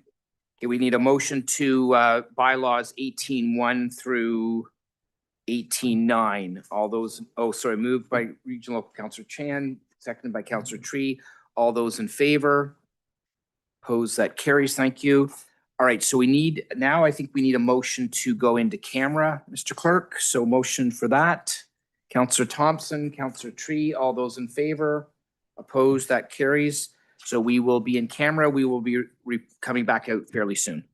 Okay, we need a motion to bylaws 18.1 through 18.9. All those, moved by Regional Councillor Chan, seconded by Councillor Tree. All those in favor? Opposed, that carries. Thank you. All right, so now I think we need a motion to go into camera, Mr. Clerk. So motion for that. Councillor Thompson, Councillor Tree, all those in favor? Opposed, that carries. So we will be in camera. We will be coming back out fairly soon.